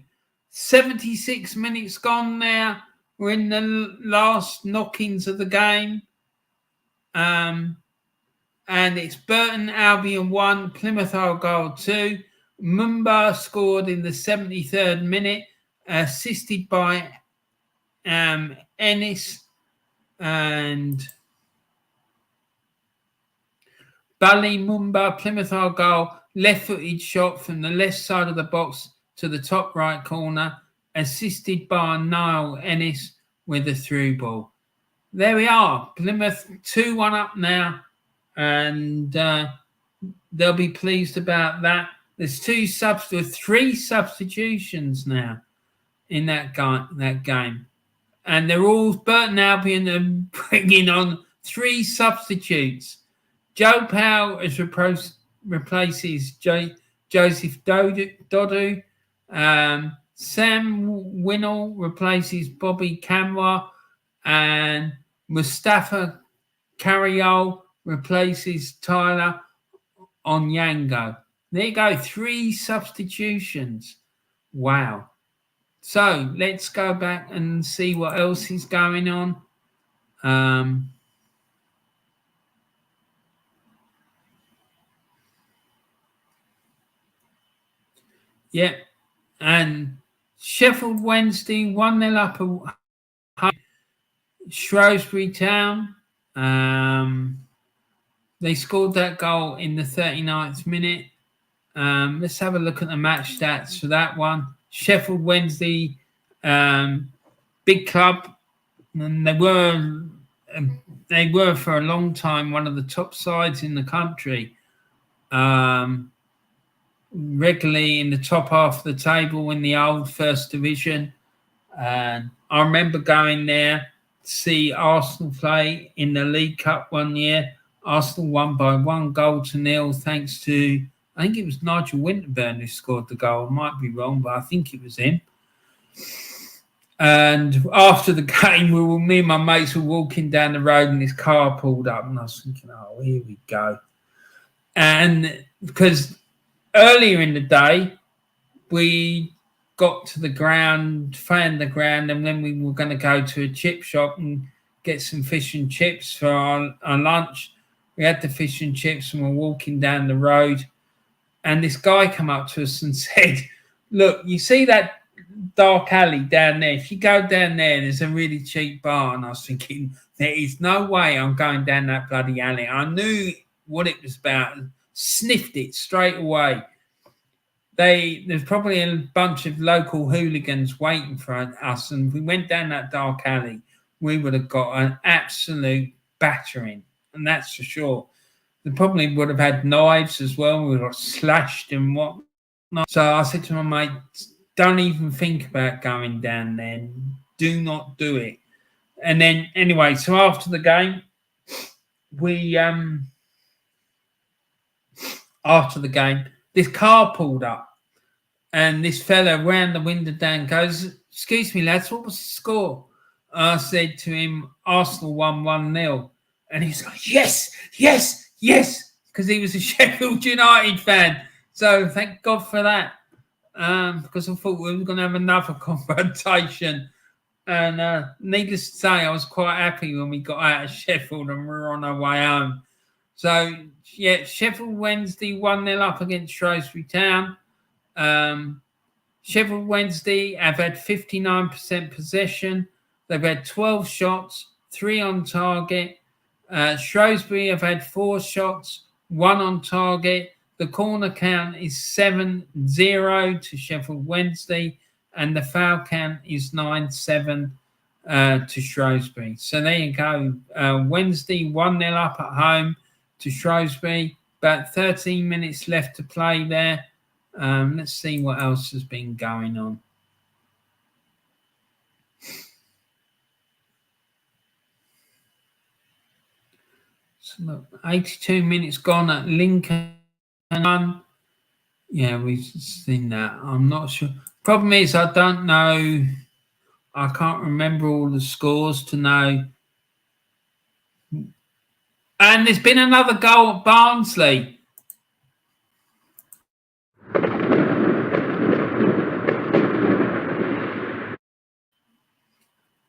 76 minutes gone now. We're in the last knockings of the game. And it's Burton Albion 1, Plymouth Argyle 2. Mumba scored in the 73rd minute, assisted by Ennis and Bally Mumba. Plymouth Argyle left-footed shot from the left side of the box to the top right corner, assisted by Niall Ennis with a through ball. There we are. Plymouth 2-1 up now, and they'll be pleased about that. There's 3 substitutions now in that game. And they're all Burton Albion and bringing on 3 substitutes. Joe Powell replaces Joseph Dodu. Sam Winnell replaces Bobby Camwa. And Mustafa Carriol replaces Tyler Onyango. There you go, 3 substitutions. Wow. So let's go back and see what else is going on. Yeah, and Sheffield Wednesday 1-0 up at Shrewsbury Town. They scored that goal in the 39th minute. Let's have a look at the match stats for that one. Sheffield Wednesday, big club, and they were for a long time one of the top sides in the country. Regularly in the top half of the table in the old First Division. And I remember going there to see Arsenal play in the League Cup one year. Arsenal won by 1-0 thanks to, I think it was Nigel Winterburn who scored the goal. I might be wrong, but I think it was him. And after the game, me and my mates were walking down the road and his car pulled up, and I was thinking, oh, here we go. And because earlier in the day, we got to the ground, fanned the ground, and then we were going to go to a chip shop and get some fish and chips for our lunch. We had the fish and chips and we're walking down the road, and this guy came up to us and said, look, you see that dark alley down there. If you go down there, there's a really cheap bar. And I was thinking, there is no way I'm going down that bloody alley. I knew what it was about. Sniffed it straight away. There's probably a bunch of local hooligans waiting for us, and if we went down that dark alley, we would have got an absolute battering, and that's for sure. They probably would have had knives as well. We got slashed and whatnot. So I said to my mate, don't even think about going down there. Do not do it. And then anyway, so after the game, this car pulled up, and this fella ran the window down, goes, excuse me, lads, what was the score? I said to him, Arsenal won 1-0. And he's like, yes, because he was a Sheffield United fan. So thank God for that, because I thought we were going to have another confrontation. And needless to say, I was quite happy when we got out of Sheffield and we were on our way home. So, yeah, Sheffield Wednesday 1-0 up against Shrewsbury Town. Sheffield Wednesday have had 59% possession. They've had 12 shots, 3 on target. Shrewsbury have had 4 shots, 1 on target. The corner count is 7-0 to Sheffield Wednesday, and the foul count is 9-7 to Shrewsbury. So there you go. Wednesday 1-0 up at home to Shrewsbury. About 13 minutes left to play there. Let's see what else has been going on. So look, 82 minutes gone at Lincoln. Yeah, we've seen that. I'm not sure. Problem is, I don't know. I can't remember all the scores to know. And there's been another goal at Barnsley.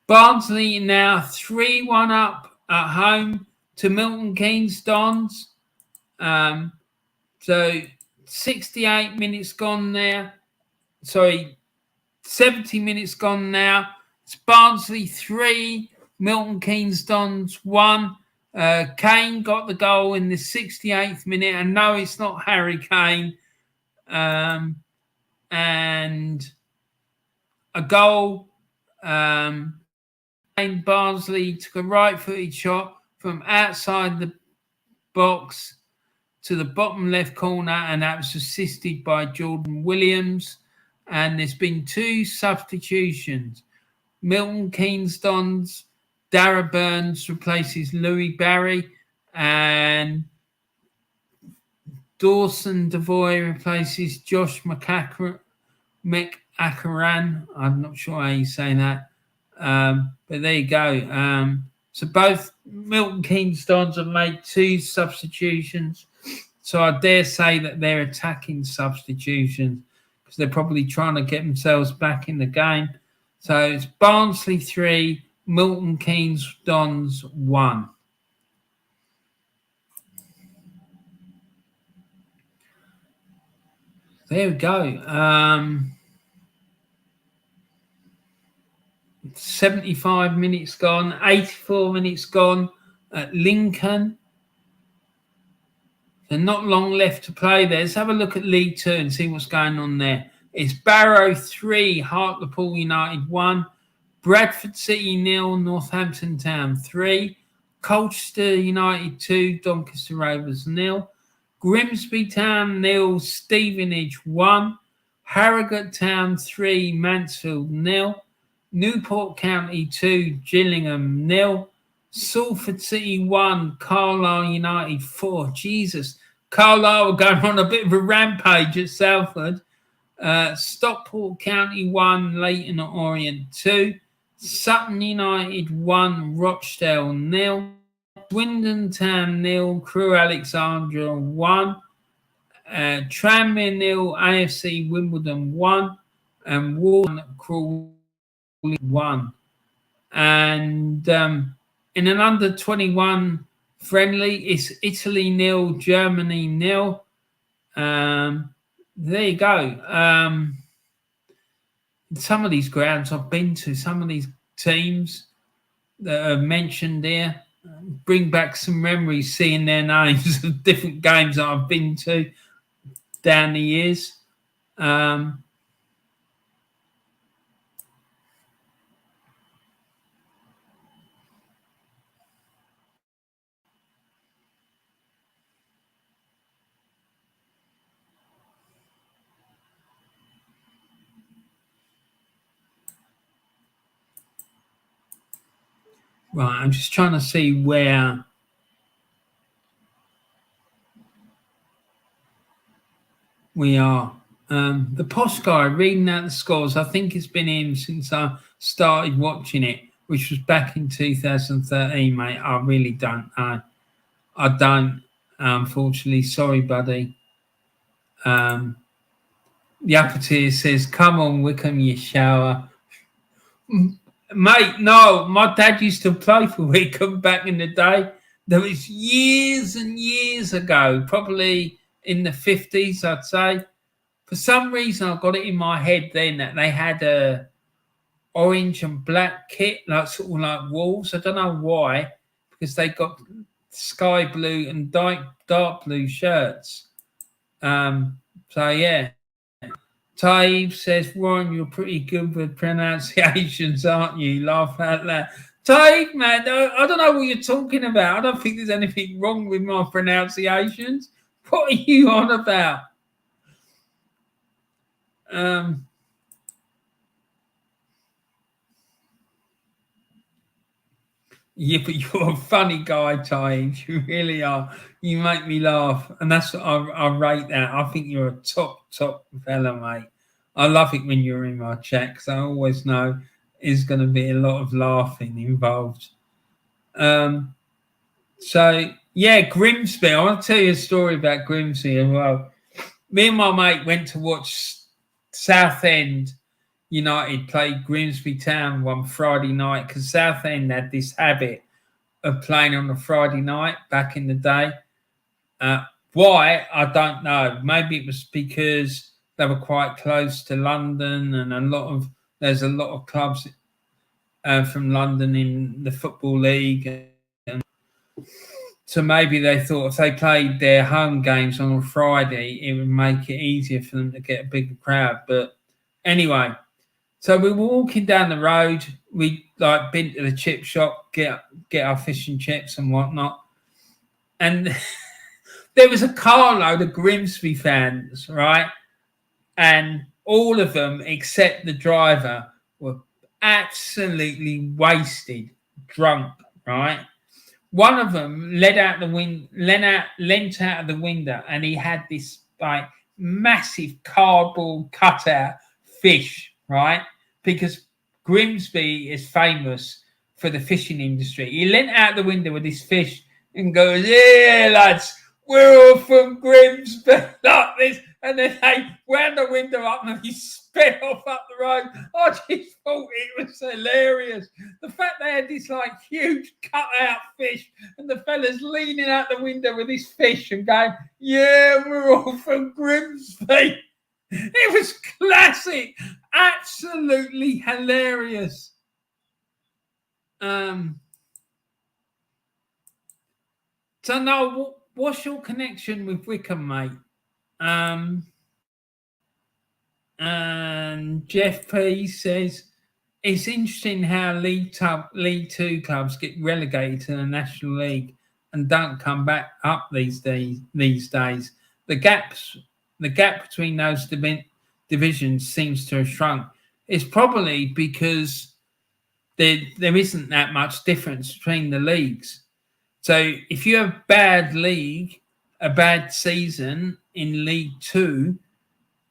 Barnsley now 3-1 up at home to Milton Keynes Dons. So 68 minutes gone there. Sorry, 70 minutes gone now. It's Barnsley 3, Milton Keynes Dons 1. Kane got the goal in the 68th minute. And no, it's not Harry Kane. And a goal. Barnsley took a right-footed shot from outside the box to the bottom left corner, and that was assisted by Jordan Williams. And there's been 2 substitutions. Milton Keynes Dons, Dara Burns replaces Louis Barry, and Dawson Devoy replaces Josh McAcaran. I'm not sure how you say that. But there you go. So both Milton Keynes Dons have made 2 substitutions. So I dare say that they're attacking substitutions because they're probably trying to get themselves back in the game. So it's Barnsley 3, Milton Keynes Dons 1. There we go. 75 minutes gone, 84 minutes gone at Lincoln. So not long left to play there. Let's have a look at League 2 and see what's going on there. It's Barrow 3, Hartlepool United 1, Bradford City 0, Northampton Town 3, Colchester United 2, Doncaster Rovers 0, Grimsby Town 0, Stevenage 1, Harrogate Town 3, Mansfield 0, Newport County 2, Gillingham 0, Salford City 1, Carlisle United 4. Jesus, Carlisle were going on a bit of a rampage at Salford. Stockport County 1, Leyton Orient 2, Sutton United 1, Rochdale 0, Swindon Town 0, Crewe Alexandria 1, Tranmere 0, AFC Wimbledon 1, and Warren Crawley 1. And in an under-21 friendly, it's Italy 0, Germany 0. There you go. some of these grounds I've been to, some of these teams that are mentioned there, bring back some memories seeing their names of different games that I've been to down the years. Right, I'm just trying to see where we are. The Posh guy reading out the scores, I think it's been in since I started watching it, which was back in 2013, mate. I really don't know. I don't, unfortunately. Sorry, buddy. The upper tier says, come on, Wycombe, you shower. Mate, no, my dad used to play for Wycombe back in the day. That was years and years ago, probably in the 50s, I'd say. For some reason, I got it in my head then that they had a orange and black kit, like sort of like Wolves. I don't know why, because they got sky blue and dark blue shirts. So yeah. Taib says, Warren, you're pretty good with pronunciations, aren't you? Laugh out loud. Taib, man, I don't know what you're talking about. I don't think there's anything wrong with my pronunciations. What are you on about? Yeah, but you're a funny guy, Taib. You really are. You make me laugh. And that's what I rate that. I think you're a top fella, mate. I love it when you're in my chat because I always know there's going to be a lot of laughing involved. So, yeah, Grimsby. I want to tell you a story about Grimsby as well. Me and my mate went to watch Southend United play Grimsby Town one Friday night because Southend had this habit of playing on a Friday night back in the day. Why? I don't know. Maybe it was because they were quite close to London and there's a lot of clubs from London in the Football League. And so maybe they thought if they played their home games on a Friday, it would make it easier for them to get a bigger crowd. But anyway, so we were walking down the road. We been to the chip shop, get our fish and chips and whatnot. And there was a carload of Grimsby fans, right? And all of them, except the driver, were absolutely wasted, drunk, right? One of them leant out of the window, and he had this massive cardboard cutout fish, right? Because Grimsby is famous for the fishing industry. He leant out the window with this fish and goes, "Yeah, lads, we're all from Grimsby," like this. And then they wound the window up and he sped off up the road. I just thought it was hilarious. The fact they had this huge cutout fish and the fella's leaning out the window with this fish and going, "Yeah, we're all from Grimsby." It was classic. Absolutely hilarious. So now, what's your connection with Wycombe, mate? And Jeff P says it's interesting how League Two clubs get relegated to the National League and don't come back up these days. The gap between those divisions seems to have shrunk. It's probably because there isn't that much difference between the leagues. So if you have a bad season in League Two,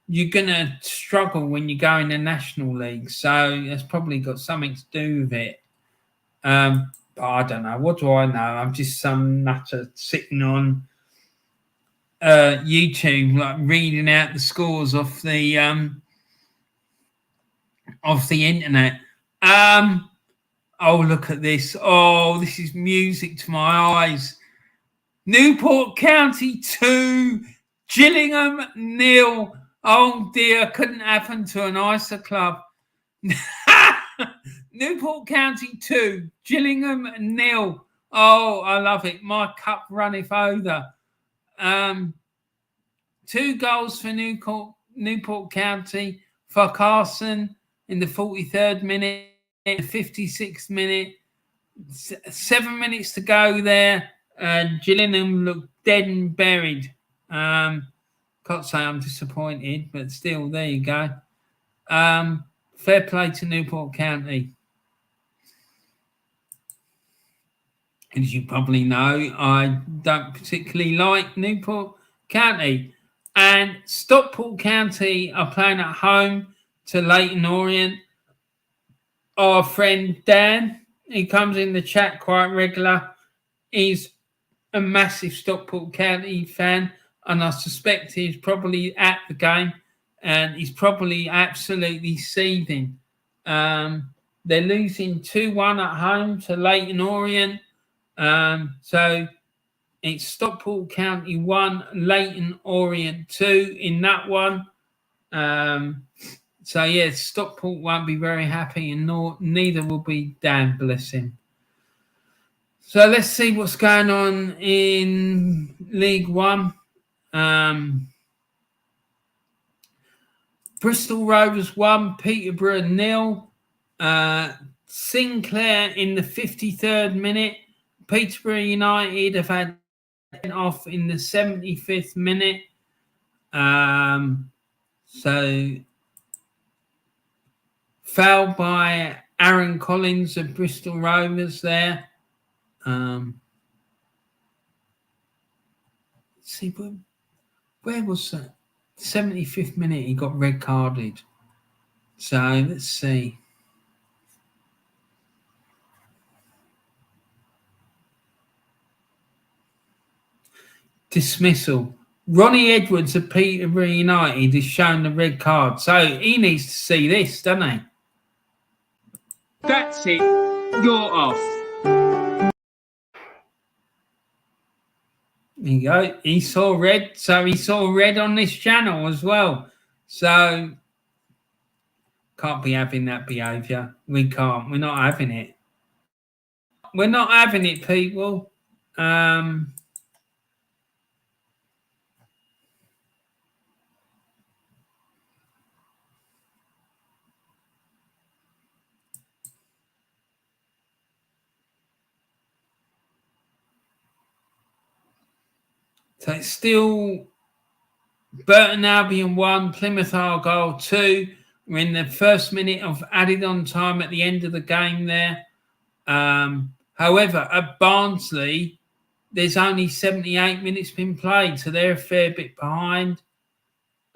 you're going to struggle when you go in the National League. So it's probably got something to do with it. But I don't know. What do I know? I'm just some nutter sitting on YouTube, reading out the scores off the internet. Oh, look at this. Oh, this is music to my eyes. Newport County 2, Gillingham 0. Oh dear, couldn't happen to a nicer club. Newport County 2, Gillingham 0. Oh, I love it. My cup runneth over. 2 goals for Newport County. For Carson in the 43rd minute, the 56th minute. 7 minutes to go there. And Gillingham looked dead and buried. Can't say I'm disappointed, but still, there you go. Fair play to Newport County. As you probably know, I don't particularly like Newport County. And Stockport County are playing at home to Leyton Orient. Our friend Dan, he comes in the chat quite regular. He's a massive Stockport County fan, and I suspect he's probably at the game, and he's probably absolutely seething. They're losing 2-1 at home to Leyton Orient. So it's Stockport County 1, Leyton Orient 2 in that one. So yeah, Stockport won't be very happy, and neither will be Dan, bless him. So let's see what's going on in League One. Bristol Rovers 1, Peterborough 0. Sinclair in the 53rd minute. Peterborough United have had off in the 75th minute. So foul by Aaron Collins of Bristol Rovers there. See, where was that? 75th minute, he got red carded. So let's see. Dismissal. Ronnie Edwards of Peterborough United is shown the red card. So he needs to see this, doesn't he? That's it. You're off. There you go. He saw red. So he saw red on this channel as well. So can't be having that behaviour. We can't. We're not having it. We're not having it, people. So it's still Burton Albion 1, Plymouth Argyle 2. We're in the first minute of added on time at the end of the game there. However, at Barnsley, there's only 78 minutes been played, so they're a fair bit behind.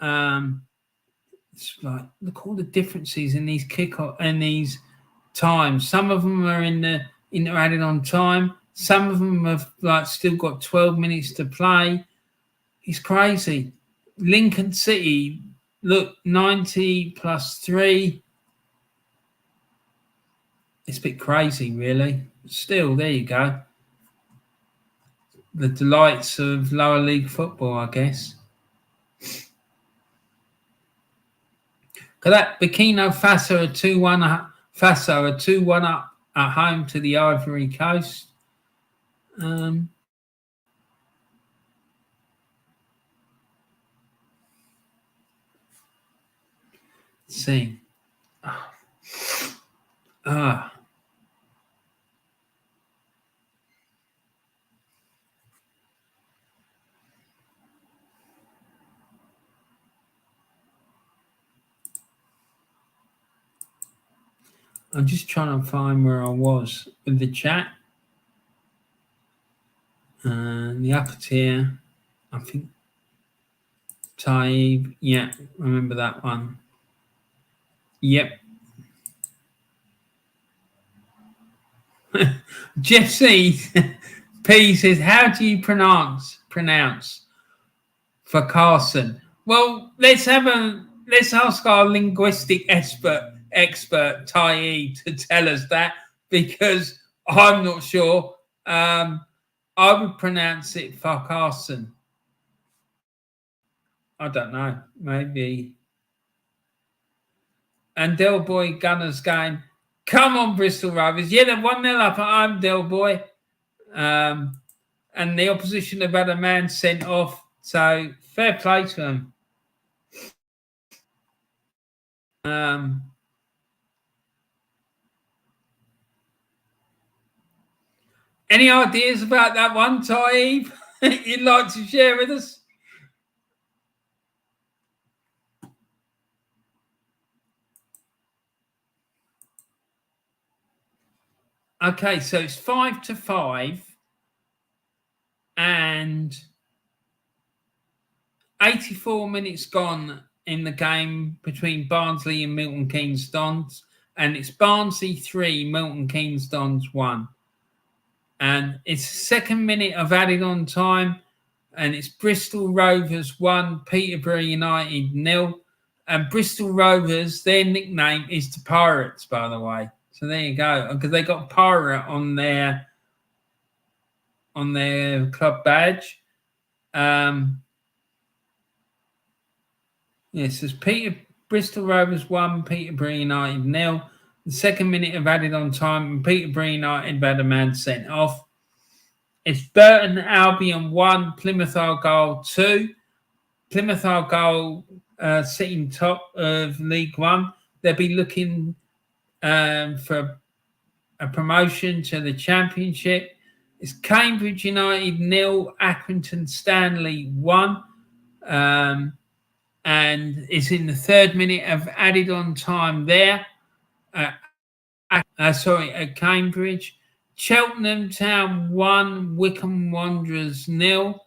It's like, look all the differences in these kickoff and these times. Some of them are in the added on time. Some of them have still got 12 minutes to play. It's crazy. Lincoln City, look, 90 plus 3. It's a bit crazy, really. Still, there you go. The delights of lower league football, I guess. That Burkina Faso are 2-1 up at home to the Ivory Coast. Let's see. I'm just trying to find where I was with the chat. The upper tier, I think Taib, yeah, remember that one. Yep. Jeff C. P says, how do you pronounce for Carson? Well, let's ask our linguistic expert Tai to tell us that, because I'm not sure. I would pronounce it for Carson. I don't know. Maybe. And Del Boy Gunners going, come on, Bristol Rovers. Yeah, they're 1-0 up at home, Del Boy. And the opposition have had a man sent off. So fair play to them. Any ideas about that one, Taib, you'd like to share with us? Okay, so it's 5-5 and 84 minutes gone in the game between Barnsley and Milton Keynes Dons, and it's Barnsley 3, Milton Keynes Dons 1. And it's second minute of added on time, and it's Bristol Rovers 1, Peterborough United 0. And Bristol Rovers, their nickname is the Pirates, by the way. So there you go, because they got pirate on their club badge. Yes, it's Bristol Rovers 1, Peterborough United 0. The second minute of added on time, and Peterborough United had a man sent off. It's Burton Albion 1, Plymouth Argyle 2. Plymouth Argyle sitting top of League One. They'll be looking for a promotion to the Championship. It's Cambridge United 0, Accrington Stanley 1. And it's in the third minute of added on time there. At Cambridge. Cheltenham Town 1, Wycombe Wanderers 0.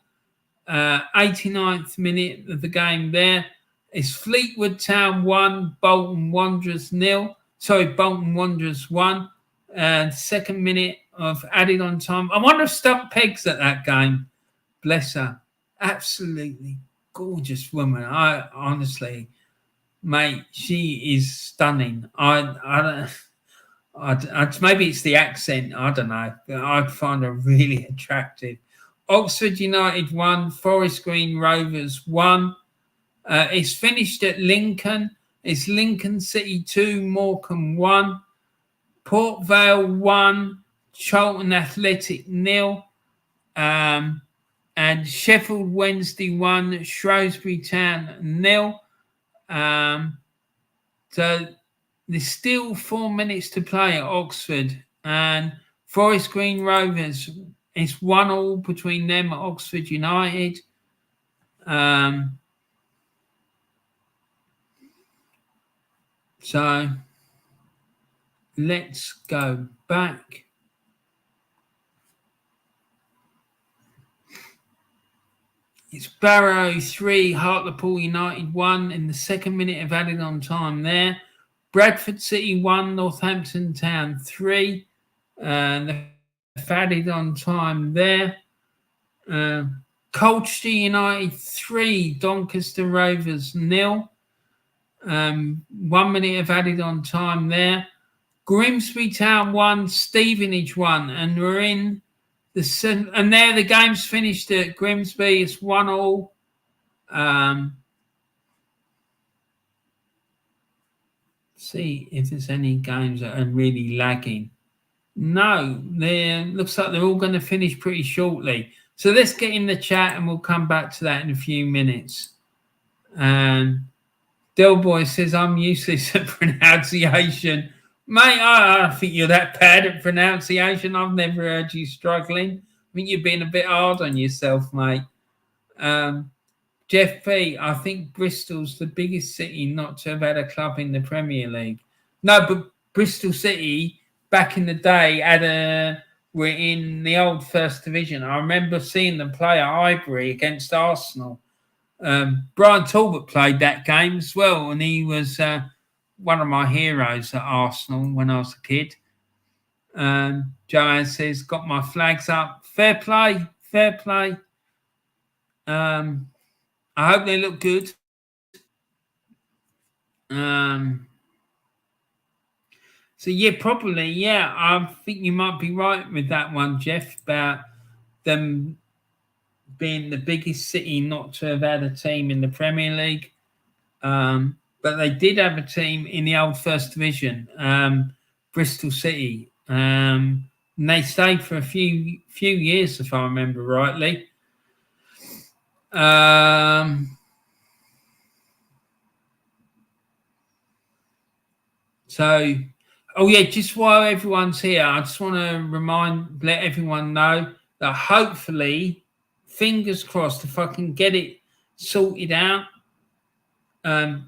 89th minute of the game there. It's Fleetwood Town 1, Bolton Wanderers 0. Bolton Wanderers 1. Second minute of added on time. I wonder if Stump Peg's at that game. Bless her. Absolutely gorgeous woman. I honestly, mate, she is stunning. I maybe it's the accent. I don't know. I find her really attractive. Oxford United 1, Forest Green Rovers 1. It's finished at Lincoln. It's Lincoln City 2, Morecambe 1. Port Vale 1, Charlton Athletic 0. And Sheffield Wednesday 1, Shrewsbury Town 0. So there's still 4 minutes to play at Oxford. And Forest Green Rovers, it's 1-1 between them at Oxford United. So let's go back. It's Barrow 3, Hartlepool United 1 in the second minute of added on time there. Bradford City 1, Northampton Town 3. They've added on time there. Colchester United 3, Doncaster Rovers 0. 1 minute of added on time there. Grimsby Town 1, Stevenage 1, and we're in and there the game's finished at Grimsby. It's 1-1. See if there's any games that are really lagging. No, looks like they're all going to finish pretty shortly. So let's get in the chat and we'll come back to that in a few minutes. Del Boy says, I'm useless at pronunciation. Mate, I think you're that bad at pronunciation. I've never heard you struggling. I think you've been a bit hard on yourself, mate. Jeff P, I think Bristol's the biggest city not to have had a club in the Premier League. No, but Bristol City, back in the day, were in the old First Division. I remember seeing them play at Highbury against Arsenal. Brian Talbot played that game as well, and he was one of my heroes at Arsenal when I was a kid. Joanne says, got my flags up. Fair play, fair play. I hope they look good. So, yeah, probably, yeah. I think you might be right with that one, Jeff, about them being the biggest city not to have had a team in the Premier League. but they did have a team in the old First Division, Bristol City. And they stayed for a few years, if I remember rightly. So, oh yeah, just while everyone's here, I just want to let everyone know that hopefully, fingers crossed, if I can get it sorted out,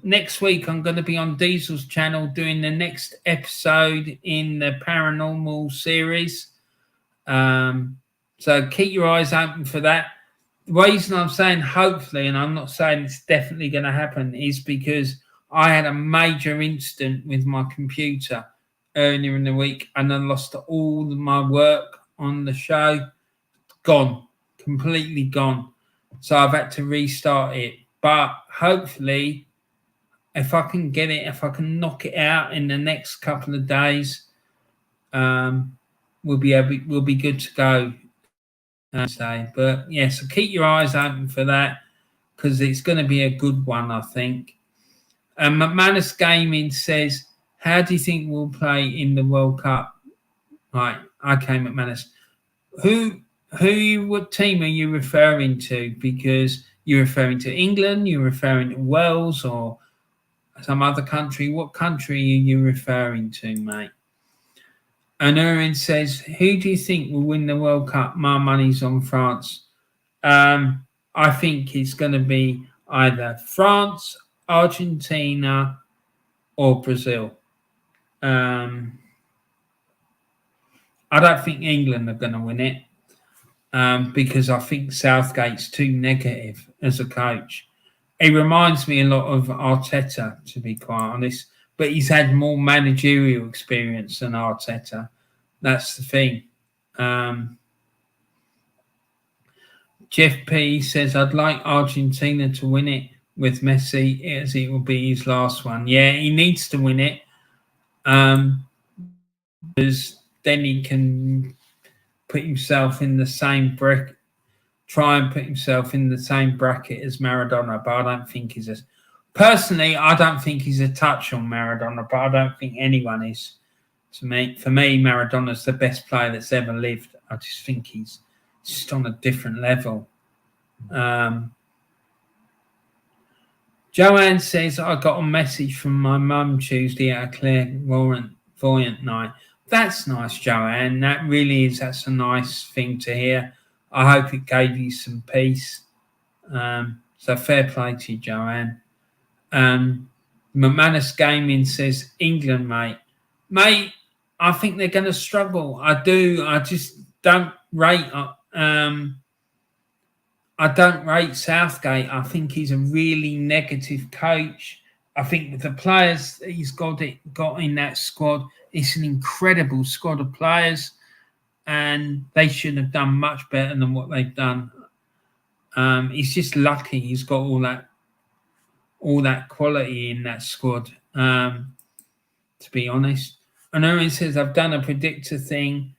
next week I'm going to be on Diesel's channel doing the next episode in the paranormal series. So keep your eyes open for that. The reason I'm saying hopefully, and I'm not saying it's definitely going to happen, is because I had a major incident with my computer earlier in the week and I lost all my work on the show. Gone. Completely gone. So I've had to restart it. But hopefully, if I can get it, if I can knock it out in the next couple of days, we'll be good to go. But yeah, so keep your eyes open for that because it's going to be a good one, I think. And McManus Gaming says, "How do you think we'll play in the World Cup?" Right, okay, McManus. What team are you referring to? Because you're referring to England, you're referring to Wales, or some other country. What country are you referring to, mate? And Erin says, "Who do you think will win the World Cup?" My money's on France. I think it's going to be either France, Argentina, or Brazil. I don't think England are going to win it because I think Southgate's too negative as a coach. He reminds me a lot of Arteta, to be quite honest, but he's had more managerial experience than Arteta. That's the thing. Jeff P says, "I'd like Argentina to win it with Messi as it will be his last one." Yeah, he needs to win it because then he can put himself in the same bracket, try and put himself in the same bracket as Maradona. But I don't think he's personally, I don't think he's a touch on Maradona, but I don't think anyone is. For me, Maradona's the best player that's ever lived. I just think he's just on a different level. Joanne says, "I got a message from my mum Tuesday at a clairvoyant night." That's nice, Joanne. That's a nice thing to hear. I hope it gave you some peace. So fair play to you, Joanne. McManus Gaming says, "England, mate." Mate, I think they're going to struggle. I do. I just don't rate I don't rate Southgate. I think he's a really negative coach. I think with the players that he's got in that squad, it's an incredible squad of players, and they should have done much better than what they've done. He's just lucky he's got all that quality in that squad. To be honest, and Owen says, "I've done a predictor thing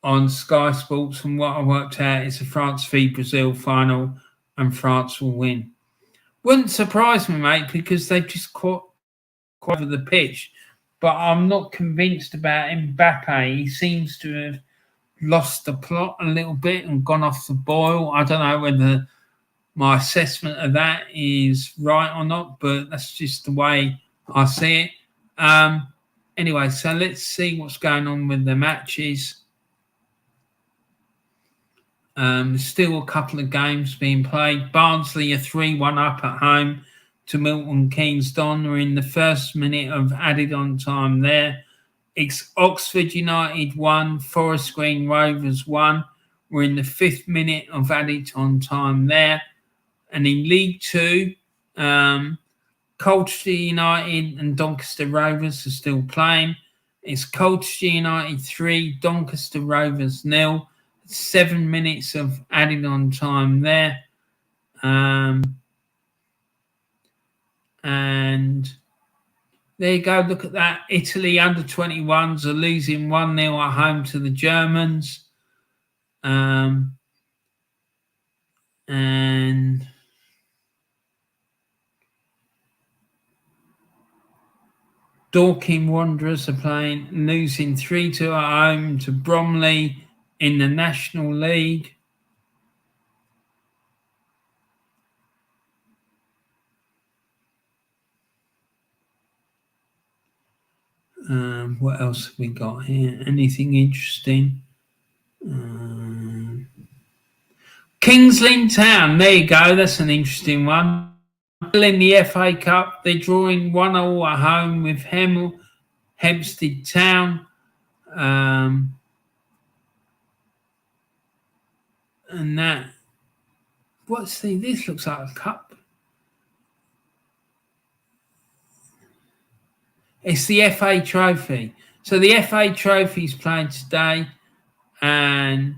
on Sky Sports, and what I worked out is a France v Brazil final, and France will win." Wouldn't surprise me, mate, because they've just caught over the pitch. But I'm not convinced about Mbappe. He seems to have lost the plot a little bit and gone off the boil. I don't know whether my assessment of that is right or not, but that's just the way I see it. Anyway, so let's see what's going on with the matches. Still a couple of games being played. Barnsley are 3-1 up at home to Milton Keynes. We're in the first minute of added on time there. It's Oxford United 1, Forest Green Rovers 1. We're in the 5th minute of added on time there. And in League 2, Colchester United and Doncaster Rovers are still playing. It's Colchester United 3, Doncaster Rovers 0. 7 minutes of added on time there. And there you go. Look at that. Italy under 21s are losing 1-0 at home to the Germans. And Dorking Wanderers are losing 3-2 at home to Bromley in the National League. What else have we got here? Anything interesting? Kings Lynn Town, there you go. That's an interesting one. In the FA Cup, they're drawing 1-1 at home with Hempstead Town. And that, this looks like a cup. It's the FA Trophy. So the FA Trophy is playing today, and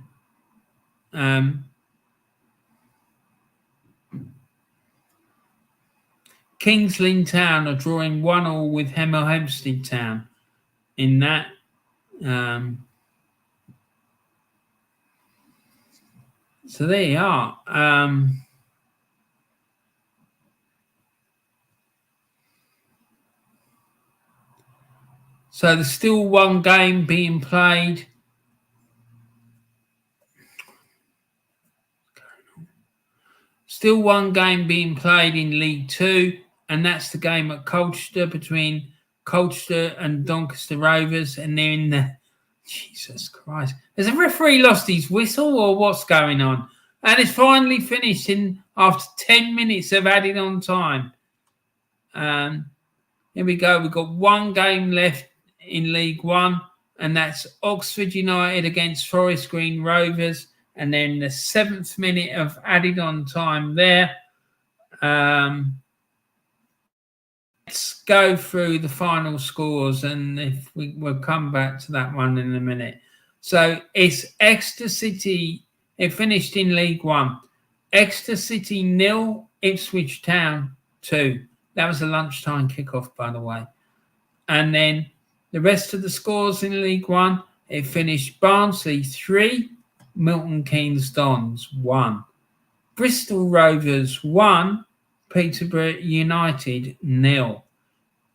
Kings Lynn Town are drawing 1-1 with Hempstead Town in that. So there you are. So there's still one game being played. Still one game being played in League Two, and that's the game at Colchester between Colchester and Doncaster Rovers, and they're in the... Jesus Christ. Has the referee lost his whistle or what's going on? And it's finally finished after 10 minutes of added on time. Here we go. We've got one game left in League One, and that's Oxford United against Forest Green Rovers, and then the 7th minute of added on time there. Let's go through the final scores, and we'll come back to that one in a minute. So it's Exeter City. It finished in League One. Exeter City 0, Ipswich Town 2. That was a lunchtime kickoff, by the way. And then the rest of the scores in League One, it finished Barnsley 3, Milton Keynes Dons 1. Bristol Rovers 1, Peterborough United 0.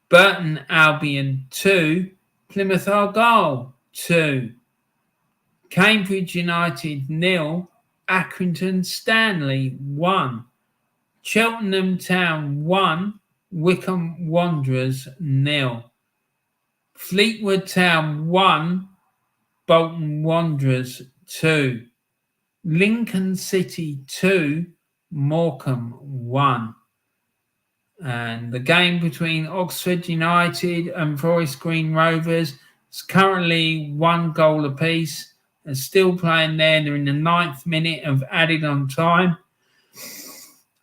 Burton Albion 2, Plymouth Argyle 2. Cambridge United 0, Accrington Stanley 1. Cheltenham Town 1, Wycombe Wanderers 0. Fleetwood Town 1, Bolton Wanderers 2. Lincoln City 2, Morecambe 1. And the game between Oxford United and Forest Green Rovers is currently 1 goal apiece. And still playing there. They're in the 9th minute of added on time.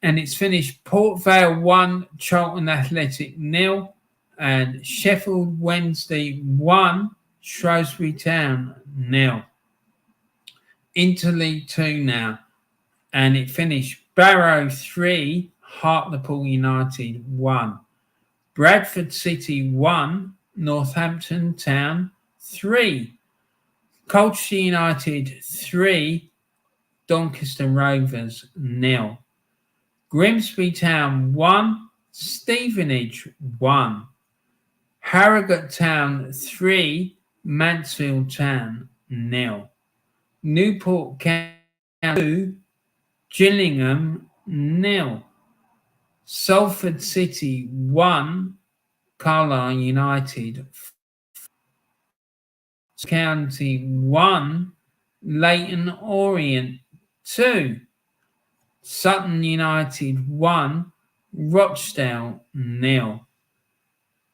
And it's finished Port Vale 1, Charlton Athletic 0. And Sheffield Wednesday 1, Shrewsbury Town 0. Into League 2 now. And it finished Barrow 3, Hartlepool United 1. Bradford City 1, Northampton Town 3. Colchester United 3, Doncaster Rovers 0. Grimsby Town 1, Stevenage 1. Harrogate Town 3, Mansfield Town 0. Newport County 2, Gillingham 0. Salford City 1, Carlisle United County 1, Leighton Orient 2. Sutton United 1, Rochdale 0.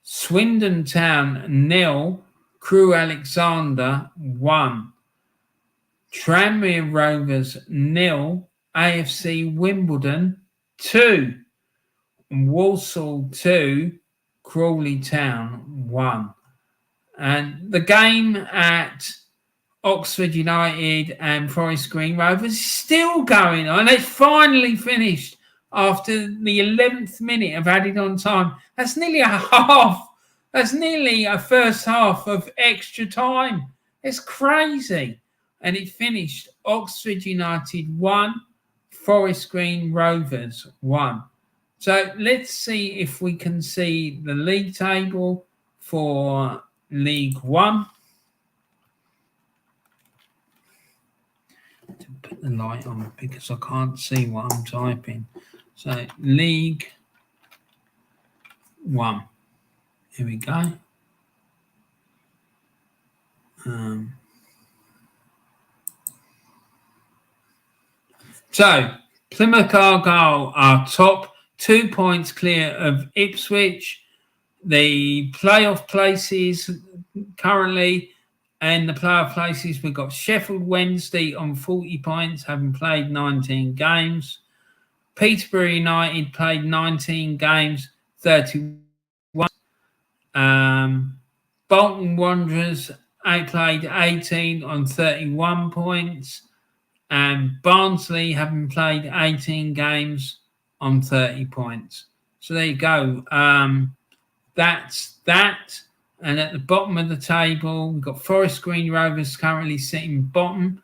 Swindon Town 0, Crewe Alexander 1. Tranmere Rovers 0, AFC Wimbledon 2. Walsall 2, Crawley Town 1. And the game at Oxford United and Forest Green Rovers is still going on. It's finally finished after the 11th minute of added on time. That's nearly a half. That's nearly a first half of extra time. It's crazy. And it finished Oxford United 1, Forest Green Rovers 1. So let's see if we can see the league table for League One. To put the light on because I can't see what I'm typing. So League One. Here we go. So Plymouth Argyle are top, 2 points clear of Ipswich. The playoff places currently, and the playoff places, we've got Sheffield Wednesday on 40 points, having played 19 games. Peterborough United played 19 games, 31. Bolton Wanderers played 18 on 31 points. And Barnsley having played 18 games on 30 points. So there you go. That's that. And at the bottom of the table, we've got Forest Green Rovers currently sitting bottom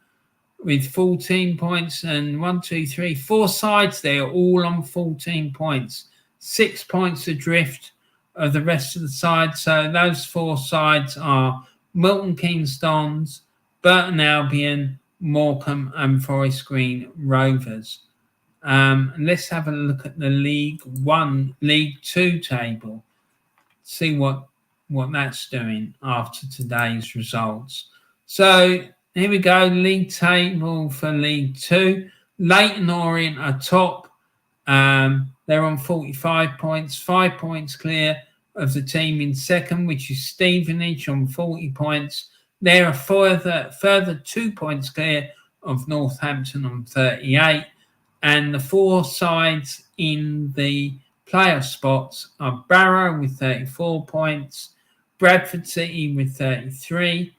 with 14 points. And 4 sides there, all on 14 points. 6 points adrift of the rest of the sides. So those 4 sides are Milton Keynes Dons, Burton Albion, Morecambe and Forest Green Rovers. Let's have a look at the League 2 table. See what that's doing after today's results. So here we go, league table for League 2. Leyton Orient are top. They're on 45 points, 5 points clear of the team in second, which is Stevenage on 40 points. They're a further 2 points clear of Northampton on 38. And the 4 sides in the playoff spots are Barrow with 34 points, Bradford City with 33,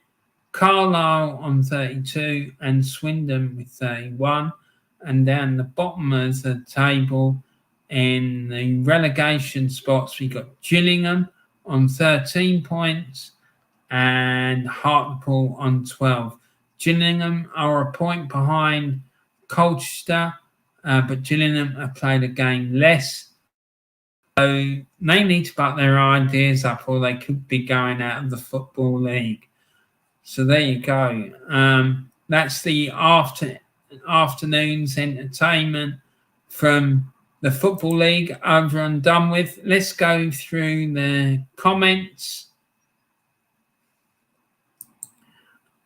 Carlisle on 32, and Swindon with 31. And down the bottom of the table in the relegation spots, we got Gillingham on 13 points, and Hartlepool on 12. Gillingham are a point behind Colchester, but Gillingham have played a game less. So they need to back their ideas up or they could be going out of the Football League. So there you go. That's the afternoon's entertainment from the Football League over and done with. Let's go through the comments.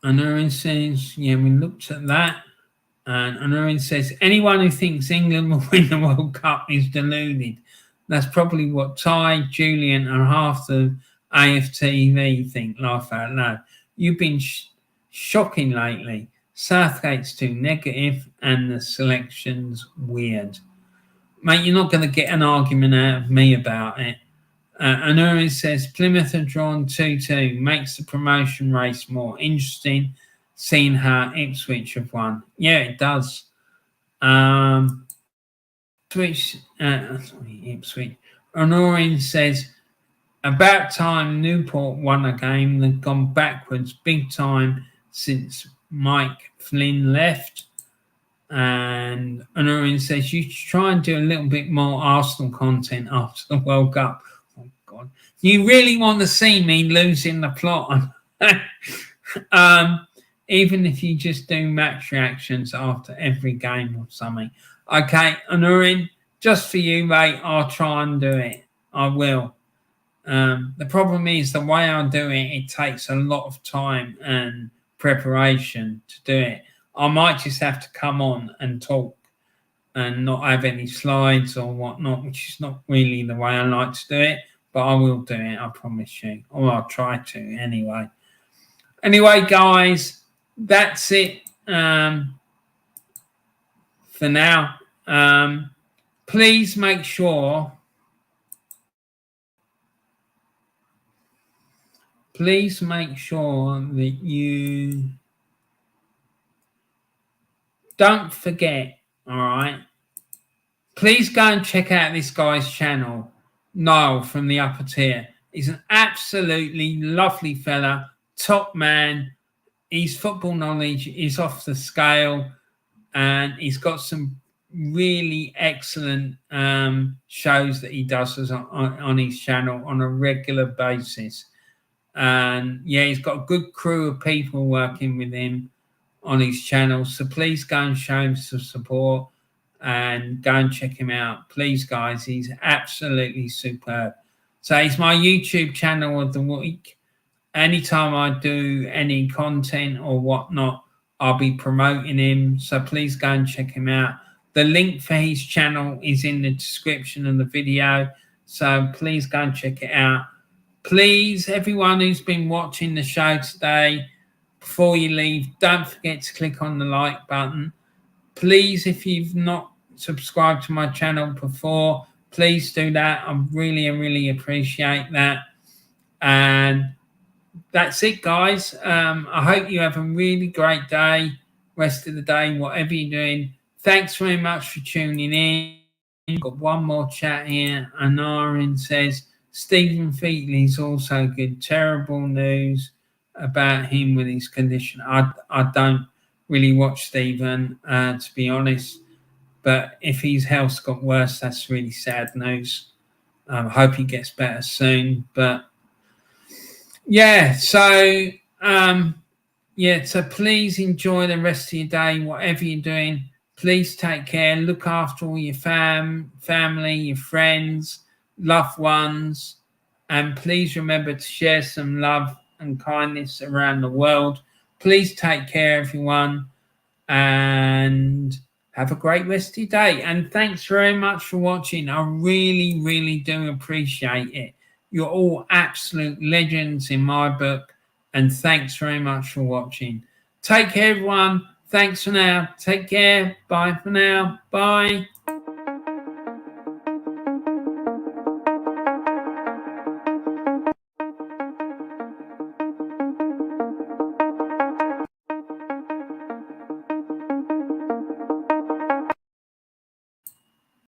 Anurin says, yeah, we looked at that. And Anurin says, anyone who thinks England will win the World Cup is deluded. That's probably what Ty, Julian, and half the AFTV think. Laugh out loud. You've been shocking lately. Southgate's too negative and the selection's weird. Mate, you're not going to get an argument out of me about it. Anurin says, Plymouth have drawn 2-2. Makes the promotion race more interesting, seeing how Ipswich have won. Yeah, it does. Ipswich. Anurin says, about time Newport won a game. They've gone backwards big time since Mike Flynn left. And Anurin says, you should try and do a little bit more Arsenal content after the World Cup. Oh, God. You really want to see me losing the plot? Even if you just do match reactions after every game or something. Okay, Anurin, just for you, mate, I'll try and do it. I will. The problem is the way I do it, it takes a lot of time and preparation to do it. I might just have to come on and talk and not have any slides or whatnot, which is not really the way I like to do it, but I will do it, I promise you. Or I'll try to anyway. Anyway, guys, that's it for now. Please make sure that you don't forget, all right? Please go and check out this guy's channel, Niall from the Upper Tier. He's an absolutely lovely fella, top man. His football knowledge is off the scale, and he's got some really excellent shows that he does on his channel on a regular basis. And yeah, he's got a good crew of people working with him on his channel. So please go and show him some support and go and check him out. Please, guys, he's absolutely superb. So it's my YouTube channel of the week. Anytime I do any content or whatnot, I'll be promoting him. So please go and check him out. The link for his channel is in the description of the video. So please go and check it out. Please, everyone who's been watching the show today, before you leave, don't forget to click on the like button. Please, if you've not subscribed to my channel before, please do that. I really appreciate that. And that's it, guys. I hope you have a really great day, rest of the day, whatever you're doing. Thanks very much for tuning in. Got one more chat here. Anarin says, Stephen Featley's also good. Terrible news about him with his condition. I don't really watch Stephen, to be honest. But if his health's got worse, that's really sad news. I hope he gets better soon. But yeah, so so please enjoy the rest of your day, whatever you're doing. Please take care. Look after all your family, your friends, loved ones, and please remember to share some love and kindness around the world. Please take care, everyone, and have a great rest of your day. And thanks very much for watching. I really do appreciate it. You're all absolute legends in my book, and thanks very much for watching. Take care, everyone. Thanks for now. Take care. Bye for now. Bye.